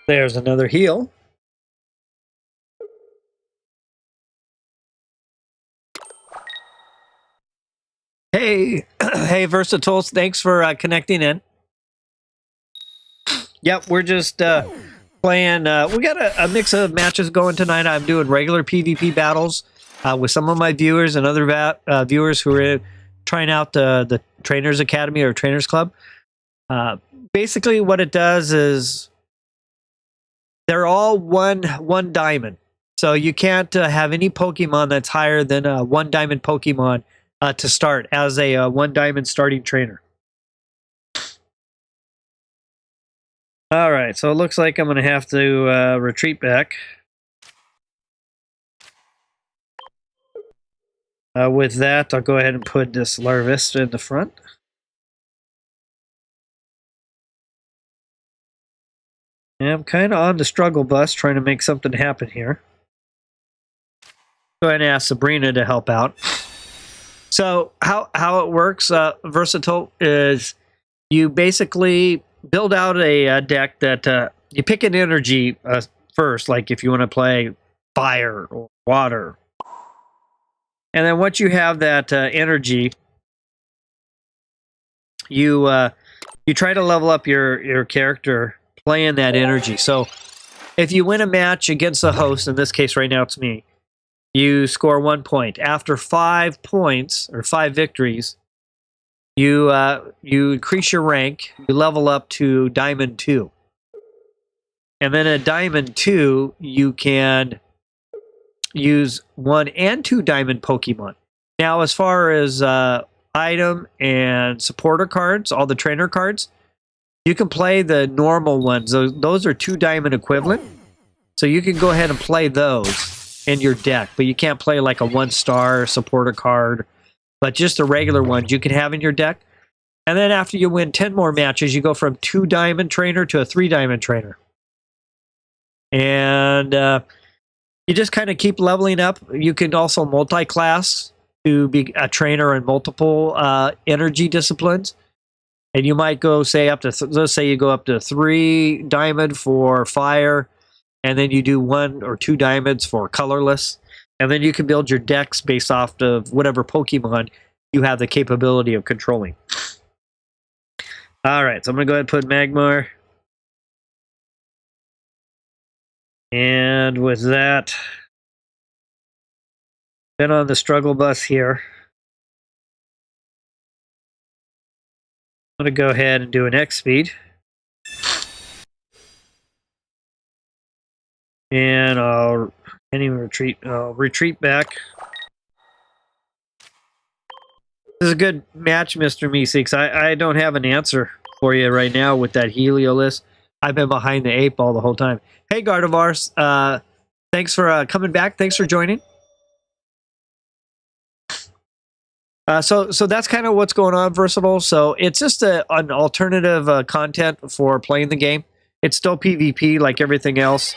Speaker 1: There's another heal. Hey, hey, Versatiles, thanks for connecting in. Yep, we're just playing. We got a mix of matches going tonight. I'm doing regular PvP battles with some of my viewers and other viewers who are trying out the Trainers Academy or Trainers Club. Basically, what it does is they're all one diamond, so you can't have any Pokemon that's higher than a 1 diamond Pokemon to start as a 1 diamond starting trainer. All right, so it looks like I'm going to have to retreat back. With that, I'll go ahead and put this Larvesta in the front. And I'm kind of on the struggle bus trying to make something happen here. Go ahead and ask Sabrina to help out. So how it works, Versatile, is you basically build out a deck that you pick an energy first, like if you want to play fire or water. And then once you have that energy, you try to level up your character playing that energy. So if you win a match against the host, in this case right now it's me, you score 1 point. After 5 points or 5 victories, you increase your rank. You level up to Diamond 2. And then at Diamond 2, you can use 1 and 2 Diamond Pokemon. Now, as far as item and supporter cards, all the trainer cards, you can play the normal ones. Those are 2 Diamond equivalent. So you can go ahead and play those in your deck, but you can't play like a 1-star supporter card, but just the regular ones you can have in your deck. And then after you win 10 more matches, you go from 2 diamond trainer to a 3 diamond trainer. And you just kind of keep leveling up. You can also multi-class to be a trainer in multiple energy disciplines. And you might go, say, up to, let's say you go up to 3 diamond for fire, and then you do 1 or 2 diamonds for colorless. And then you can build your decks based off of whatever Pokemon you have the capability of controlling. All right, so I'm going to go ahead and put Magmar. And with that, been on the struggle bus here. I'm going to go ahead and do an X speed. And I'll retreat back. This is a good match, Mr. Meeseeks. I don't have an answer for you right now with that Heliolith. I've been behind the 8 ball the whole time. Hey, Gardevoir, thanks for coming back. Thanks for joining. So that's kind of what's going on, Versatile. So it's just an alternative content for playing the game. It's still PvP like everything else.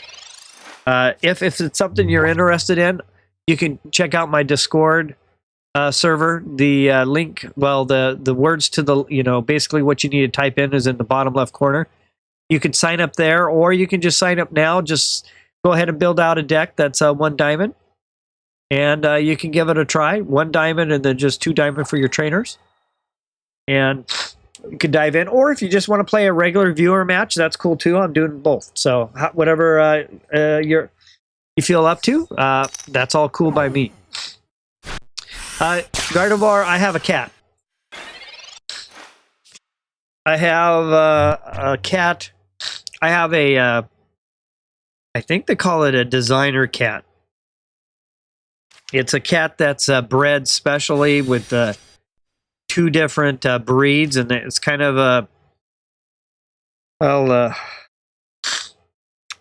Speaker 1: If it's something you're interested in, you can check out my Discord server. The link, well, the words to the, basically what you need to type in is in the bottom left corner. You can sign up there, or you can just sign up now. Just go ahead and build out a deck that's 1 diamond. And you can give it a try. 1 diamond and then just 2 diamond for your trainers. And you can dive in. Or if you just want to play a regular viewer match, that's cool too. I'm doing both. So whatever you feel up to, that's all cool by me. Gardevoir, I have a cat. I have a cat. I have I think they call it a designer cat. It's a cat that's bred specially with 2 different breeds, and it's kind of a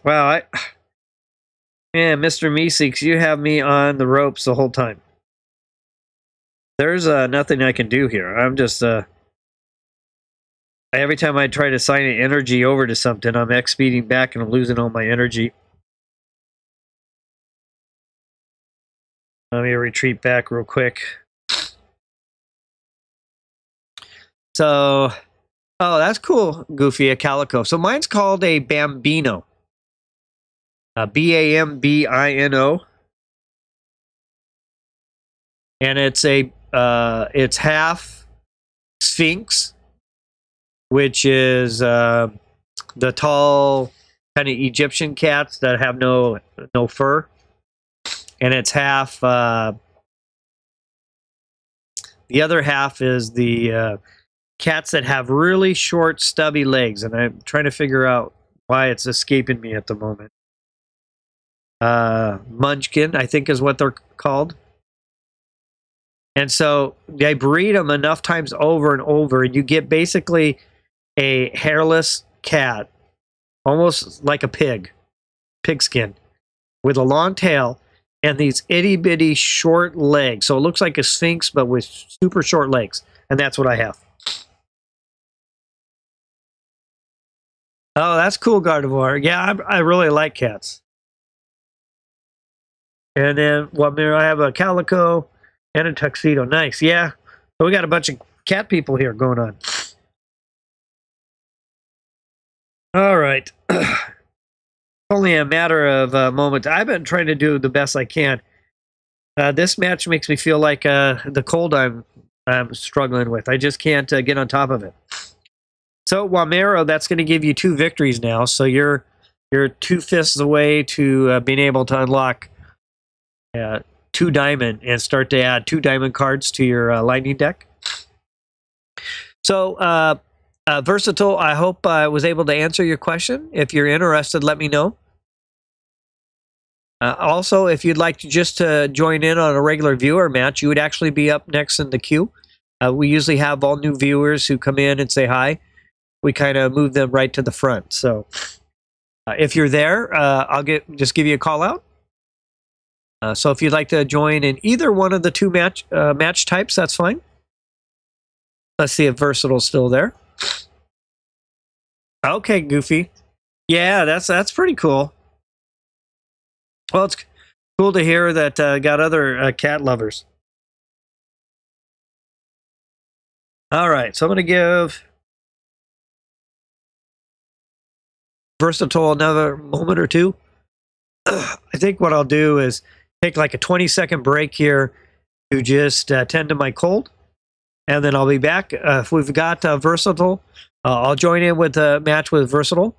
Speaker 1: wow. Mr. Meeseeks, you have me on the ropes the whole time. There's nothing I can do here. I'm just every time I try to assign energy over to something, I'm X-speeding back and I'm losing all my energy. Let me retreat back real quick. So, oh, that's cool, Goofy, a calico. So mine's called a Bambino. Bambino. And it's half Sphinx, which is the tall kind of Egyptian cats that have no fur. And it's half, the other half is the cats that have really short, stubby legs. And I'm trying to figure out why it's escaping me at the moment. Munchkin, I think is what they're called. And so they breed them enough times over and over, and you get basically a hairless cat, almost like a pigskin, with a long tail and these itty bitty short legs. So it looks like a sphinx, but with super short legs. And that's what I have. Oh, that's cool, Gardevoir. Yeah, I really like cats. And then, I have a calico and a tuxedo. Nice, yeah. So we got a bunch of cat people here going on. All right. Only a matter of moments. I've been trying to do the best I can. This match makes me feel like the cold I'm struggling with. I just can't get on top of it. So Wamero, that's going to give you 2 victories now. So you're 2 fists away to being able to unlock 2 diamond and start to add 2 diamond cards to your lightning deck. So Versatile, I hope I was able to answer your question. If you're interested, let me know. Also, if you'd like to just join in on a regular viewer match, you would actually be up next in the queue. We usually have all new viewers who come in and say hi. We kind of move them right to the front. So if you're there, I'll just give you a call out. So if you'd like to join in either one of the 2 match types, that's fine. Let's see if Versatile's still there. Okay, Goofy. Yeah, that's pretty cool. Well, it's cool to hear that got other cat lovers. All right, so I'm going to give Versatile another moment or 2. I think what I'll do is take like a 20-second break here to just tend to my cold, and then I'll be back. If we've got Versatile, I'll join in with a match with Versatile.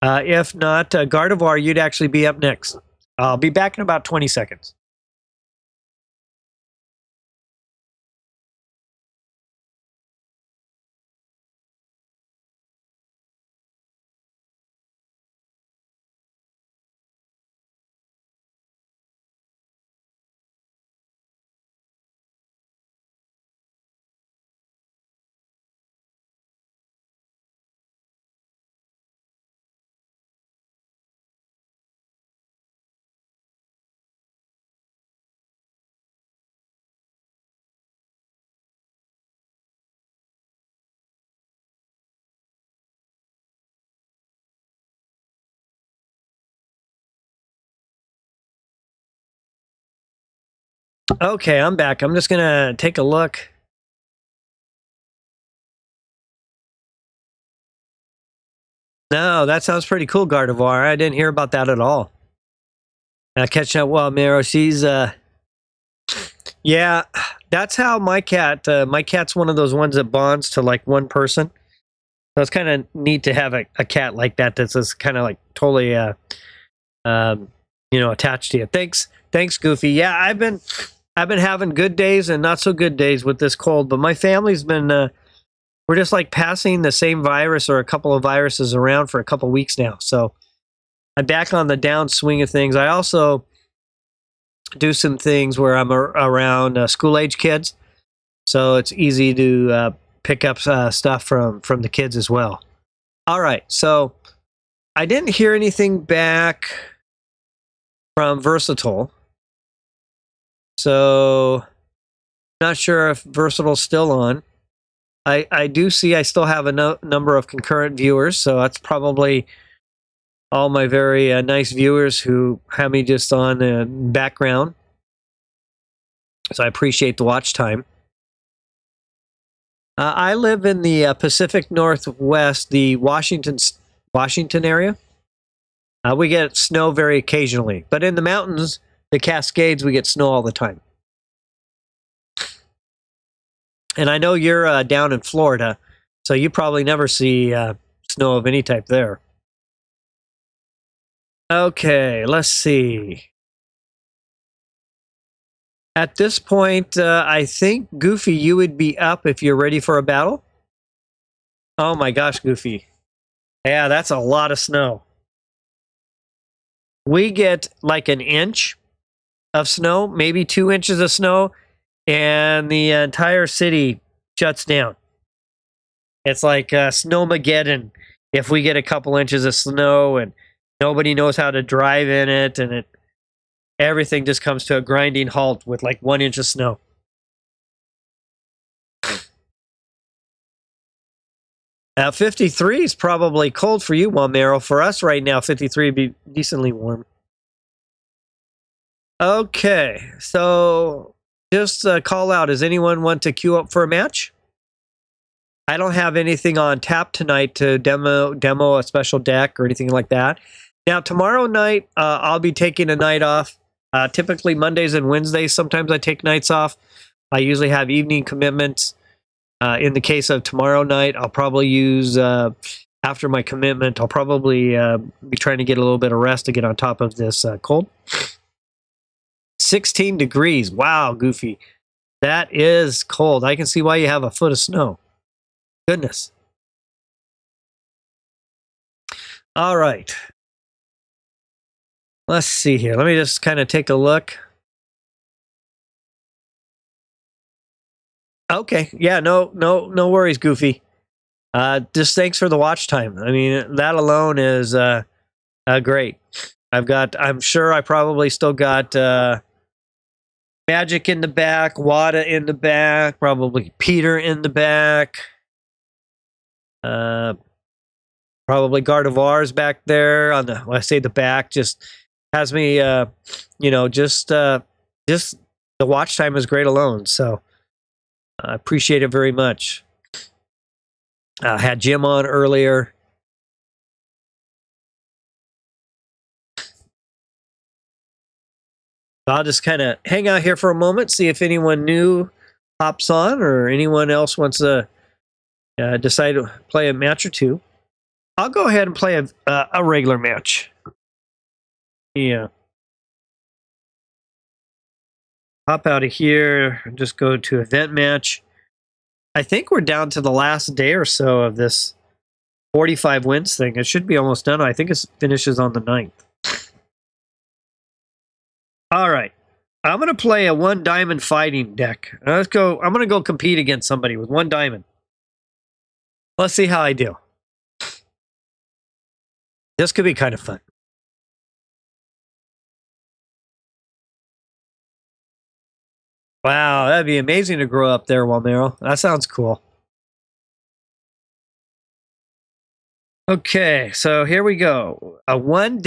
Speaker 1: If not, Gardevoir, you'd actually be up next. I'll be back in about 20 seconds. Okay, I'm back. I'm just gonna take a look. No, that sounds pretty cool, Gardevoir. I didn't hear about that at all. Catching up well, Miro. She's yeah, that's how my cat's one of those ones that bonds to like one person. So it's kind of neat to have a cat like that that's just kind of like totally attached to you. Thanks, Goofy. Yeah, I've been having good days and not so good days with this cold, but my family's been we're just like passing the same virus or a couple of viruses around for a couple weeks now. So I'm back on the downswing of things. I also do some things where I'm around school-age kids, so it's easy to pick up stuff from the kids as well. All right, so I didn't hear anything back from Versatile, so not sure if Versatile's still on. I do see I still have a number of concurrent viewers, so that's probably all my very nice viewers who have me just on the background. So I appreciate the watch time. I live in the Pacific Northwest, the Washington area. We get snow very occasionally, but in the mountains, the Cascades, we get snow all the time. And I know you're down in Florida, so you probably never see snow of any type there. Okay, let's see. At this point, I think, Goofy, you would be up if you're ready for a battle. Oh my gosh, Goofy. Yeah, that's a lot of snow. We get like an inch of snow, maybe 2 inches of snow, and the entire city shuts down. It's like Snowmageddon if we get a couple inches of snow and nobody knows how to drive in it, and everything just comes to a grinding halt with like 1 inch of snow. Now, 53 is probably cold for you, Wamero. For us right now, 53 would be decently warm. Okay, so just call out. Does anyone want to queue up for a match? I don't have anything on tap tonight to demo a special deck or anything like that. Now, tomorrow night, I'll be taking a night off. Typically Mondays and Wednesdays, sometimes I take nights off. I usually have evening commitments. In the case of tomorrow night, I'll probably use, after my commitment, I'll probably be trying to get a little bit of rest to get on top of this cold. 16 degrees. Wow, Goofy. That is cold. I can see why you have a foot of snow. Goodness. All right. Let's see here. Let me just kind of take a look. Okay. Yeah, no worries, Goofy. Just thanks for the watch time. I mean, that alone is great. I'm sure I probably still got Magic in the back, Wada in the back, probably Peter in the back. Probably Gardevoir's back there on the, when I say the back, just has me, just the watch time is great alone. So I appreciate it very much. I had Jim on earlier. I'll just kind of hang out here for a moment, see if anyone new pops on or anyone else wants to decide to play a match or two. I'll go ahead and play a regular match. Yeah. Hop out of here and just go to event match. I think we're down to the last day or so of this 45 wins thing. It should be almost done. I think it finishes on the 9th. All right. I'm going to play a 1 diamond fighting deck. Let's go. I'm going to go compete against somebody with 1 diamond. Let's see how I do. This could be kind of fun. Wow, that'd be amazing to grow up there, Walmero. That sounds cool. Okay, so here we go. A 1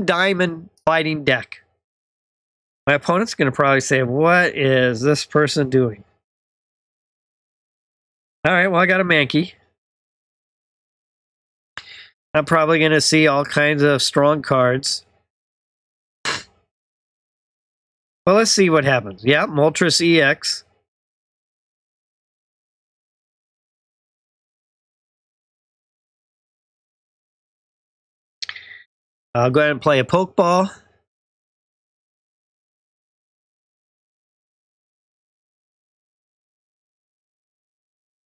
Speaker 1: diamond fighting deck. My opponent's going to probably say, what is this person doing? All right, well, I got a Mankey. I'm probably going to see all kinds of strong cards. Well, let's see what happens. Yeah, Moltres EX. I'll go ahead and play a Pokeball.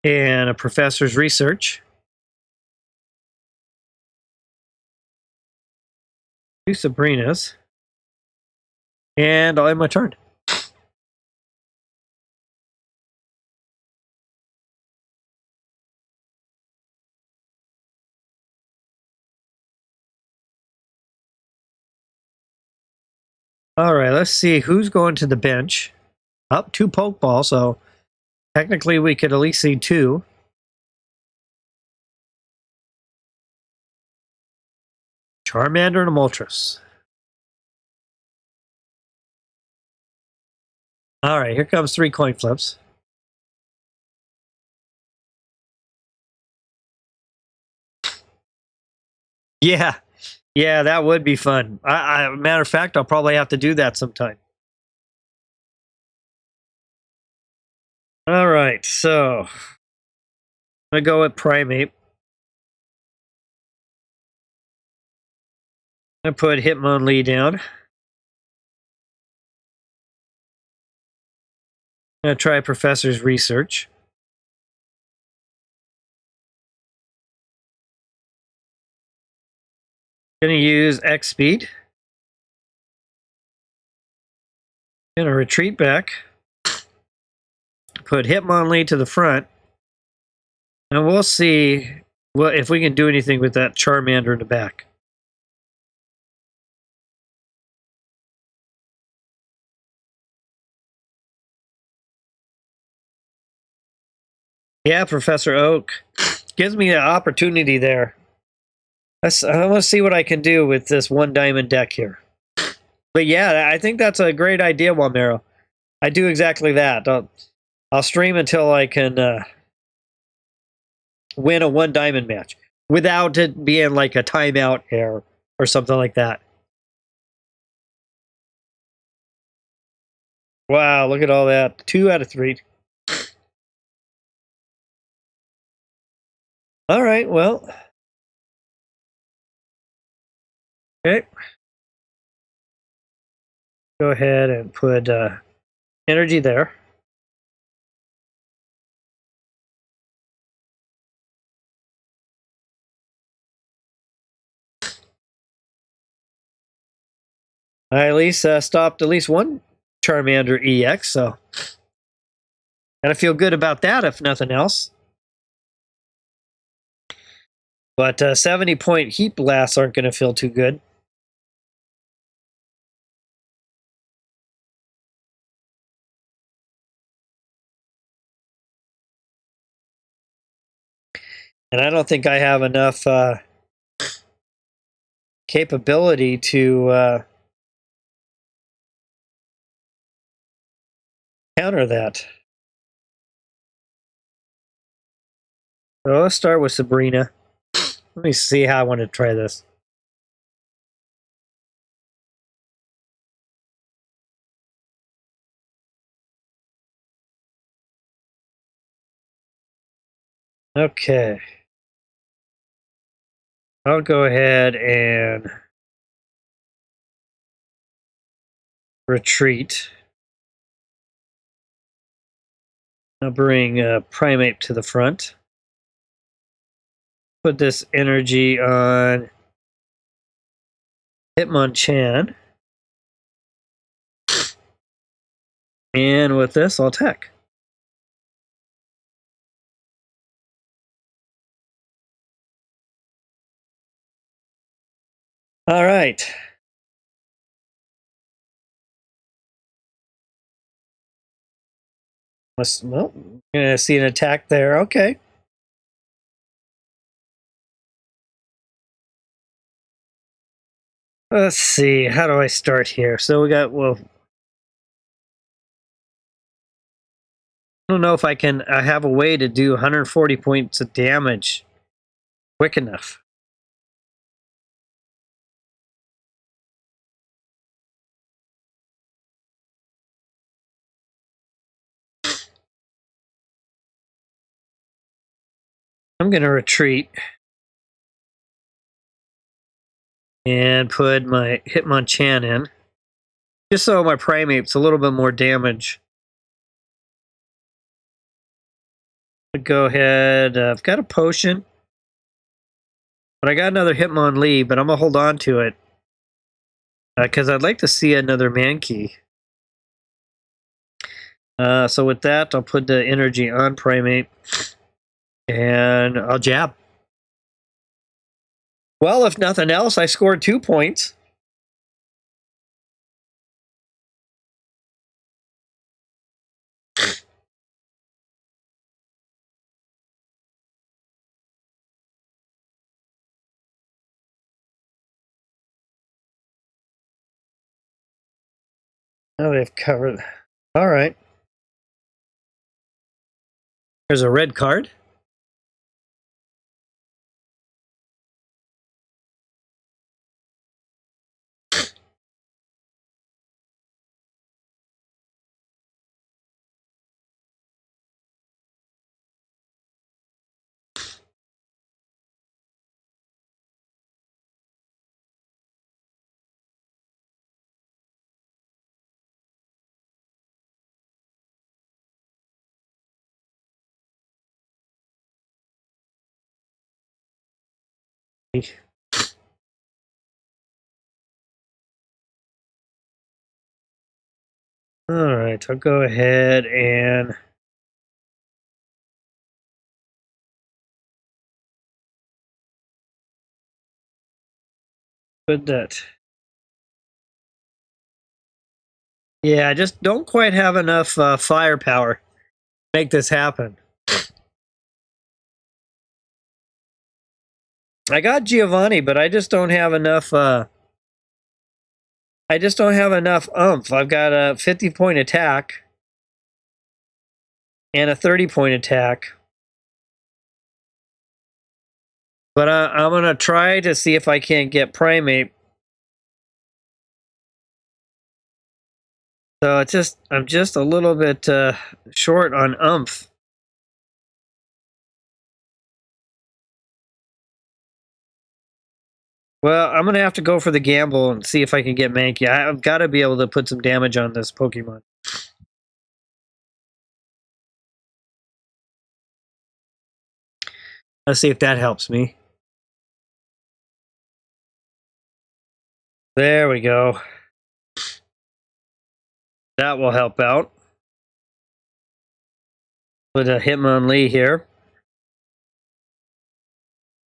Speaker 1: And a Professor's Research. 2 Sabrinas. And I'll end my turn. All right, let's see who's going to the bench. Up 2 Pokeballs, so technically we could at least see 2. Charmander and a Moltres. All right, here comes 3 coin flips. Yeah, yeah, that would be fun. Matter of fact, I'll probably have to do that sometime. All right, so I'm gonna go with Primate. I'm gonna put Hitmonlee down. I'm gonna try Professor's Research. Gonna use X Speed. Gonna retreat back. Put Hitmonlee to the front. And we'll see if we can do anything with that Charmander in the back. Yeah, Professor Oak. Gives me an opportunity there. I want to see what I can do with this 1 diamond deck here. But yeah, I think that's a great idea, Wamero. I do exactly that. I'll stream until I can win a 1 diamond match without it being like a timeout error or something like that. Wow, look at all that. 2 out of 3. All right, well. Okay. Go ahead and put energy there. I at least stopped at least 1 Charmander EX, so gotta feel good about that if nothing else. But 70-point heat blasts aren't going to feel too good. And I don't think I have enough capability to counter that. So let's start with Sabrina. Let me see how I want to try this. Okay. I'll go ahead and retreat. I'll bring Primate to the front. Put this energy on Hitmonchan. And with this, I'll attack. All right. Well, gonna see an attack there. Okay. Let's see. How do I start here? So we got, well, I don't know if I have a way to do 140 points of damage quick enough. I'm going to retreat and put my Hitmonchan in, just so my Primate's a little bit more damage. Go ahead. I've got a potion, but I got another Hitmonlee, but I'm going to hold on to it because I'd like to see another Mankey. So with that, I'll put the energy on Primate, and I'll jab. Well, if nothing else, I scored 2 points. Oh, they've covered. All right. There's a red card. All right, I'll go ahead and put that. Yeah, I just don't quite have enough firepower to make this happen. I got Giovani, but I just don't have enough. I just don't have enough oomph. I've got a 50-point attack and a 30-point attack. But I'm going to try to see if I can't get Primate. So I'm just a little bit short on oomph. Well, I'm going to have to go for the gamble and see if I can get Mankey. I've got to be able to put some damage on this Pokemon. Let's see if that helps me. There we go. That will help out. Put a Hitmonlee here.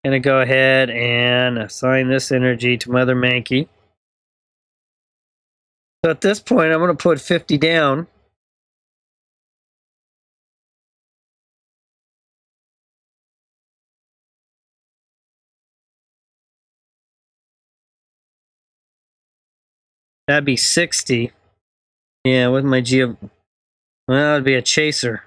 Speaker 1: Gonna go ahead and assign this energy to Mother Mankey. So at this point, I'm gonna put 50 down. That'd be 60. Yeah, with my Well, that'd be a chaser.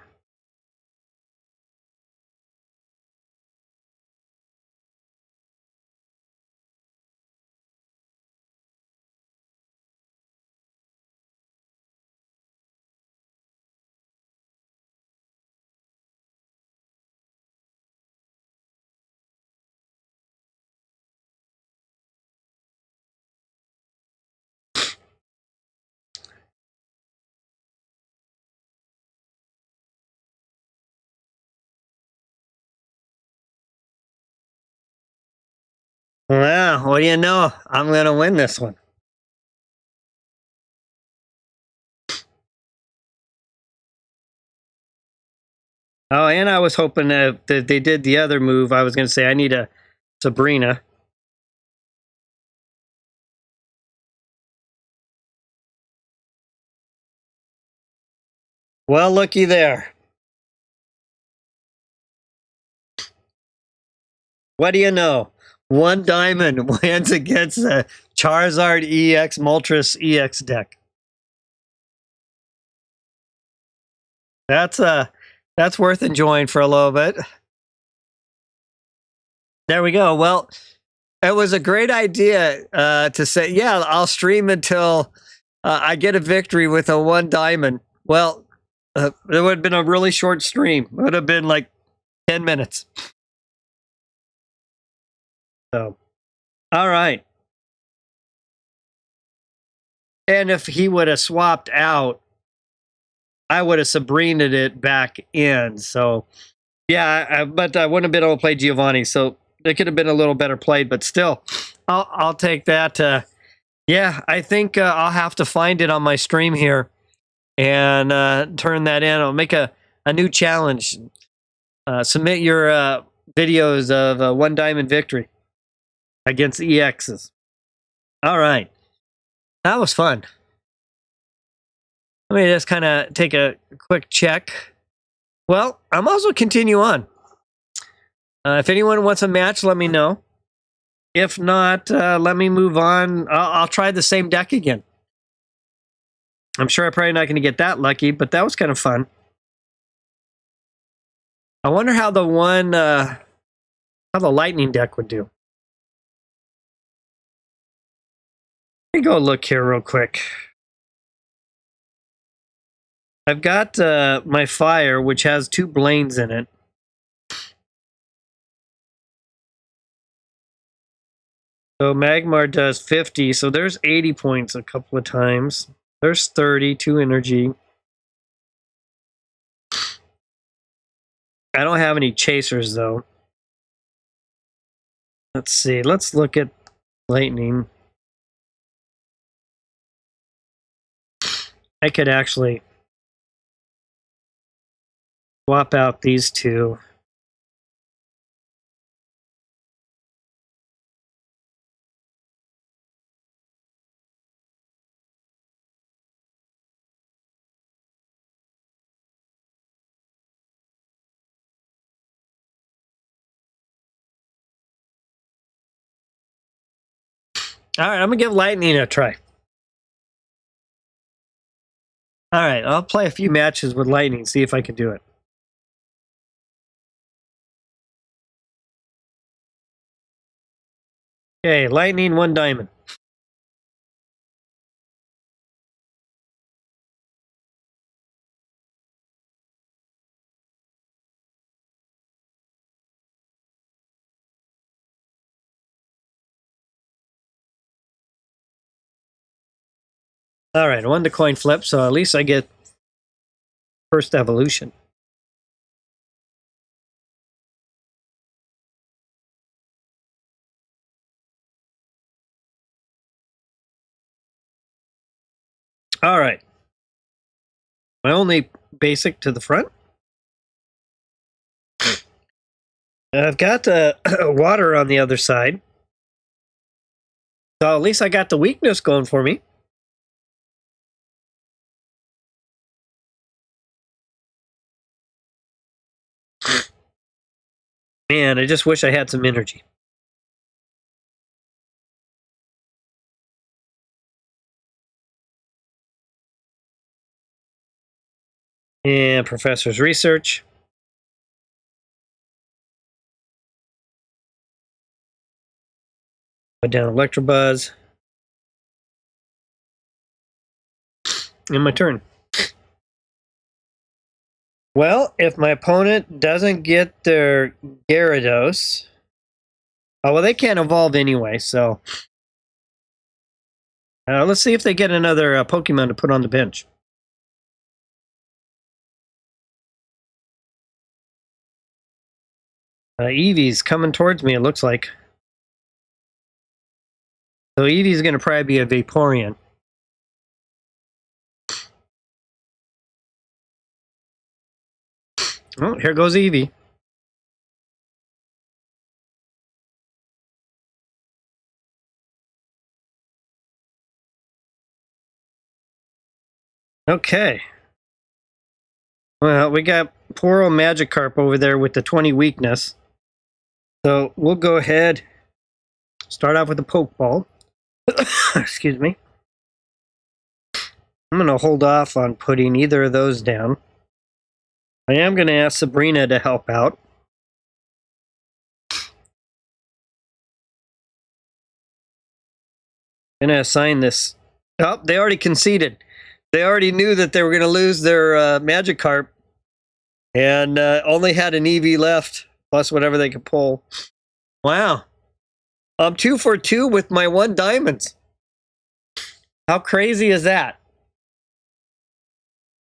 Speaker 1: Well, what do you know? I'm gonna win this one. Oh, and I was hoping that they did the other move. I was gonna say I need a Sabrina. Well, looky there. What do you know? One diamond wins against a Charizard EX Moltres EX deck. That's That's worth enjoying for a little bit. There we go. Well, it was a great idea to say, yeah, I'll stream until I get a victory with a 1 diamond. Well, it would have been a really short stream. It would have been like 10 minutes. So, all right. And if he would have swapped out, I would have Sabrinaed it back in. So, yeah, but I wouldn't have been able to play Giovani. So it could have been a little better played, but still, I'll take that. Yeah, I think I'll have to find it on my stream here and turn that in. I'll make a new challenge. Submit your videos of a 1 diamond victory against EXs. All right. That was fun. Let me just kind of take a quick check. Well, I'm also continue on. If anyone wants a match, let me know. If not, let me move on. I'll try the same deck again. I'm sure I'm probably not going to get that lucky, but that was kind of fun. I wonder how the lightning deck would do. Let me go look here real quick. I've got my fire, which has 2 Blaines in it. So Magmar does 50, so there's 80 points a couple of times. There's 30, 2 energy. I don't have any chasers, though. Let's see. Let's look at lightning. I could actually swap out these 2. All right, I'm going to give lightning a try. All right, I'll play a few matches with lightning, see if I can do it. Okay, lightning, 1 diamond. All right, I won the coin flip, so at least I get first evolution. All right. My only basic to the front. I've got water on the other side. So at least I got the weakness going for me. Man, I just wish I had some energy. And Professor's Research. Put down Electrobuzz. And my turn. Well, if my opponent doesn't get their Gyarados... Oh, well, they can't evolve anyway, so... let's see if they get another Pokemon to put on the bench. Eevee's coming towards me, it looks like. So Eevee's going to probably be a Vaporeon. Oh, here goes Eevee. Okay. Well, we got poor old Magikarp over there with the 20 weakness. So we'll go ahead, start off with a Pokeball. Excuse me. I'm going to hold off on putting either of those down. I am going to ask Sabrina to help out. I'm going to assign this. Oh, they already conceded. They already knew that they were going to lose their Magikarp and only had an EV left, plus whatever they could pull. Wow. I'm 2 for 2 with my 1 diamonds. How crazy is that?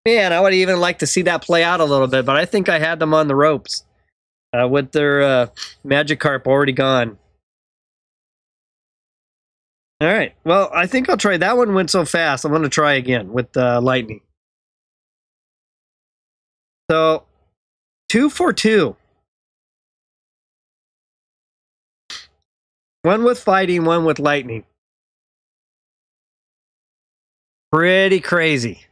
Speaker 1: Man, I would even like to see that play out a little bit, but I think I had them on the ropes with their Magikarp already gone. All right. Well, I think I'll try. That one went so fast. I'm going to try again with lightning. So, 2 for 2. 1 with fighting, 1 with lightning. Pretty crazy.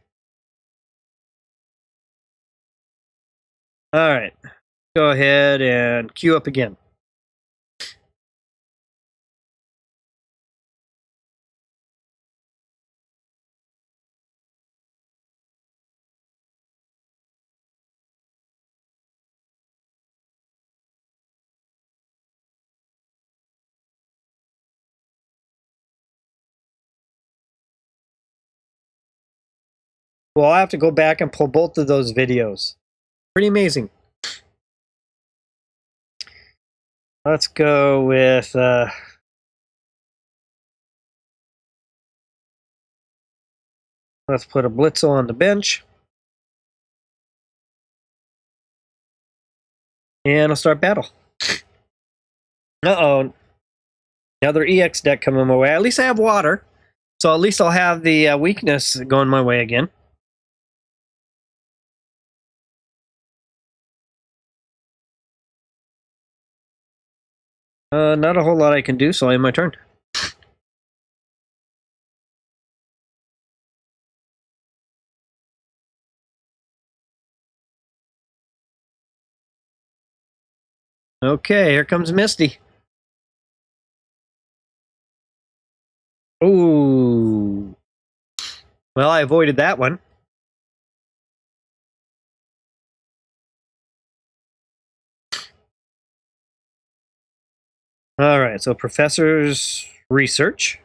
Speaker 1: All right. Go ahead and queue up again. Well, I have to go back and pull both of those videos. Pretty amazing. Let's go with let's put a Blitzel on the bench. And I'll start battle. Uh-oh. Another EX deck coming my way. At least I have water. So at least I'll have the weakness going my way again. Not a whole lot I can do, so I have my turn. Okay, here comes Misty. Ooh. Well, I avoided that one. All right, so Professor's Research.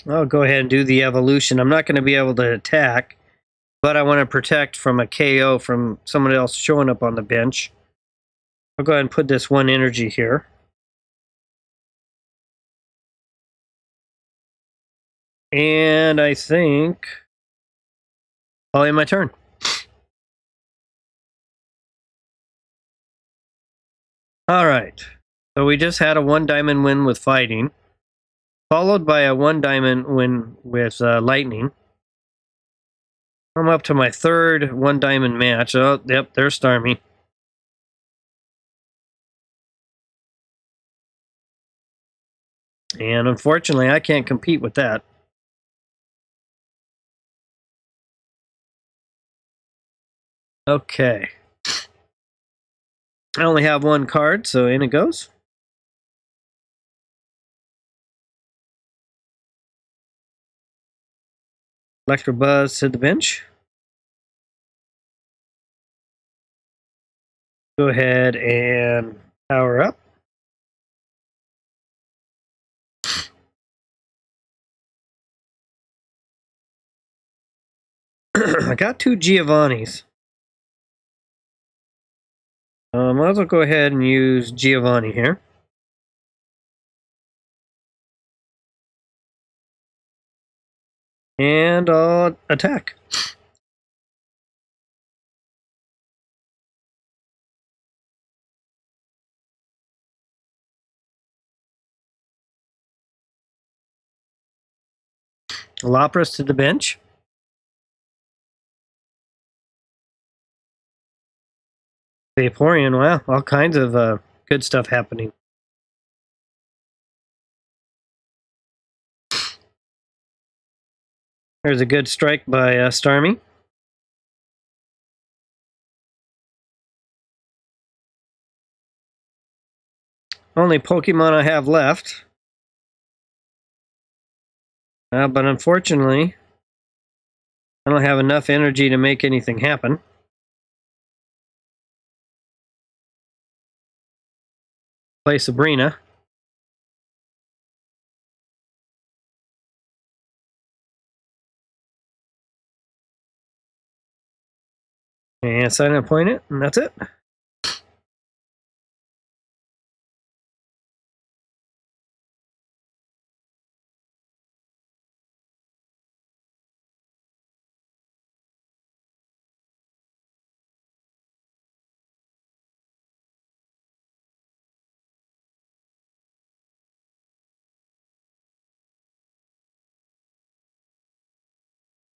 Speaker 1: I'll go ahead and do the evolution. I'm not going to be able to attack, but I want to protect from a KO from someone else showing up on the bench. I'll go ahead and put this 1 energy here. And I think I'll end my turn. All right. So we just had a 1 diamond win with fighting, followed by a 1 diamond win with lightning. I'm up to my 3rd 1 diamond match. Oh, yep, there's Starmie. And unfortunately, I can't compete with that. Okay. I only have 1 card, so in it goes. Electabuzz to the bench. Go ahead and power up. I got 2 Giovannis. Might as well go ahead and use Giovani here. And I'll attack. Lapras to the bench. Vaporeon, wow, all kinds of good stuff happening. There's a good strike by Starmie. Only Pokemon I have left. But unfortunately, I don't have enough energy to make anything happen. Play Sabrina. And silent point it, and that's it.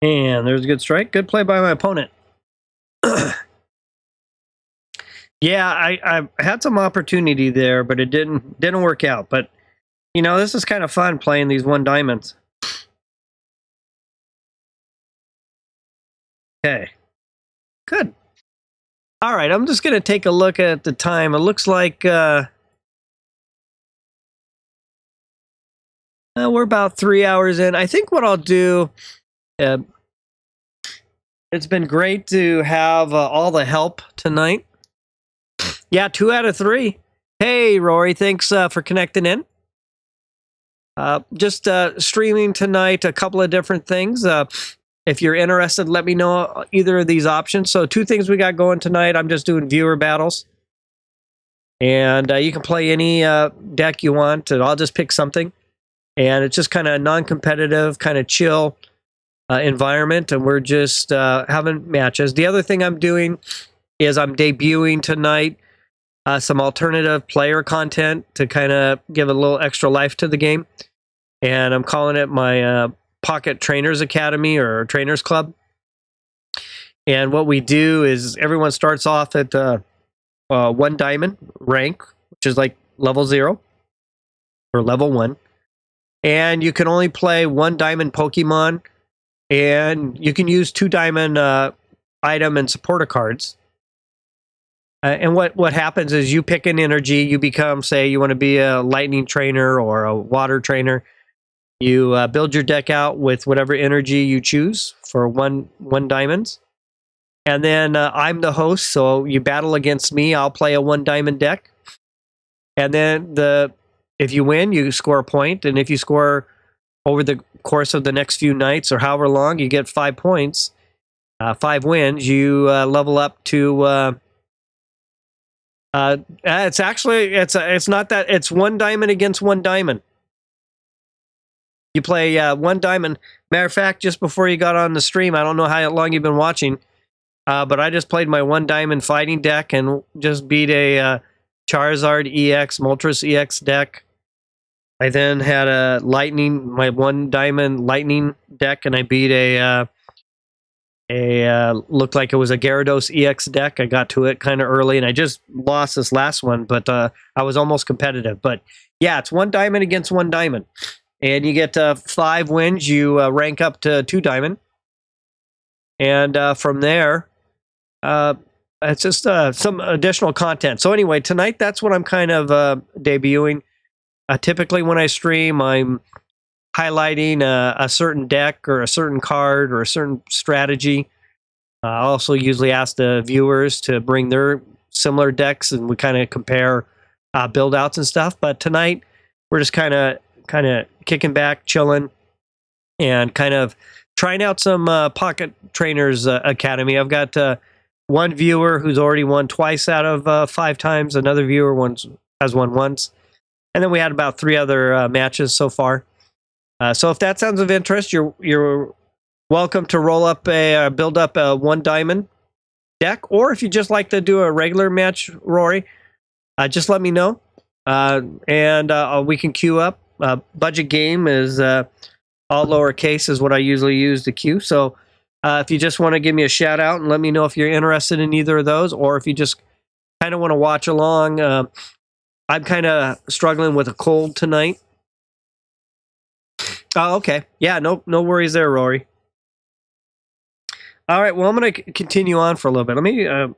Speaker 1: And there's a good strike. Good play by my opponent. Yeah, I had some opportunity there, but it didn't work out. But you know, this is kind of fun playing these one diamonds. Okay, good. All right, I'm just gonna take a look at the time. It looks like we're about 3 hours in. I think what I'll do. It's been great to have all the help tonight. Yeah, 2 out of 3. Hey, Rory, thanks for connecting in. Just streaming tonight, a couple of different things. If you're interested, let me know either of these options. So 2 things we got going tonight. I'm just doing viewer battles. And you can play any deck you want, and I'll just pick something. And it's just kind of non-competitive, kind of chill environment, and we're just having matches. The other thing I'm doing is I'm debuting tonight some alternative player content to kind of give a little extra life to the game, and I'm calling it my Pocket Trainers Academy or Trainers Club. And what we do is everyone starts off at 1 diamond rank, which is like level 0 or level 1, and you can only play 1 diamond Pokemon. And you can use 2 diamond item and supporter cards. And what happens is you pick an energy. You become, say, you want to be a lightning trainer or a water trainer. You build your deck out with whatever energy you choose for one diamonds. And then I'm the host, so you battle against me. I'll play a 1 diamond deck. And then if you win, you score a point. And if you score over the course of the next few nights or however long, you get 5 points, 5 wins. You level up to. It's actually it's not that, it's 1 diamond against 1 diamond. You play 1 diamond. Matter of fact, just before you got on the stream, I don't know how long you've been watching, but I just played my 1 diamond fighting deck and just beat a Charizard EX, Moltres EX deck. I then had my 1 diamond lightning deck, and I beat a looked like it was a Gyarados EX deck. I got to it kind of early, and I just lost this last one, but I was almost competitive. But yeah, it's 1 diamond against 1 diamond, and you get 5 wins. You rank up to 2 diamond, and from there, it's just some additional content. So anyway, tonight that's what I'm kind of debuting. Typically when I stream, I'm highlighting a certain deck or a certain card or a certain strategy. I also usually ask the viewers to bring their similar decks, and we kind of compare build outs and stuff. But tonight we're just kind of kicking back, chilling, and kind of trying out some Pocket Trainers Academy. I've got 1 viewer who's already won twice out of 5 times. Another viewer has won once. And then we had about 3 other matches so far. So if that sounds of interest, you're welcome to build up a 1 diamond deck. Or if you just like to do a regular match, Rory, just let me know. And we can queue up. Budget game is all lowercase is what I usually use to queue. So if you just want to give me a shout out and let me know if you're interested in either of those, or if you just kind of want to watch along. I'm kind of struggling with a cold tonight. Oh, okay. Yeah, no worries there, Rory. All right, well, I'm going to continue on for a little bit. Let me kind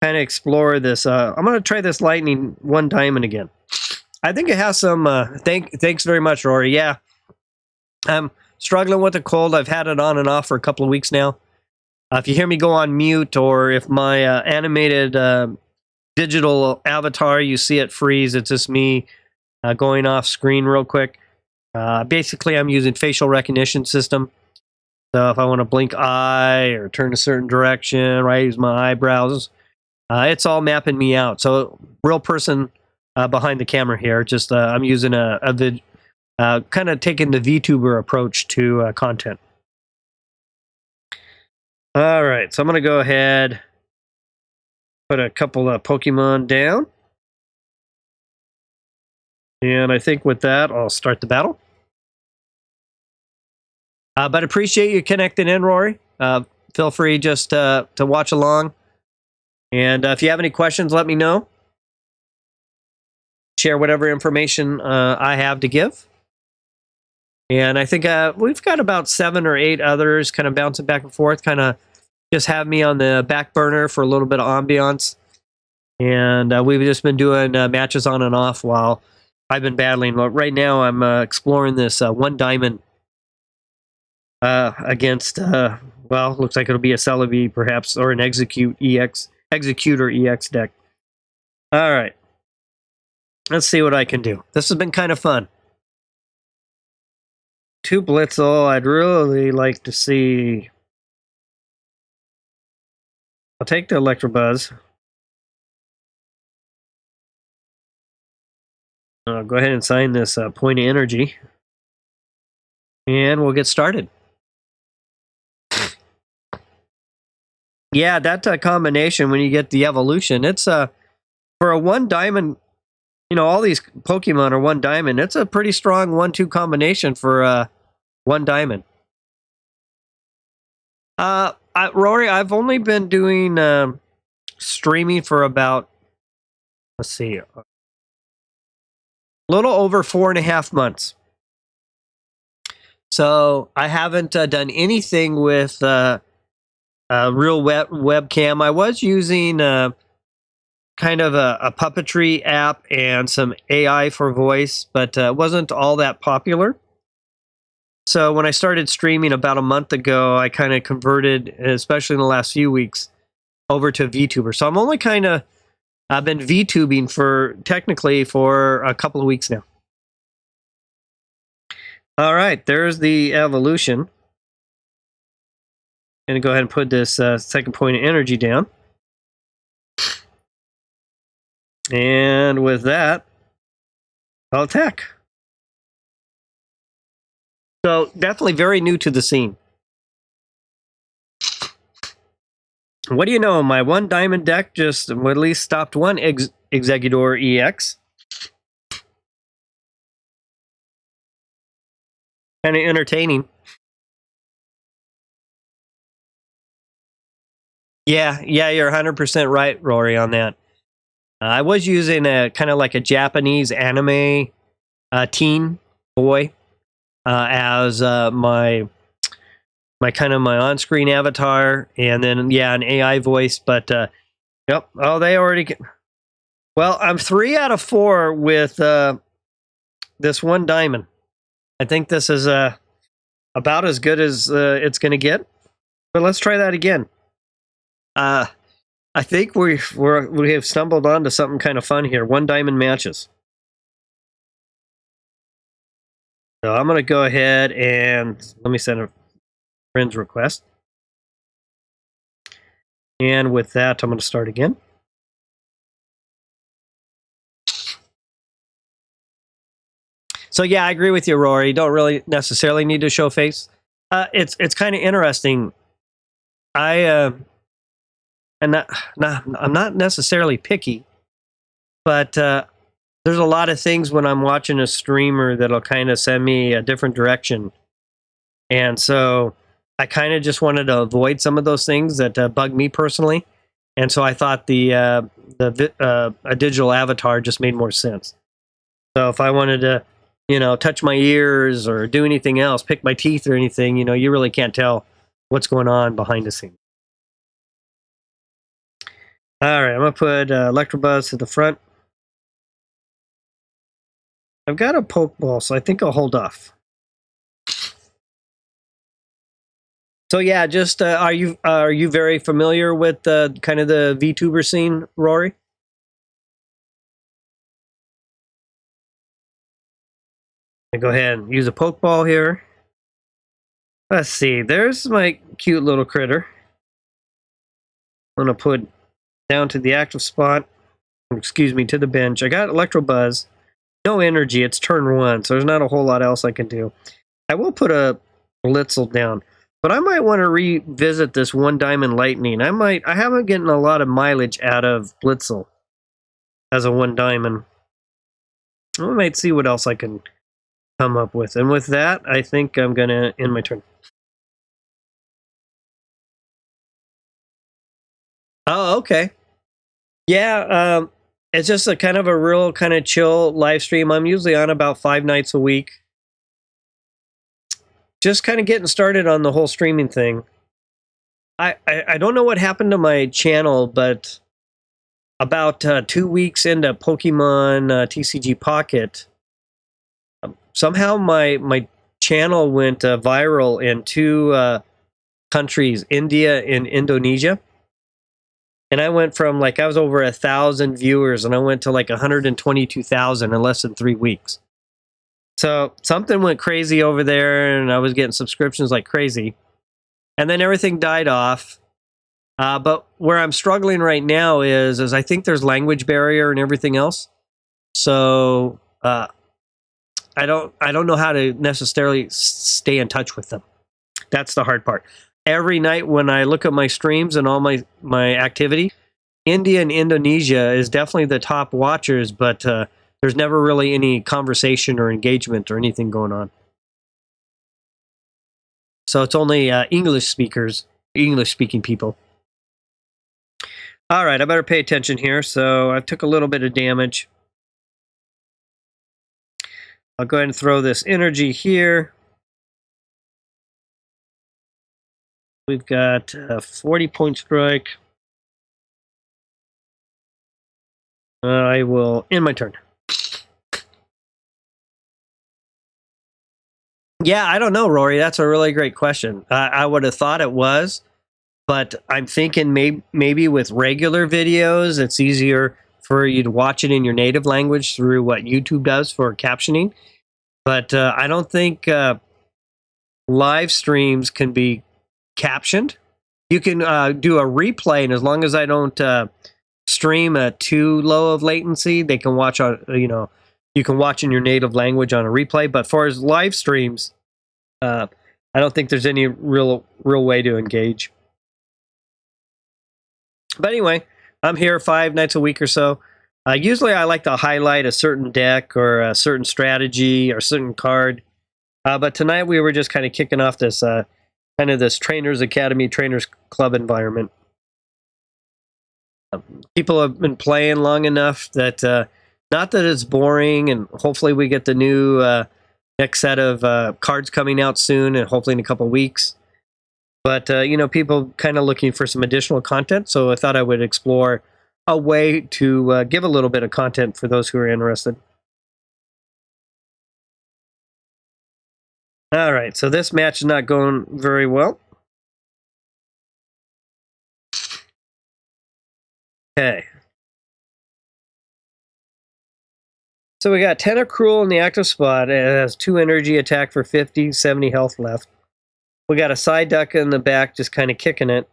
Speaker 1: of explore this. I'm going to try this lightning one diamond again. I think it has some, thanks very much, Rory. Yeah, I'm struggling with a cold. I've had it on and off for a couple of weeks now. If you hear me go on mute, or if my animated digital avatar, you see it freeze, it's just me going off screen real quick. Basically, I'm using facial recognition system. So if I want to blink eye or turn a certain direction, right, use my eyebrows, it's all mapping me out. So real person behind the camera here. Just I'm using kind of taking the VTuber approach to content. All right, so I'm going to go ahead, put a couple of Pokemon down. And I think with that, I'll start the battle. But appreciate you connecting in, Rory. Feel free just to watch along. And if you have any questions, let me know. Share whatever information I have to give. And I think we've got about 7 or 8 others kind of bouncing back and forth, kind of just have me on the back burner for a little bit of ambiance. And we've just been doing matches on and off while I've been battling. But right now I'm exploring this one diamond against, well, looks like it'll be a Celebi perhaps, or an Executor EX deck. All right. Let's see what I can do. This has been kind of fun. 2 Blitzel. I'd really like to see. I'll take the Electabuzz. I'll go ahead and sign this point of energy. And we'll get started. Yeah, that combination, when you get the evolution, it's for a 1 diamond, you know, all these Pokemon are 1 diamond. It's a pretty strong 1-2 combination for 1 diamond. Rory, I've only been doing streaming for about, let's see, a little over 4.5 months. So I haven't done anything with real webcam. I was using kind of a puppetry app and some AI for voice, but it wasn't all that popular. So when I started streaming about a month ago, I kind of converted, especially in the last few weeks, over to VTuber. So I'm only kind of, I've been VTubing technically for a couple of weeks now. All right, there's the evolution. I'm going to go ahead and put this second point of energy down. And with that, I'll attack. So definitely very new to the scene. What do you know? My 1 diamond deck just at least stopped 1 Executor EX. Kind of entertaining. Yeah, you're 100% right, Rory, on that. I was using a kind of like a Japanese anime teen boy as my kind of my on-screen avatar, and then yeah, an AI voice. But yep, oh, they already get. Well, I'm 3 out of 4 with this 1 diamond. I think this is about as good as it's going to get. But let's try that again. I think we have stumbled onto something kind of fun here. 1 diamond matches. So I'm going to go ahead and let me send a friend's request. And with that, I'm going to start again. So yeah, I agree with you, Rory. You don't really necessarily need to show face. It's kind of interesting. I'm not necessarily picky, but there's a lot of things when I'm watching a streamer that'll kind of send me a different direction, and so I kind of just wanted to avoid some of those things that bug me personally, and so I thought a digital avatar just made more sense. So if I wanted to, you know, touch my ears or do anything else, pick my teeth or anything, you know, you really can't tell what's going on behind the scenes. All right, I'm gonna put Electrobuzz to the front. I've got a Pokeball, so I think I'll hold off. So yeah, just are you very familiar with kind of the VTuber scene, Rory? Go ahead and use a Pokeball here. Let's see. There's my cute little critter. I'm gonna put down to the active spot. Excuse me, to the bench. I got Electrobuzz. No energy. It's turn 1, so there's not a whole lot else I can do. I will put a Blitzel down, but I might want to revisit this One Diamond Lightning. I haven't gotten a lot of mileage out of Blitzel as a One Diamond. I might see what else I can come up with. And with that, I think I'm gonna end my turn. Oh, okay. Yeah, it's just a kind of a real kind of chill live stream. I'm usually on about 5 nights a week. Just kind of getting started on the whole streaming thing. I don't know what happened to my channel, but about 2 weeks into Pokemon TCG Pocket, somehow my channel went viral in 2 countries, India and Indonesia. And I went from I was over 1,000 viewers, and I went to 122,000 in less than 3 weeks. So something went crazy over there, and I was getting subscriptions like crazy. And then everything died off. But where I'm struggling right now is I think there's language barrier and everything else. So I don't know how to necessarily stay in touch with them. That's the hard part. Every night when I look at my streams and all my activity, India and Indonesia is definitely the top watchers, but there's never really any conversation or engagement or anything going on. So it's only English-speaking people. All right, I better pay attention here. So I took a little bit of damage. I'll go ahead and throw this energy here. We've got a 40-point strike. I will end my turn. Yeah, I don't know, Rory. That's a really great question. I would have thought it was, but I'm thinking maybe with regular videos, it's easier for you to watch it in your native language through what YouTube does for captioning. But I don't think live streams can be captioned. You can do a replay, and as long as I don't stream too low of latency, they can watch on you can watch in your native language on a replay. But for as live streams, I don't think there's any real way to engage. But anyway, I'm here 5 nights a week or so. Usually I like to highlight a certain deck or a certain strategy or a certain card. But tonight we were just kind of kicking off this kind of this Trainers Academy, Trainers Club environment. People have been playing long enough that not that it's boring, and hopefully we get the new next set of cards coming out soon, and hopefully in a couple weeks. But people kind of looking for some additional content, so I thought I would explore a way to give a little bit of content for those who are interested. All right, so this match is not going very well. Okay. So we got Tentacruel in the active spot. It has 2 energy, attack for 50, 70 health left. We got a Psyduck in the back just kind of kicking it.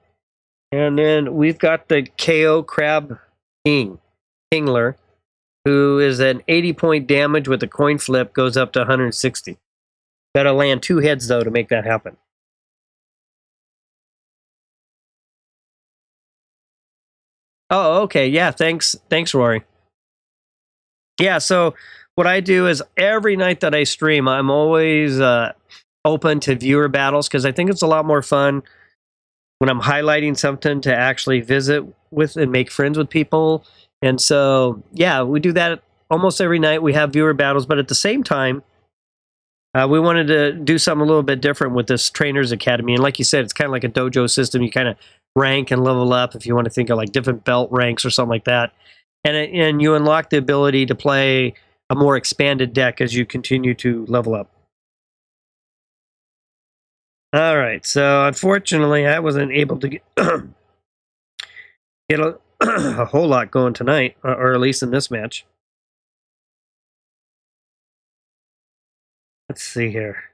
Speaker 1: And then we've got the KO Crab Kingler, who is an 80-point damage with a coin flip, goes up to 160. Got to land 2 heads, though, to make that happen. Oh, okay. Yeah, thanks, Rory. Yeah, so what I do is every night that I stream, I'm always open to viewer battles, because I think it's a lot more fun when I'm highlighting something to actually visit with and make friends with people. And so, yeah, we do that almost every night. We have viewer battles, but at the same time, we wanted to do something a little bit different with this Trainers Academy. And like you said, it's kind of like a dojo system. You kind of rank and level up, if you want to think of like different belt ranks or something like that. And you unlock the ability to play a more expanded deck as you continue to level up. All right, so unfortunately, I wasn't able to get, get a whole lot going tonight, or at least in this match. Let's see here.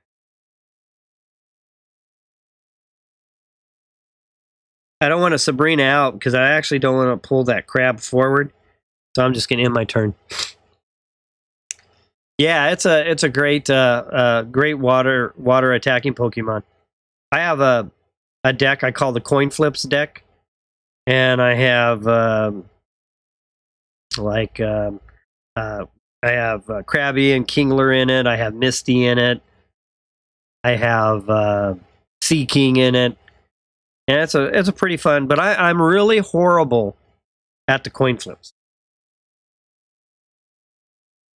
Speaker 1: I don't want to Sabrina out because I actually don't want to pull that crab forward, so I'm just going to end my turn. Yeah, it's a great great water attacking Pokemon. I have a deck I call the Coin Flips deck, and I have I have Krabby and Kingler in it. I have Misty in it. I have Sea King in it, and it's a pretty fun. But I'm really horrible at the coin flips.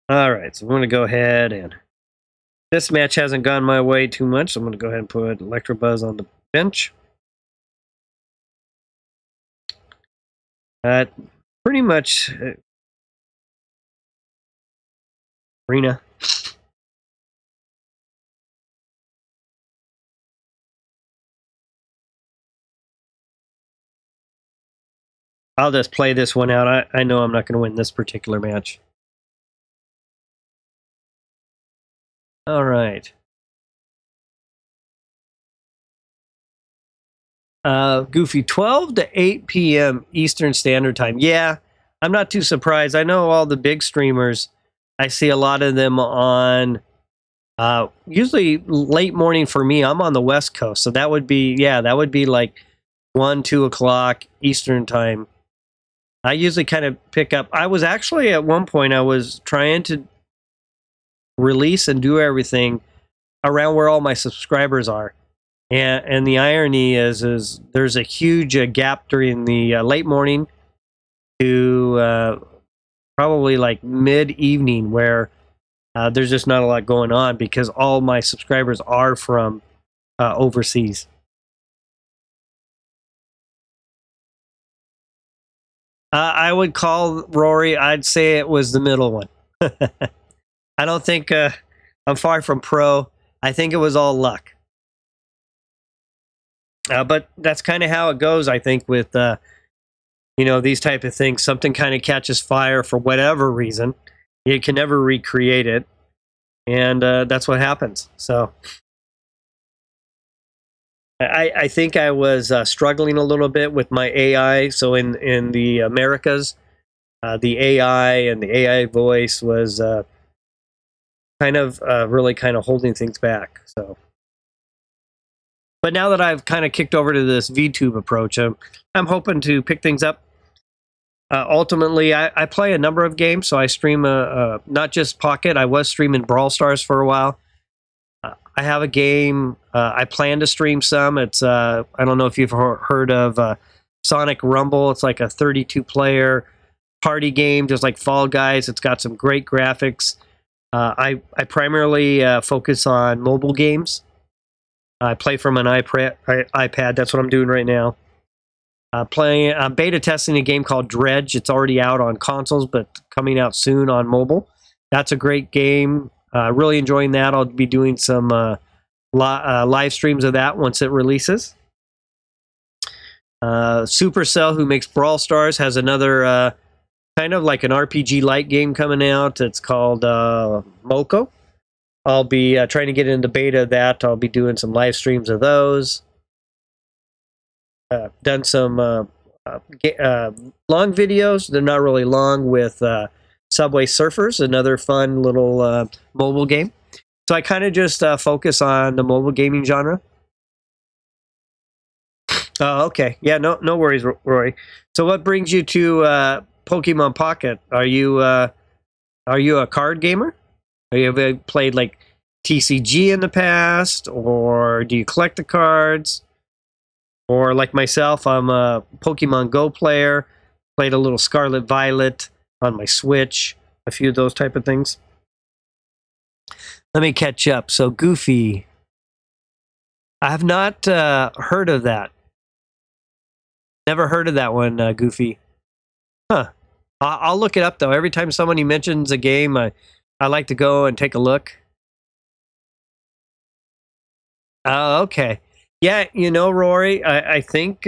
Speaker 1: All right, so I'm going to go ahead and this match hasn't gone my way too much, so I'm going to go ahead and put Electabuzz on the bench. Pretty much Arena. I'll just play this one out. I know I'm not going to win this particular match. All right. Goofy, 12 to 8 p.m. Eastern Standard Time. Yeah, I'm not too surprised. I know all the big streamers. I see a lot of them on usually late morning for me. I'm on the West Coast, so that would be, yeah, that would be like 1, 2 o'clock Eastern Time. I usually kind of pick up. I was actually at one point, I was trying to release and do everything around where all my subscribers are. And the irony is there's a huge gap during the late morning to probably like mid-evening where there's just not a lot going on because all my subscribers are from overseas. I would call Rory, I'd say it was the middle one. I don't think I'm far from pro. I think it was all luck. But that's kind of how it goes, I think, with you know, these type of things. Something kind of catches fire for whatever reason. You can never recreate it, and that's what happens. So I think I was struggling a little bit with my AI. So in the Americas, the AI and the AI voice was kind of really kind of holding things back. So. But now that I've kind of kicked over to this VTube approach, I'm hoping to pick things up. Ultimately, I play a number of games, so I stream not just Pocket. I was streaming Brawl Stars for a while. I have a game. I plan to stream some. It's I don't know if you've heard of Sonic Rumble. It's like a 32-player party game, just like Fall Guys. It's got some great graphics. I primarily focus on mobile games. I play from an iPad. That's what I'm doing right now. I'm beta testing a game called Dredge. It's already out on consoles, but coming out soon on mobile. That's a great game. Really enjoying that. I'll be doing some live streams of that once it releases. Supercell, who makes Brawl Stars, has another kind of like an RPG-like game coming out. It's called Moko. I'll be trying to get into beta of that. I'll be doing some live streams of those. Done some long videos. They're not really long with Subway Surfers, another fun little mobile game. So I kind of just focus on the mobile gaming genre. Oh, okay. Yeah, no worries, Roy. So what brings you to Pokemon Pocket? Are you a card gamer? Have you ever played like TCG in the past, or do you collect the cards? Or like myself, I'm a Pokemon Go player. Played a little Scarlet Violet on my Switch. A few of those type of things. Let me catch up. So Goofy, I have not heard of that. Never heard of that one, Goofy. Huh. I'll look it up, though. Every time somebody mentions a game, I like to go and take a look. Oh, okay. Yeah, you know, Rory, I think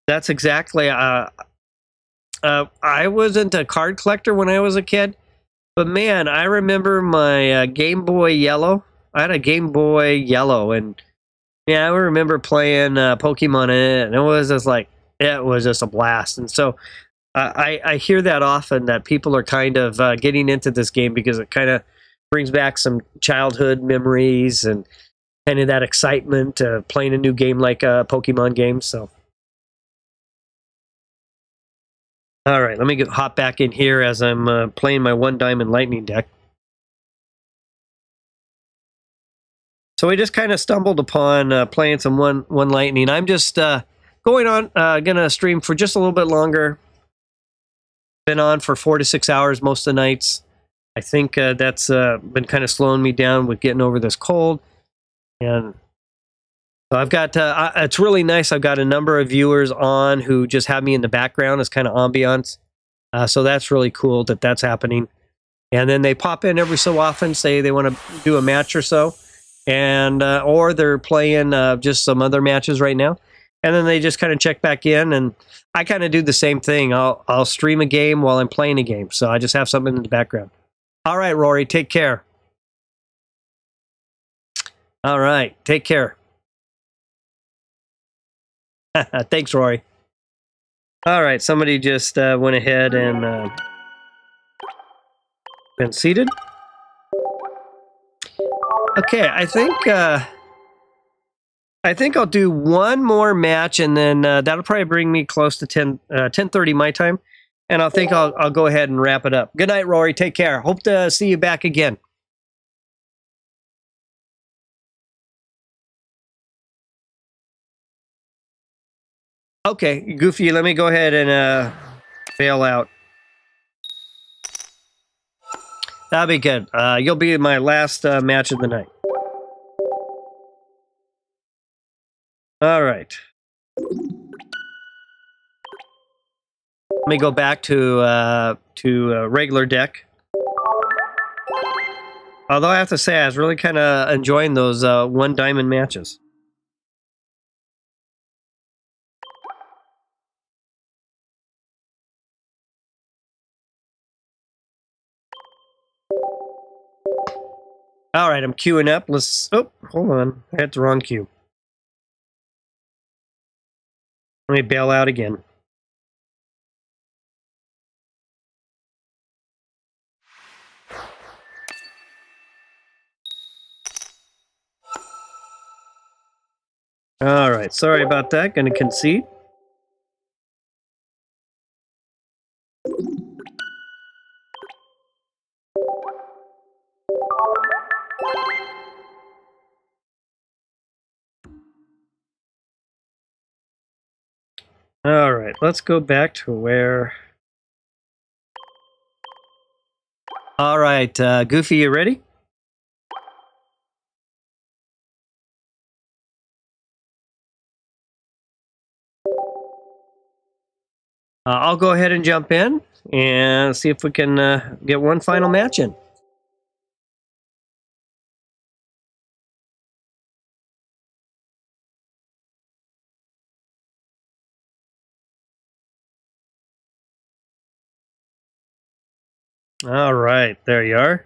Speaker 1: that's exactly... I wasn't a card collector when I was a kid, but man, I remember my Game Boy Yellow. I had a Game Boy Yellow, and yeah, I remember playing Pokemon in it, and it was just a blast. And so I hear that often, that people are kind of getting into this game because it kind of brings back some childhood memories and kind of that excitement of playing a new game like a Pokemon game. So. All right, let me hop back in here as I'm playing my One Diamond Lightning deck. So we just kind of stumbled upon playing some one Lightning. I'm just gonna stream for just a little bit longer. Been on for 4 to 6 hours most of the nights. I think that's been kind of slowing me down with getting over this cold. And so I've got, it's really nice. I've got a number of viewers on who just have me in the background as kind of ambiance. So that's really cool that that's happening. And then they pop in every so often, say they want to do a match or so. And, or they're playing just some other matches right now. And then they just kind of check back in, and I kind of do the same thing. I'll stream a game while I'm playing a game. So I just have something in the background. All right, Rory, take care. All right, take care. Thanks, Rory. All right, somebody just went ahead and been seated. Okay, I think I'll do one more match, and then that'll probably bring me close to 10:30 my time, and I'll go ahead and wrap it up. Good night, Rory. Take care. Hope to see you back again. Okay, Goofy, let me go ahead and bail out. That'll be good. You'll be my last match of the night. All right. Let me go back to regular deck. Although I have to say, I was really kind of enjoying those one diamond matches. All right, I'm queuing up. Let's. Oh, hold on. I hit the wrong queue. Let me bail out again. All right, sorry about that. Going to concede. All right, let's go back to where... All right, Goofy, you ready? I'll go ahead and jump in and see if we can get one final match in. All right, there you are.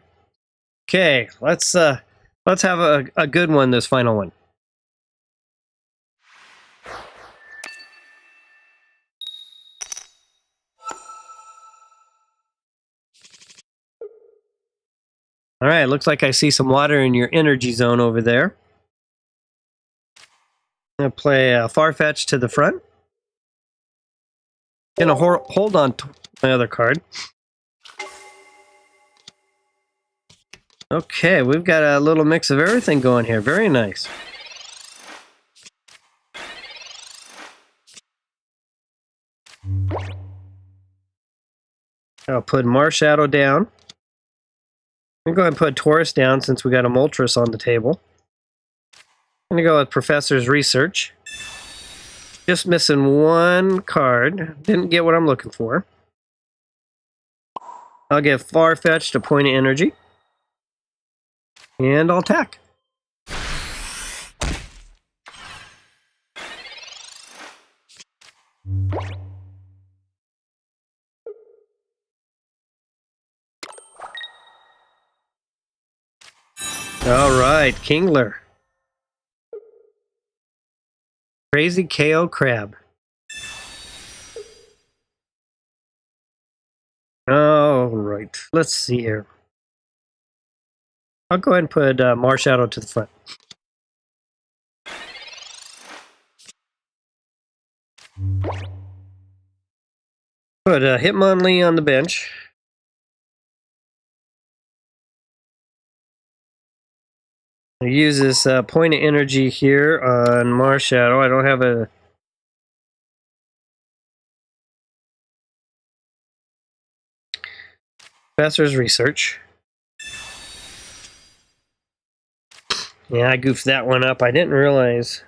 Speaker 1: Okay, let's have a good one, this final one. All right, looks like I see some water in your energy zone over there. I'm going to play Farfetch to the front. Going to hold on to my other card. Okay, we've got a little mix of everything going here. Very nice. I'll put Marshadow down. I'm going to go ahead and put Taurus down since we got a Moltres on the table. I'm going to go with Professor's Research. Just missing one card. Didn't get what I'm looking for. I'll give Farfetch'd a point of energy. And I'll attack. All right, Kingler. Crazy KO Crab. All right, let's see here. I'll go ahead and put Marshadow to the front. Put Hitmonlee on the bench. I use this point of energy here on Marshadow. I don't have a... Professor's Research. Yeah, I goofed that one up. I didn't realize.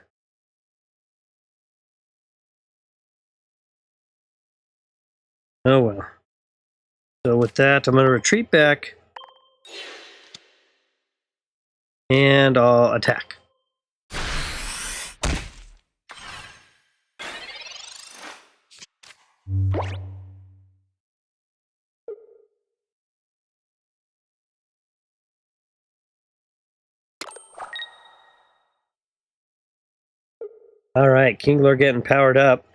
Speaker 1: Oh well. So with that, I'm going to retreat back. And I'll attack. All right, Kingler getting powered up.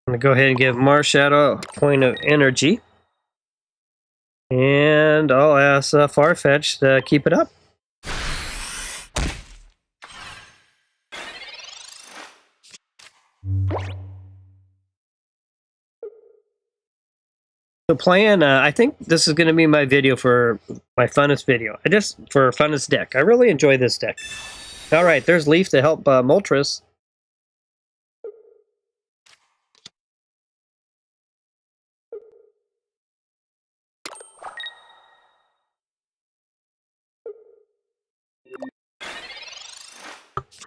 Speaker 1: I'm going to go ahead and give Marshadow a point of energy. And I'll ask Farfetch to keep it up. So playing, I think this is going to be my video for my funnest video. For funnest deck. I really enjoy this deck. All right, there's Leaf to help Moltres.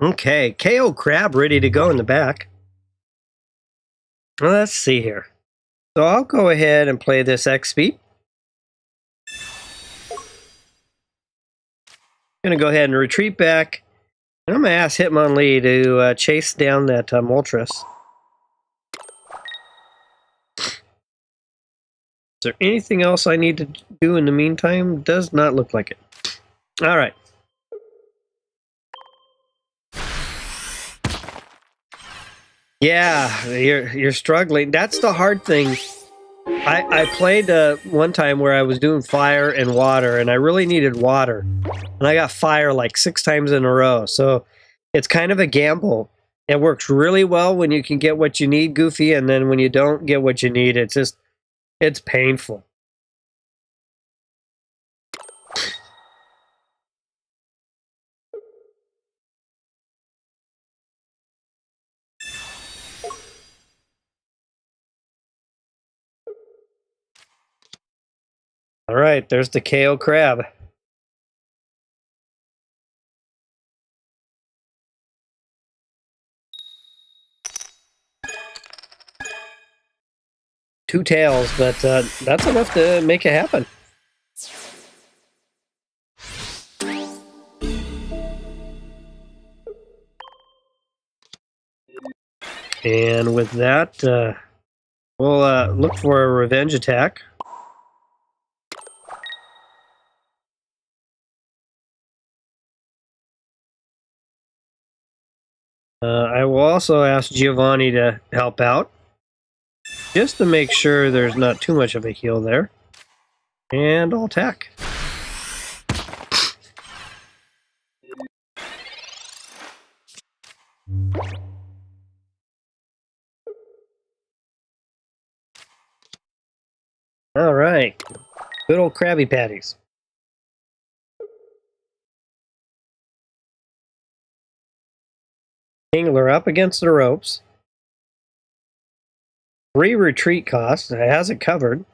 Speaker 1: Okay, KO Crab ready to go in the back. Well, let's see here. So I'll go ahead and play this XP. I'm going to go ahead and retreat back. And I'm going to ask Hitmonlee to chase down that Moltres. Is there anything else I need to do in the meantime? Does not look like it. All right. Yeah, you're struggling. That's the hard thing. I played one time where I was doing fire and water, and I really needed water. And I got fire like 6 times in a row. So it's kind of a gamble. It works really well when you can get what you need, Goofy, and then when you don't get what you need, it's painful. All right, there's the KO Crab. Two tails, but that's enough to make it happen. And with that, we'll look for a revenge attack. I will also ask Giovani to help out, just to make sure there's not too much of a heal there. And I'll attack. All right, good old Krabby Patties. Kingler up against the ropes. 3 retreat costs. It has it covered.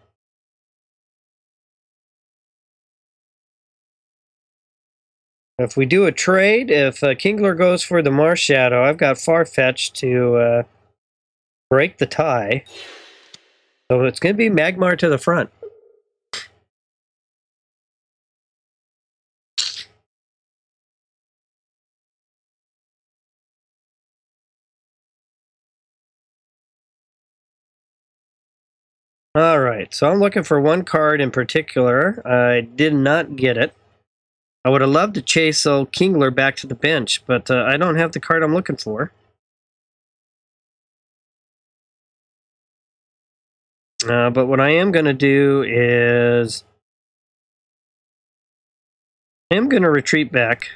Speaker 1: If we do a trade, if Kingler goes for the Marshadow, I've got Farfetch to break the tie. So it's going to be Magmar to the front. All right, so I'm looking for one card in particular. I did not get it. I would have loved to chase old Kingler back to the bench, but I don't have the card I'm looking for. But what I am going to do is I'm going to retreat back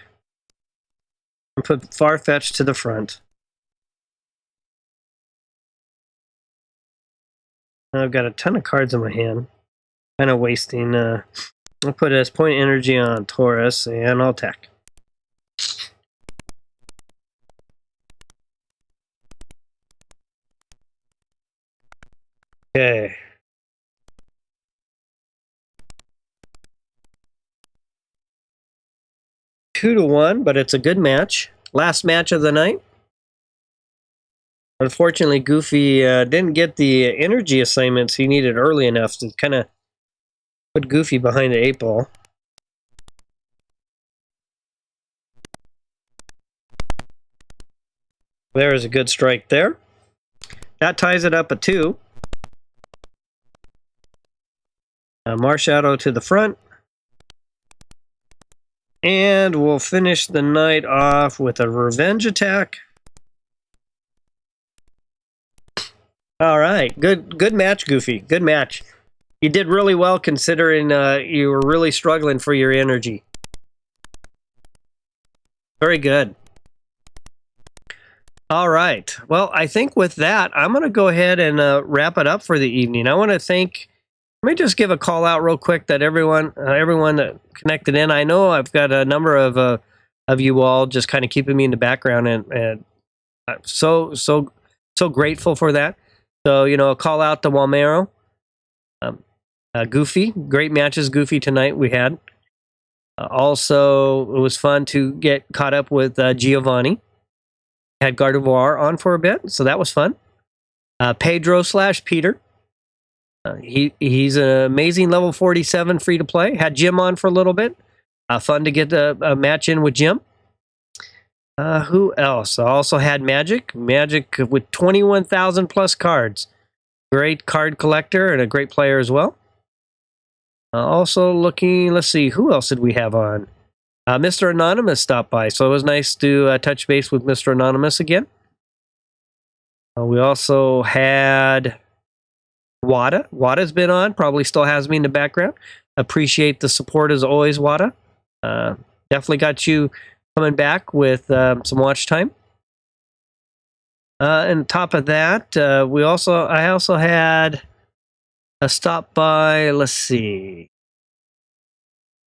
Speaker 1: and put Farfetch to the front. I've got a ton of cards in my hand. Kind of wasting. I'll put as point energy on Taurus, and I'll attack. Okay. Two to one, but it's a good match. Last match of the night. Unfortunately, Goofy didn't get the energy assignments he needed early enough to kind of put Goofy behind the 8-ball. There's a good strike there. That ties it up at 2. Marshadow to the front. And we'll finish the night off with a revenge attack. All right, good match, Goofy. Good match. You did really well considering you were really struggling for your energy. Very good. All right. Well, I think with that, I'm going to go ahead and wrap it up for the evening. I want to thank. Let me just give a call out real quick that everyone that connected in. I know I've got a number of you all just kind of keeping me in the background, and I'm so grateful for that. So, you know, a call out to Walmero. Goofy, great matches, Goofy, tonight we had. Also, it was fun to get caught up with Giovani. Had Gardevoir on for a bit, so that was fun. Pedro / Peter. He's an amazing level 47 free to play. Had Jim on for a little bit. Fun to get a match in with Jim. Who else? I also had Magic with 21,000 plus cards. Great card collector and a great player as well. Also looking, let's see, who else did we have on? Mr. Anonymous stopped by, so it was nice to touch base with Mr. Anonymous again. We also had Wada. Wada's been on, probably still has me in the background. Appreciate the support as always, Wada. Definitely got you coming back with some watch time. And top of that, I also had a stop by. Let's see.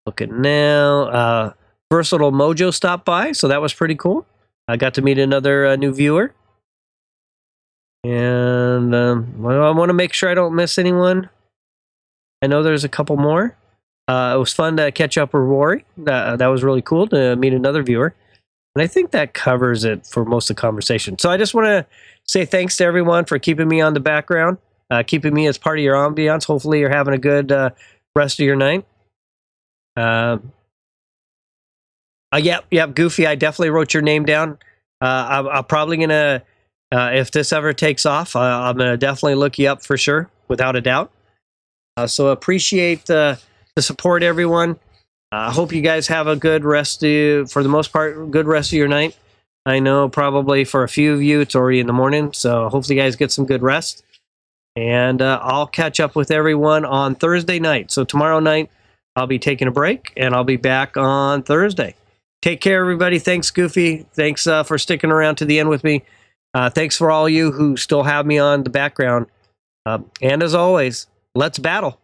Speaker 1: Look at now. Versatile Mojo stopped by, so that was pretty cool. I got to meet another new viewer. And well, I want to make sure I don't miss anyone. I know there's a couple more. It was fun to catch up with Rory. That was really cool to meet another viewer. And I think that covers it for most of the conversation. So I just want to say thanks to everyone for keeping me on the background, keeping me as part of your ambiance. Hopefully you're having a good rest of your night. Yep, Goofy, I definitely wrote your name down. I'm probably going to, if this ever takes off, I'm going to definitely look you up for sure, without a doubt. So appreciate the support, everyone. I hope you guys have a good rest for the most part, good rest of your night. I know probably for a few of you, it's already in the morning, so hopefully you guys get some good rest. And I'll catch up with everyone on Thursday night. So tomorrow night, I'll be taking a break, and I'll be back on Thursday. Take care, everybody. Thanks, Goofy. Thanks for sticking around to the end with me. Thanks for all you who still have me on the background. And as always, let's battle.